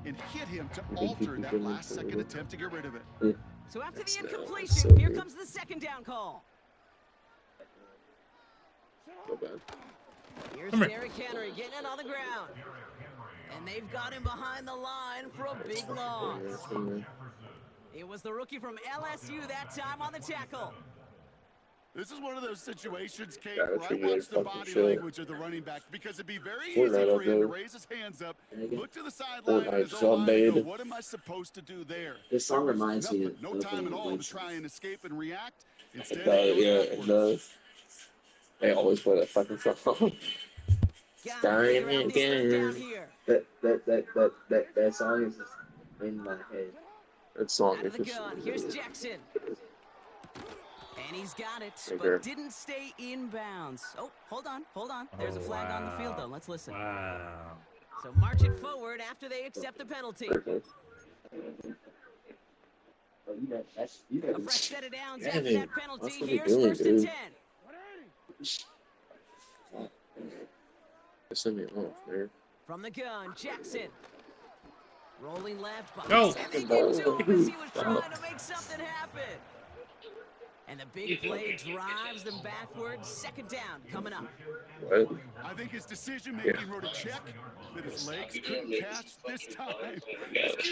and hit him to alter that last-second attempt to get rid of it. So after the incompletion, here comes the 2nd down call. So bad. Here's Derrick Henry getting it on the ground. And they've got him behind the line for a big loss. It was the rookie from LSU that time on the tackle. This is one of those situations, Kate, Yeah, where that's I a weird watch the fucking body shit. language of the running back because it'd be very easy Fortnite for him to update. raise his hands up, look to the sideline, and Fortnite his own mind and go, sub-made. what am I supposed to do there? This song There was reminds me nothing, no of time at all to Legends. try and escape and react. Instead, It does, it yeah, goes it backwards. does. They always play that fucking song. Starting again. That song is just in my head. That song Out is of the just. gun, here's Jackson. And he's got it, Okay. but didn't stay in bounds. Oh, hold on. There's a flag on the field, though. Let's listen. Wow. So march it forward after they accept the penalty. Okay. Oh, you A fresh set of downs Yeah, after dude. that penalty. That's what Here's you're doing, 1st and dude. 10. Send me off, man. From the gun, Jackson. Rolling left. Go. And they get to him as he was trying to make something happen. And the big play drives them backwards. 2nd down coming up. What? I think his decision-making wrote a check that his legs couldn't catch this time.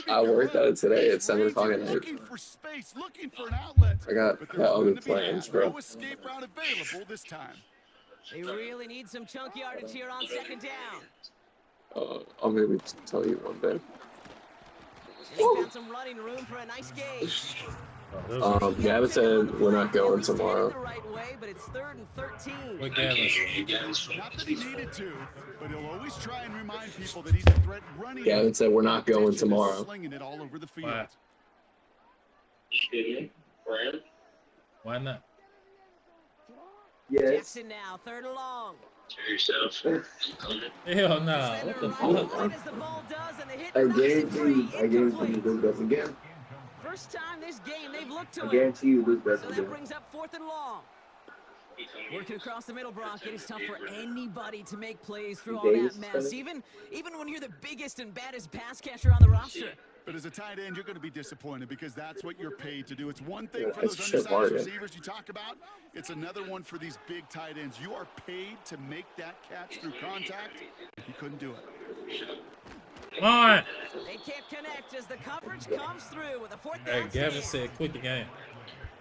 I worked out today at 7 o'clock at night. Looking for space, looking for an outlet. I got But there's other none to be plans, had. bro. No escape route available this time. They really need some chunk yardage here on 2nd down. I'll maybe tell you one day. And he found some running room for a nice gain. Gavin said we're not going He's headed tomorrow. the right way, but it's 3rd and 13. What Gavin? Not that he needed to, but he'll always try and remind people that he's a threat running. Gavin said we're not going Attention is tomorrow. Slinging it all over the field. Why? Why not? Yes. Jackson now, 3rd and long. Hell no. Defender What the right fuck? right as the ball does, and the hit I knocks it guarantee free, you incomplete. Luke does again. First time this game they've looked to I it. guarantee you Luke does So that again. brings up 4th and long. Working across the middle, Brock. It is tough for anybody to make plays through all that Davis, mess, even when you're the biggest and baddest pass catcher on the roster. But as a tight end, you're going to be disappointed because that's what you're paid to do. It's one thing Yeah, for it's those shit undersized hard, yeah. receivers you talk about. It's another one for these big tight ends. You are paid to make that catch through contact. He couldn't do it. Come on. They can't connect as the coverage comes through with a 4th Hey, down Gavin stand. said quit the game.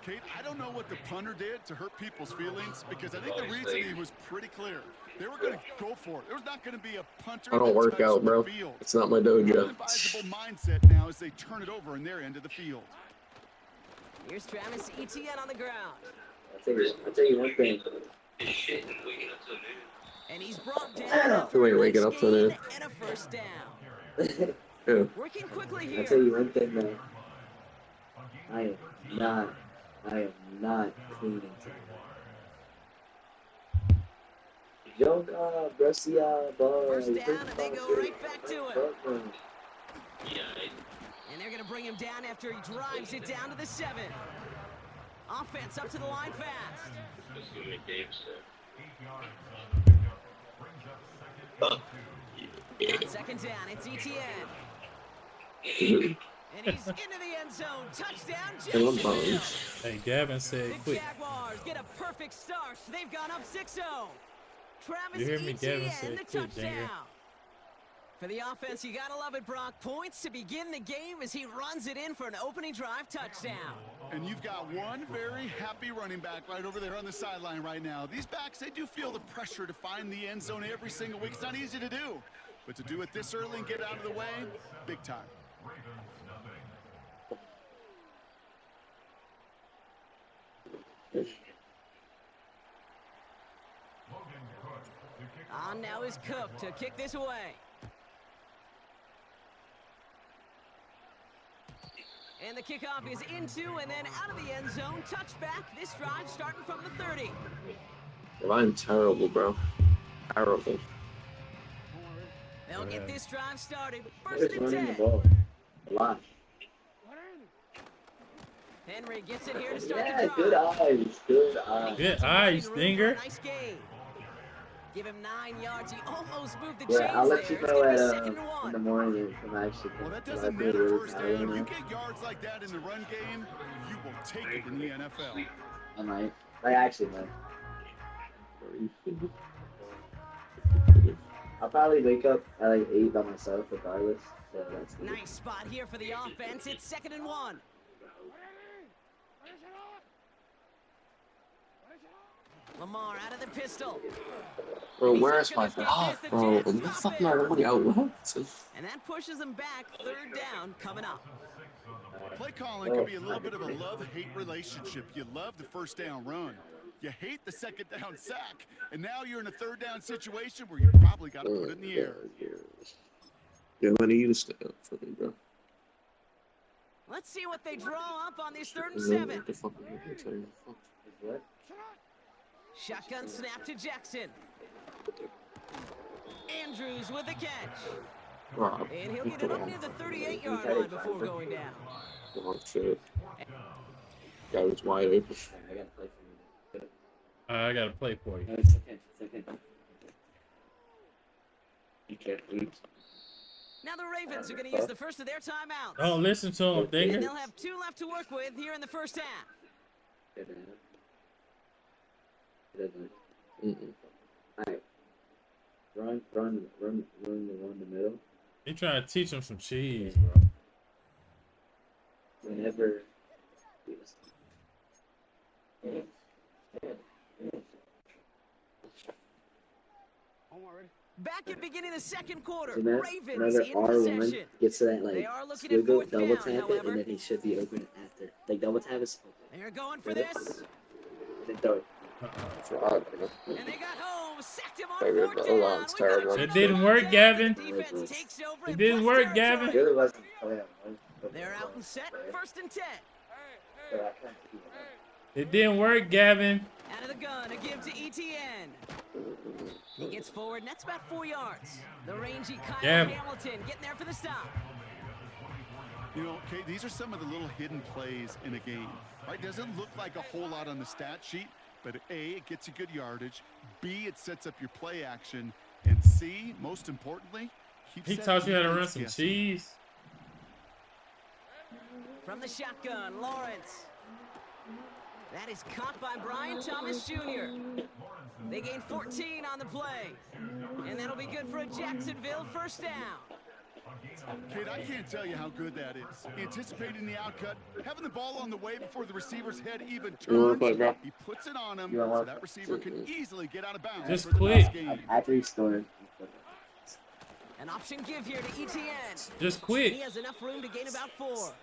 Kate, I don't know what the punter did to hurt people's feelings because I think the reasoning was pretty clear. They were going to go for it. There was not going to be a punter. I don't that work touched out, the bro. field. It's not my An dojo. advisable mindset now as they turn it over in their end of the field. Here's Travis Etienne on the ground. I'll tell you one thing. And he's brought down Who ain't waking up to gain that? and a 1st down. Yeah. Working quickly I'll here. tell you one thing, man. I am not cleaning tonight. Joga, Brescia, First down, and they go right back to it. And they're going to bring him down after he drives it down to the 7. Offense up to the line fast. On second down, it's Etienne. And he's into the end zone. Touchdown, Jacksonville. Hey, Gavin said The quick. Jaguars get a perfect start. They've gone up 6-0. Travis You hear me? Gavin Etienne, said the quick, Dinger. touchdown. For the offense, you gotta love it, Brock. Points to begin the game as he runs it in for an opening drive touchdown. And you've got one very happy running back right over there on the sideline right now. These backs, they do feel the pressure to find the end zone every single week. It's not easy to do. But to do it this early and get out of the way, big time. On now is Cook to kick this away. And the kickoff is into and then out of the end zone. Touchback. This drive starting from the 30. I'm terrible, bro. Terrible. They'll get this drive started. Who's First and running the 10. ball? A lot. Henry gets it here to start Yeah, the good drive. eyes. Good eyes. Good eyes, Dinger. Nice game. Give him 9 yards. He almost moved the Yeah, chains I'll let there. you It's know gonna be at, second and in 1. the morning if I'm actually. Well, that doesn't matter first down. You get yards like that in the run game, you will take it in the NFL. I might. I actually might. I'll probably wake up at like 8 by myself regardless. So that's good. Nice spot here for the offense. It's second and 1. Lamar out of the pistol. Bro, where's my bro? I'm not fucking everybody out loud. And that pushes them back. Third down coming up. Play calling can be a little bit of a love-hate relationship. You love the first down run. You hate the second down sack. And now you're in a third down situation where you probably got to put it in the air. Yeah, I need to stay up for me, bro. Let's see what they draw up on this 3rd and 7. What? Shotgun snap to Jackson. Andrews with the catch. And he'll get it up near the 38-yard line before going down. Oh, shit. Guy was wide open. I gotta play for you. You can't lose. Now the Ravens are going to use the first of their timeouts. Don't listen to him, And Dinger. they'll have 2 left to work with here in the first half. Alright. Run the one in the middle. He trying to teach him some cheese, bro. Whenever. Back at beginning of the second quarter, So that, Ravens whenever in R1 possession. gets to that They like are looking at squiggle, fourth double down, tap it, however. and then he should be open after. Like double tap is open. They're going for this. Then throw it. And they got home, sacked him on Maybe fourth the down. line's terrible. It didn't work, Gavin. Defense takes over It in didn't plus work, territory. Gavin. Really wasn't playing. They're out and set, first and 10. It didn't work, Gavin. Out of the gun, a give to Etienne. He gets forward, and that's about 4 yards. The rangy Kyle Gavin. Hamilton getting there for the stop. You know, okay, these are some of the little hidden plays in a game. Right? Doesn't look like a whole lot on the stat sheet, but A, it gets you good yardage. B, it sets up your play action. And C, most importantly, keeps He that taught you how to run defense some guessing. cheese. From the shotgun, Lawrence. That is caught by Brian Thomas Jr. They gain 14 on the play. And that'll be good for a Jacksonville first down. Kid, I can't tell you how good that is. Anticipating the outcut, having the ball on the way before the receiver's head even You wanna turns. play, bro? He puts it on him, You wanna so watch? that receiver can easily get out of bounds. Just for the quit. next game. After he scored. An option give here to Etienne. Just quit. He has enough room to gain about 4.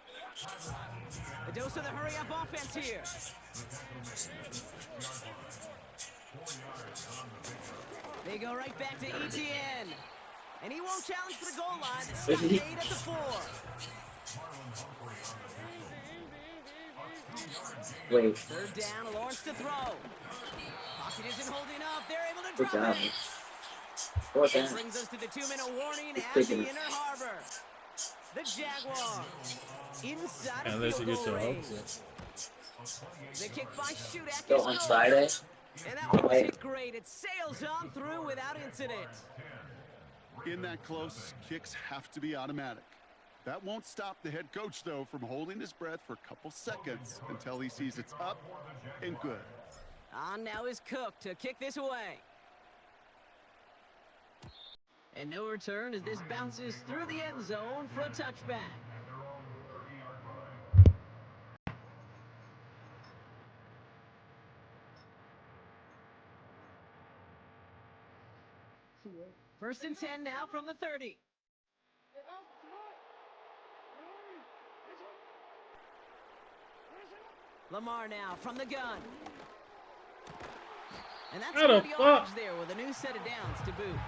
A dose of the hurry-up offense here. They go right back to Etienne. And he won't challenge for the goal line. The stop made at the 4. Wait. Third down, Lawrence to throw. Pocket isn't holding up. They're able to Good drop job. it. Fourth That down. brings us to the 2-minute warning He's at the taking it. inner harbor. The Jaguars inside of Unless you field get goal your range. hopes The kick by Shudak So is on good. Friday, And that one was hit great. It sails on through without incident. In that close, kicks have to be automatic. That won't stop the head coach, though, from holding his breath for a couple seconds until he sees it's up and good. On now is Cook to kick this away. And no return as this bounces through the end zone for a touchback. First and 10 now from the 30. Lamar now from the gun. And that's 40 yards there with a new set of downs to boot.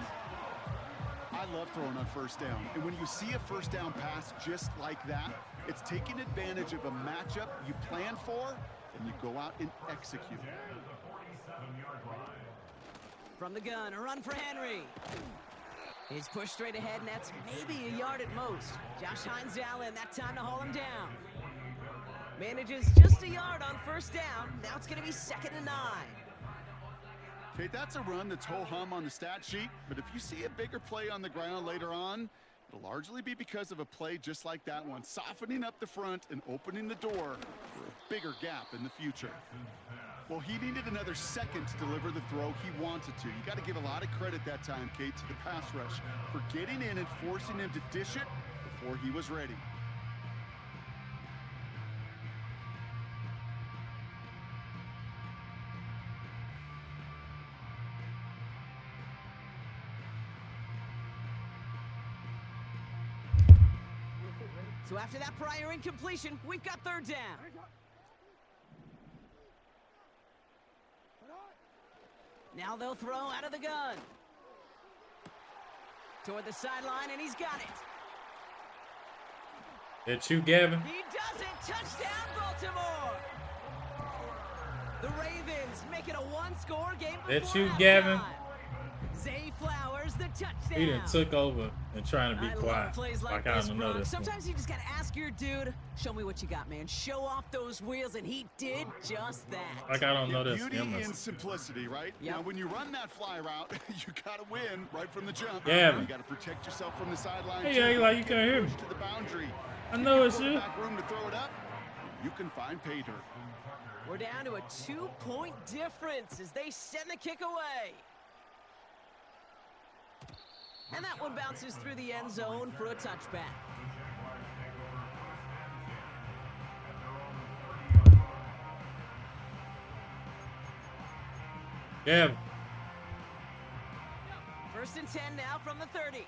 I love throwing on first down. And when you see a first down pass just like that, it's taking advantage of a matchup you plan for, and you go out and execute. From the gun, a run for Henry. He's pushed straight ahead, and that's maybe a yard at most. Josh Hines Allen, that time to haul him down. Manages just a yard on first down. Now it's going to be 2nd and 9. Okay, that's a run that's ho-hum on the stat sheet, but if you see a bigger play on the ground later on, it'll largely be because of a play just like that one, softening up the front and opening the door for a bigger gap in the future. Well, he needed another second to deliver the throw he wanted to. You got to give a lot of credit that time, Kate, to the pass rush for getting in and forcing him to dish it before he was ready. So after that prior incompletion, we've got 3rd down. Now they'll throw out of the gun. Toward the sideline, and he's got it. That's you, Gavin. He does it. Touchdown, Baltimore. The Ravens make it a 1-score game. That's you, Gavin. Zay Flowers, the touchdown. He done took over and trying to be quiet. Like I don't know this. Sometimes you just gotta ask your dude, show me what you got, man. Show off those wheels, and he did just that. Like I don't know this. Beauty and simplicity, right? Yep. Now, when you run that fly route, you gotta win right from the jump. Yeah. You gotta protect yourself from the sideline. Hey, yeah, like you can't hear me. To the boundary. I know it's you. Back room to throw it up. You can find pay dirt. We're down to a 2-point difference as they send the kick away. And that one bounces through the end zone for a touchback. Yeah. 1st and 10 now from the 30.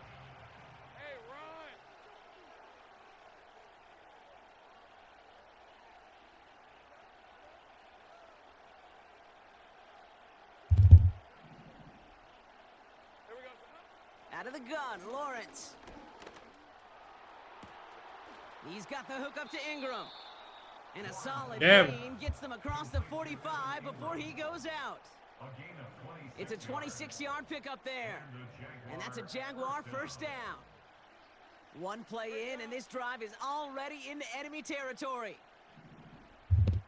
Out of the gun, Lawrence. He's got the hook up to Ingram. And a solid gain gets them across the 45 before he goes out. It's a 26-yard pickup there. And that's a Jaguar first down. One play in, and this drive is already into enemy territory. 11,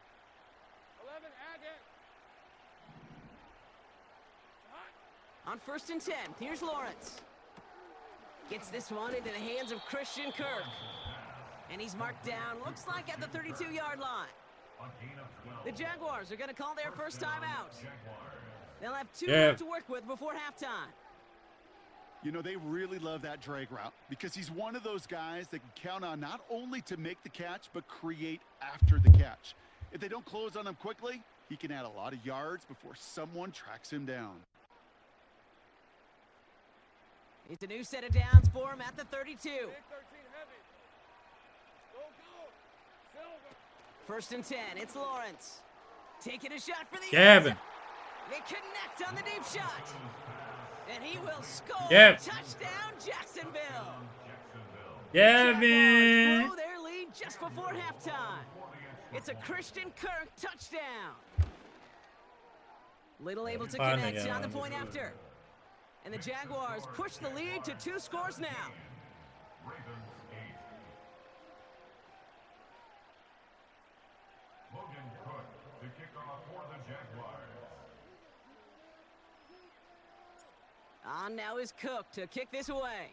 on 1st and 10, here's Lawrence. Gets this one into the hands of Christian Kirk. And he's marked down, looks like at the 32-yard line. The Jaguars are going to call their first time out. They'll have 2 left to work with before halftime. You know, they really love that drag route because he's one of those guys that can count on not only to make the catch, but create after the catch. If they don't close on him quickly, he can add a lot of yards before someone tracks him down. It's a new set of downs for him at the 32. 1st and 10, it's Lawrence. Taking a shot for the Gavin. They connect on the deep shot. And he will score. Touchdown, Jacksonville. Gavin. Blow their lead just before halftime. It's a Christian Kirk touchdown. Little able to connect on the point after. And the Jaguars push the lead to 2 scores now. Logan Cook, the kickoff for the Jaguars. On now is Cook to kick this away.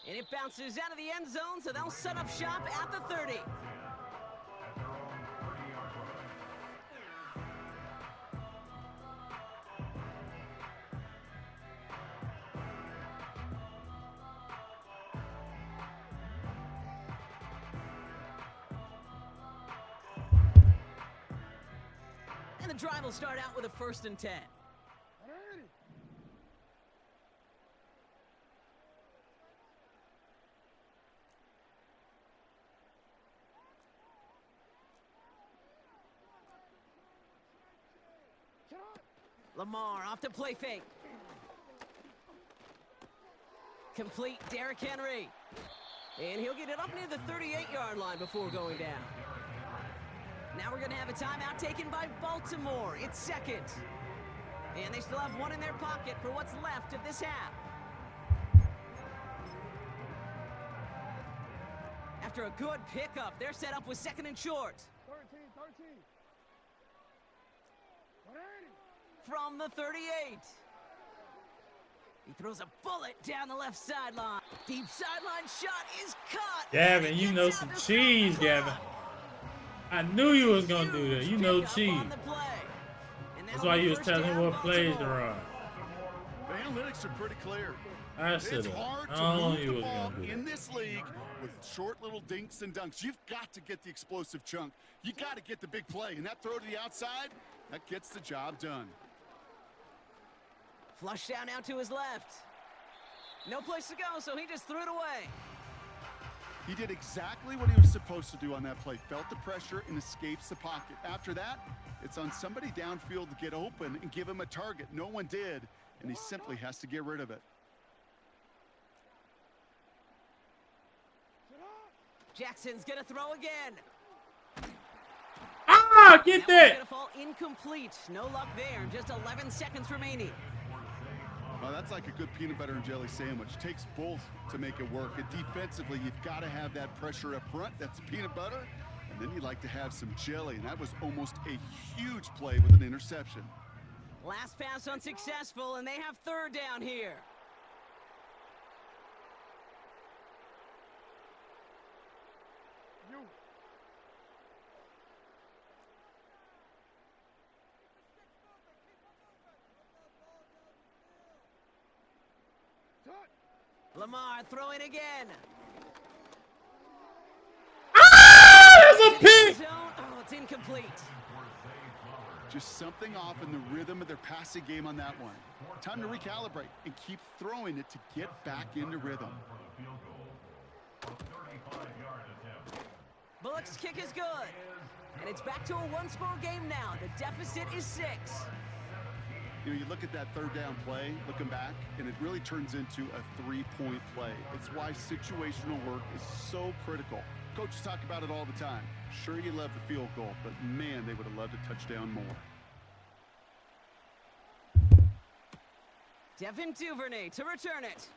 And it bounces out of the end zone, so they'll set up shop at the 30. And the drive will start out with a 1st and 10. Lamar off to play fake. Complete Derrick Henry. And he'll get it up near the 38-yard line before going down. Now we're going to have a timeout taken by Baltimore. It's 2nd. And they still have one in their pocket for what's left of this half. After a good pickup, they're set up with 2nd and short. 13. From the 38. He throws a bullet down the left sideline. Deep sideline shot is cut. Gavin, you know some cheese, Gavin. I knew you was going to do that. You know cheese. That's why you was telling him what plays to run. The analytics are pretty clear. It's hard to move the ball in this league with short little dinks and dunks. You've got to get the explosive chunk. You got to get the big play. And that throw to the outside, that gets the job done. Flush down out to his left. No place to go, so he just threw it away. He did exactly what he was supposed to do on that play. Felt the pressure and escapes the pocket. After that, it's on somebody downfield to get open and give him a target. No one did, and he simply has to get rid of it. Jackson's gonna throw again. Ah, get that! Gonna fall incomplete. No luck there. Just 11 seconds remaining. Well, that's like a good peanut butter and jelly sandwich. Takes both to make it work. And defensively, you've got to have that pressure up front. That's peanut butter. And then you like to have some jelly. And that was almost a huge play with an interception. Last pass unsuccessful, and they have 3rd down here. Lamar throwing again. Ah, there's a pick. Oh, it's incomplete. Just something off in the rhythm of their passing game on that one. Time to recalibrate and keep throwing it to get back into rhythm. Bullock's kick is good. And it's back to a 1-score game now. The deficit is 6. You know, you look at that 3rd down play, looking back, and it really turns into a 3-point play. It's why situational work is so critical. Coaches talk about it all the time. Sure, you love the field goal, but man, they would have loved a touchdown more. Devin Duvernay to return it.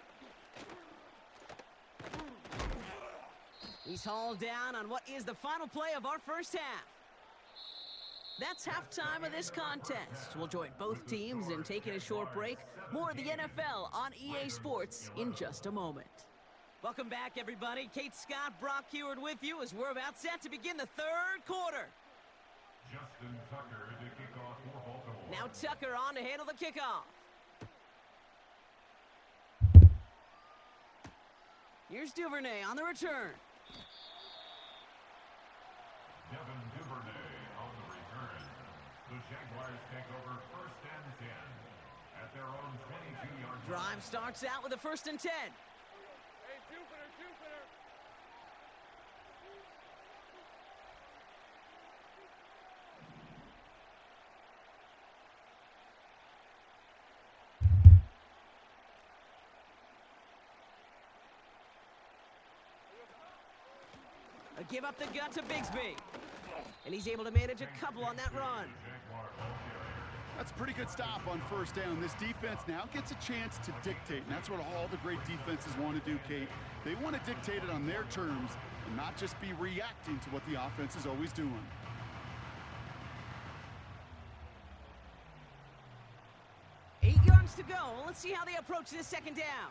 He's hauled down on what is the final play of our first half. That's halftime of this contest. We'll join both teams in taking a short break. More of the NFL on EA Sports in just a moment. Welcome back, everybody. Kate Scott, Brock Heward with you as we're about set to begin the 3rd quarter. Justin Tucker to kick off for Baltimore. Now Tucker on to handle the kickoff. Here's Duvernay on the return. Devin Duvernay on the return. The Jaguars take over 1st and 10 at their own 22-yard line. Drive starts out with a 1st and 10. Hey, Jupiter. A give up the gut to Bigsby. And he's able to manage a couple on that run. That's a pretty good stop on 1st down. This defense now gets a chance to dictate, and that's what all the great defenses want to do, Kate. They want to dictate it on their terms and not just be reacting to what the offense is always doing. seconds to go. Let's see how they approach this second down.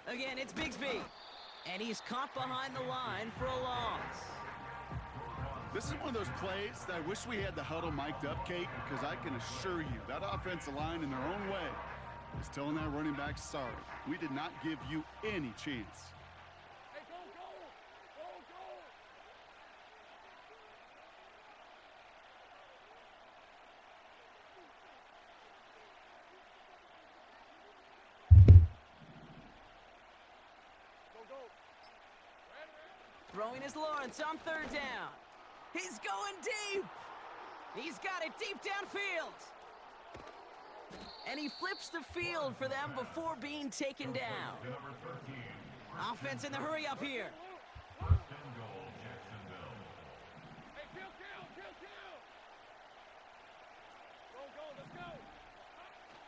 Again, it's Bigsby. And he's caught behind the line for a loss. This is one of those plays that I wish we had the huddle mic'd up, Kate, because I can assure you that offensive line in their own way is telling that running back, sorry, we did not give you any chance. Throwing is Lawrence on third down. He's going deep. He's got it deep downfield. And he flips the field for them before being taken down. Offense in the hurry up here.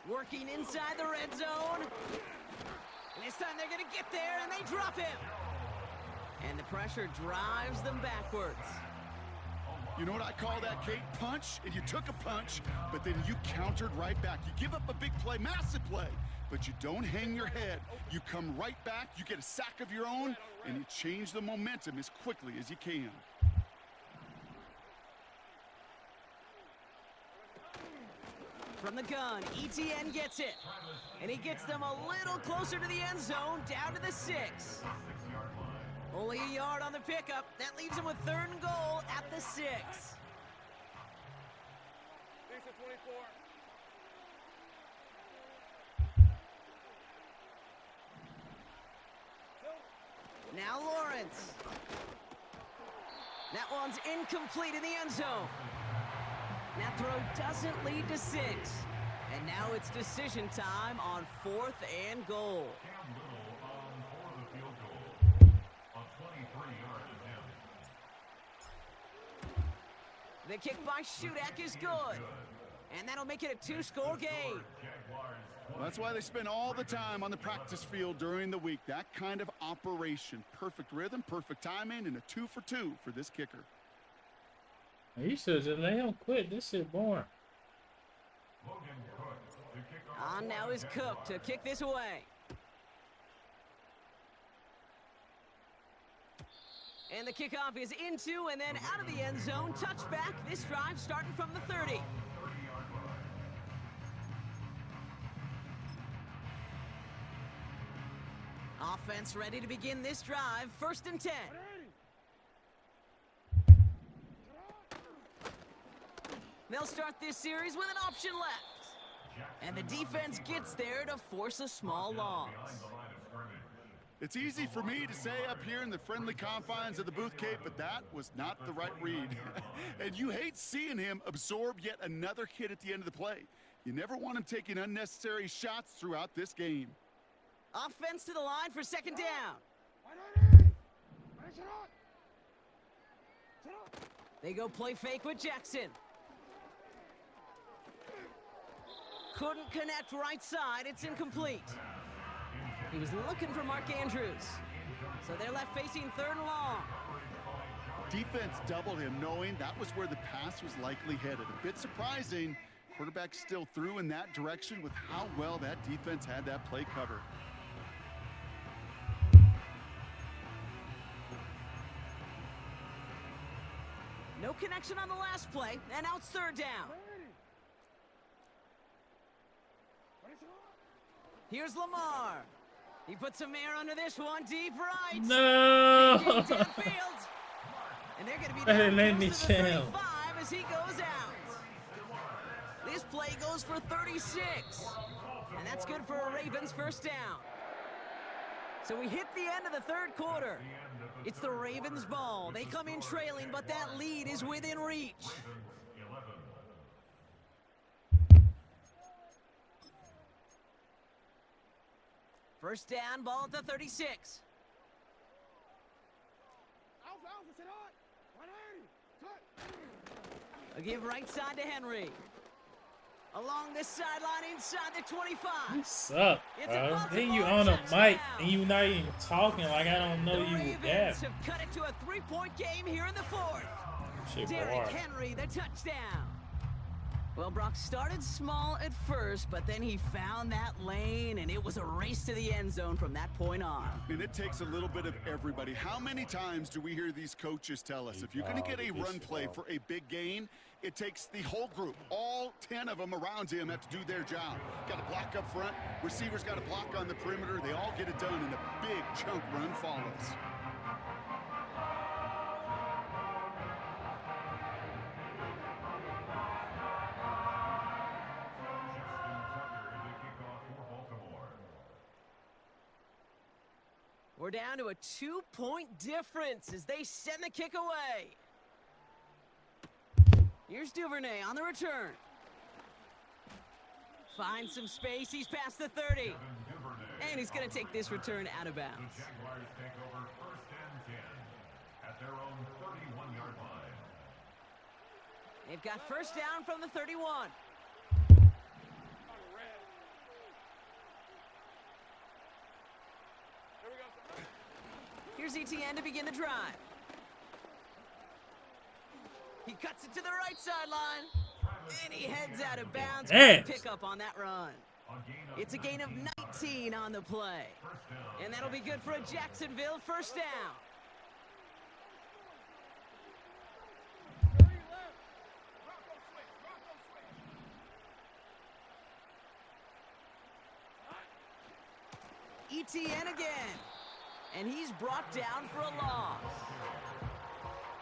Working inside the red zone. And this time they're going to get there, and they drop him. And the pressure drives them backwards. You know what I call that, Kate? Punch, and you took a punch, but then you countered right back. You give up a big play, massive play, but you don't hang your head. You come right back, you get a sack of your own, and you change the momentum as quickly as you can. From the gun, ETN gets it. And he gets them a little closer to the end zone, down to the 6. Only a yard on the pickup. That leaves him with 3rd and goal at the 6. Now Lawrence. That one's incomplete in the end zone. That throw doesn't lead to 6. And now it's decision time on 4th and goal. The kick by Shudak is good. And that'll make it a 2-score game. Well, that's why they spend all the time on the practice field during the week. That kind of operation. Perfect rhythm, perfect timing, and a 2 for 2 for this kicker. You should just let him quit. This shit boring. On now is Cook to kick this away. And the kickoff is into and then out of the end zone. Touchback. This drive starting from the 30. Offense ready to begin this drive. 1st and 10. They'll start this series with an option left. And the defense gets there to force a small loss. It's easy for me to say up here in the friendly confines of the booth, Kate, but that was not the right read. And you hate seeing him absorb yet another hit at the end of the play. You never want him taking unnecessary shots throughout this game. Offense to the line for 2nd down. They go play fake with Jackson. Couldn't connect right side. It's incomplete. He was looking for Mark Andrews. So they're left facing 3rd and long. Defense doubled him, knowing that was where the pass was likely headed. A bit surprising. Quarterback still threw in that direction with how well that defense had that play covered. No connection on the last play, and now it's 3rd down. Here's Lamar. He puts some air under this one, deep right. No! And they're going to be down close to the 35 as he goes out. This play goes for 36. And that's good for a Ravens 1st down. So we hit the end of the 3rd quarter. It's the Ravens' ball. They come in trailing, but that lead is within reach. First down, ball at the 36. A give right side to Henry. Along this sideline inside the 25. You suck, bro. Then you on a mic and you not even talking like I don't know you with that. Have cut it to a 3-point game here in the 4th. Shit, Derrick boy. Henry, the touchdown. Well, Brock started small at first, but then he found that lane, and it was a race to the end zone from that point on. And it takes a little bit of everybody. How many times do we hear these coaches tell us, if you're going to get a run play for a big gain, it takes the whole group, all 10 of them around him have to do their job. Got to block up front, receivers got to block on the perimeter. They all get it done, and a big chunk run follows. We're down to a 2-point difference as they send the kick away. Here's Duvernay on the return. Finds some space. He's past the 30. And he's going to take this return out of bounds. The Jaguars take over 1st and 10 at their own 31-yard line. They've got first down from the 31. Here's ETN to begin the drive. He cuts it to the right sideline. And he heads out of bounds. Pick up on that run. It's a gain of 19 on the play. And that'll be good for a Jacksonville first down. ETN again. And he's brought down for a loss.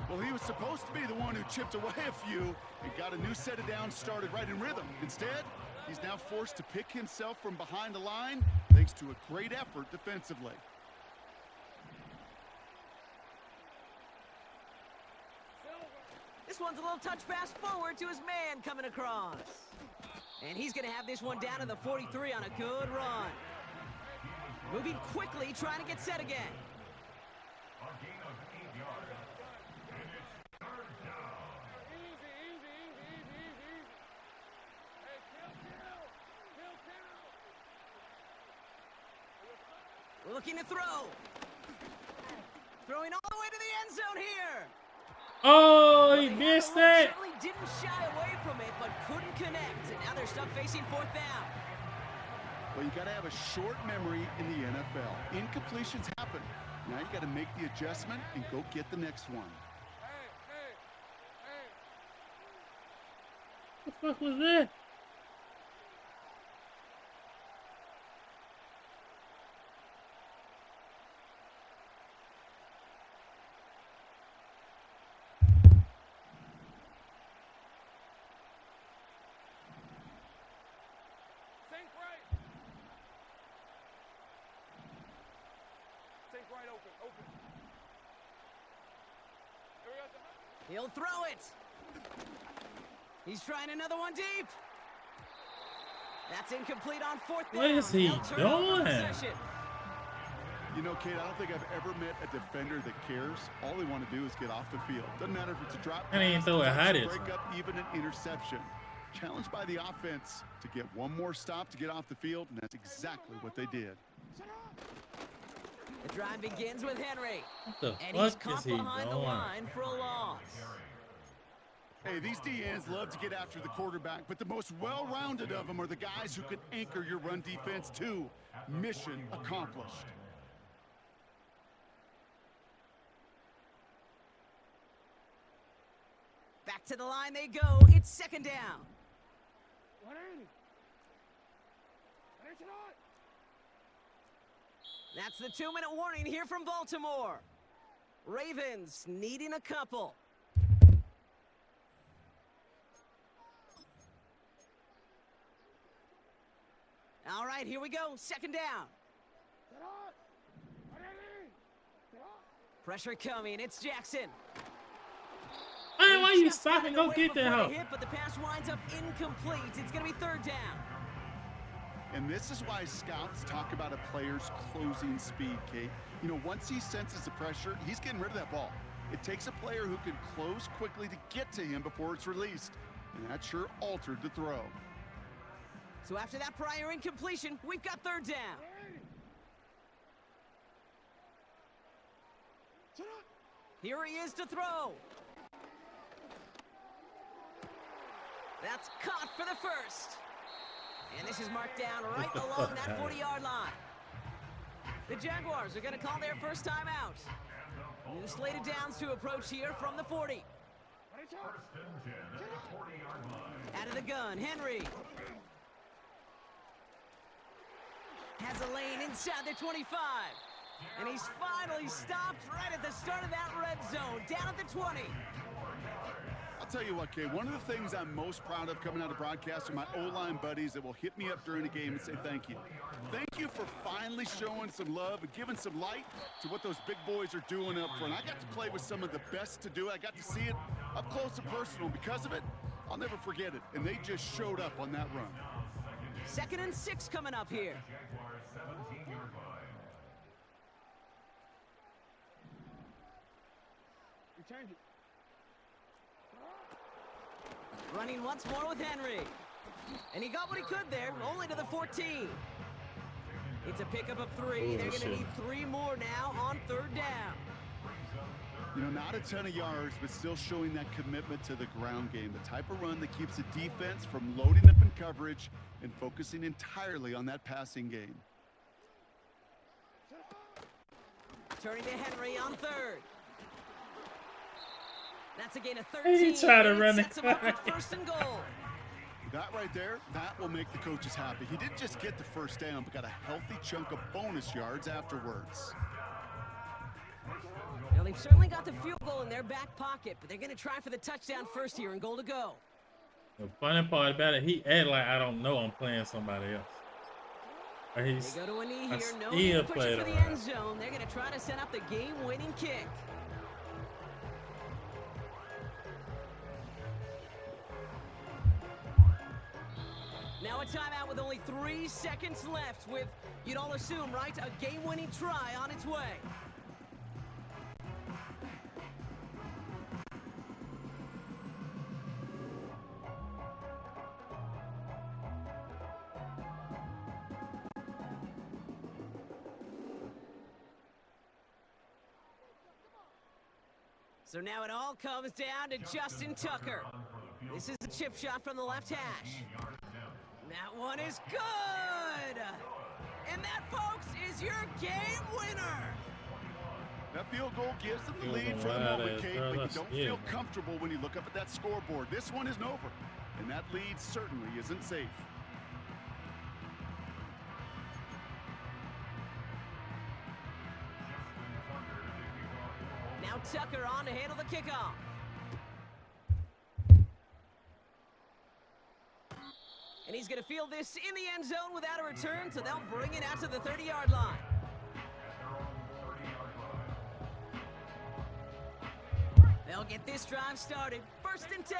Well, he was supposed to be the one who chipped away a few and got a new set of downs started right in rhythm. Instead, he's now forced to pick himself from behind the line thanks to a great effort defensively. This one's a little touch pass forward to his man coming across. And he's going to have this one down to the 43 on a good run. Moving quickly, trying to get set again. A gain of 8 yards. And it's 3rd down. Looking to throw. Throwing all the way to the end zone here. Oh, he missed it. Certainly didn't shy away from it, but couldn't connect. And now they're stuck facing 4th down. Well, you got to have a short memory in the NFL. Incompletions happen. Now you got to make the adjustment and go get the next one. What the fuck was that? He'll throw it. He's trying another one deep. That's incomplete on 4th down. What is he doing? You know, Kate, I don't think I've ever met a defender that cares. All they want to do is get off the field. Doesn't matter if it's a drop And he ain't throw it high this break up, even an interception. Challenged by the offense to get one more stop to get off the field, and that's exactly what they did. The drive begins with Henry. What the And he's fuck caught is he behind the doing? line for a loss. Hey, these DNs love to get after the quarterback, but the most well-rounded of them are the guys who can anchor your run defense too. Mission accomplished. Back to the line they go. It's 2nd down. That's the 2-minute warning here from Baltimore. Ravens needing a couple. All right, here we go. 2nd down. Pressure coming. It's Jackson. Hey, why you stopping? Go get that help. But the pass winds up incomplete. It's going to be 3rd down. And this is why scouts talk about a player's closing speed, Kate. You know, once he senses the pressure, he's getting rid of that ball. It takes a player who can close quickly to get to him before it's released. And that sure altered the throw. So after that prior incompletion, we've got 3rd down. Here he is to throw. That's caught for the first. And this is marked down right along that 40-yard line. The Jaguars are going to call their first timeout. New slate of downs to approach here from the 40. Out of the gun, Henry. Has a lane inside the 25. And he's finally stopped right at the start of that red zone, down at the 20. I'll tell you what, Kay, one of the things I'm most proud of coming out of broadcast are my O-line buddies that will hit me up during the game and say thank you. Thank you for finally showing some love and giving some light to what those big boys are doing up front. I got to play with some of the best to do it. I got to see it up close and personal. Because of it, I'll never forget it. And they just showed up on that run. 2nd and 6 coming up here. Running once more with Henry. And he got what he could there, only to the 14. It's a pickup of 3. They're going to need 3 more now on 3rd down. You know, not a ton of yards, but still showing that commitment to the ground game. The type of run that keeps the defense from loading up in coverage and focusing entirely on that passing game. Turning to Henry on 3rd. That's a gain of 13. He tried to run it. 1st and goal. That right there, that will make the coaches happy. He didn't just get the first down, but got a healthy chunk of bonus yards afterwards. Now, they've certainly got the field goal in their back pocket, but they're going to try for the touchdown first here and goal to go. The funny part about it, he act like I don't know I'm playing somebody else. But They go to a knee here. No need to push it for the end zone. They're going to try to set up the game-winning kick. Now a timeout with only 3 seconds left with, you'd all assume, right, a game-winning try on its way. So now it all comes down to Justin Tucker. This is a chip shot from the left hash. That one is good! And that, folks, is your game winner! That field goal gives them the lead for the moment, Kate, but you don't feel comfortable when you look up at that scoreboard. This one isn't over, and that lead certainly isn't safe. Now Tucker on to handle the kickoff. And he's going to field this in the end zone without a return, so they'll bring it out to the 30-yard line. They'll get this drive started. 1st and 10.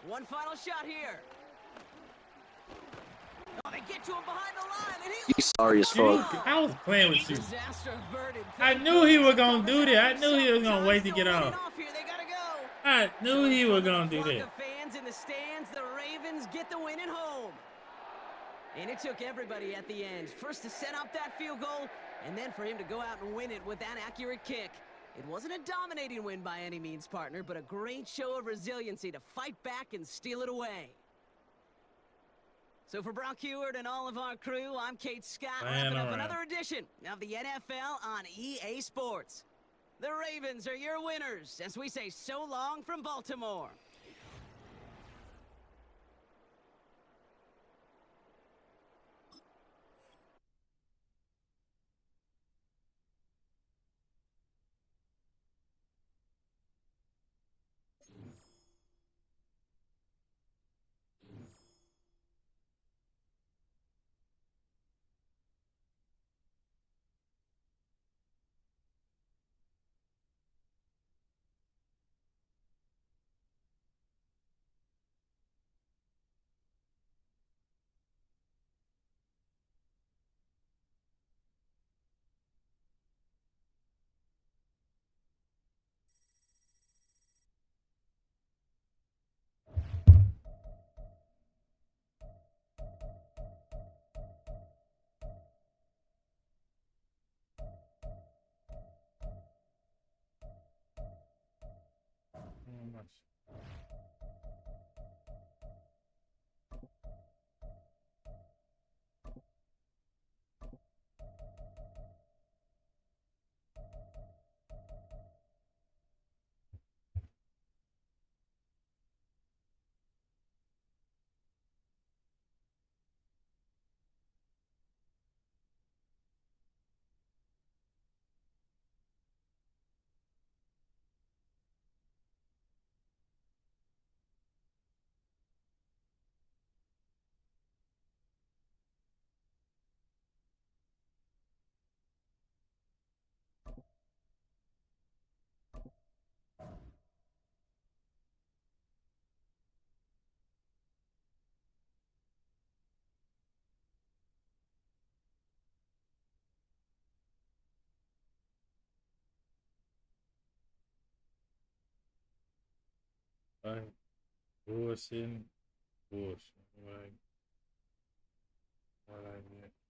One final shot here. Oh, they get to him behind the line, and He's sorry as fuck. I was playing with you. I knew he was gonna do that. I knew he was gonna wait to get off. I knew he was gonna do that. Fans in the stands, the Ravens get the win at home. And it took everybody at the end. First to set up that field goal, and then for him to go out and win it with that accurate kick. It wasn't a dominating win by any means, partner, but a great show of resiliency to fight back and steal it away. So for Brock Heward and all of our crew, I'm Kate Scott, wrapping up another edition of the NFL on EA Sports. The Ravens are your winners as we say so long from Baltimore. much. Like bullshitting, bullshit. Like what I get.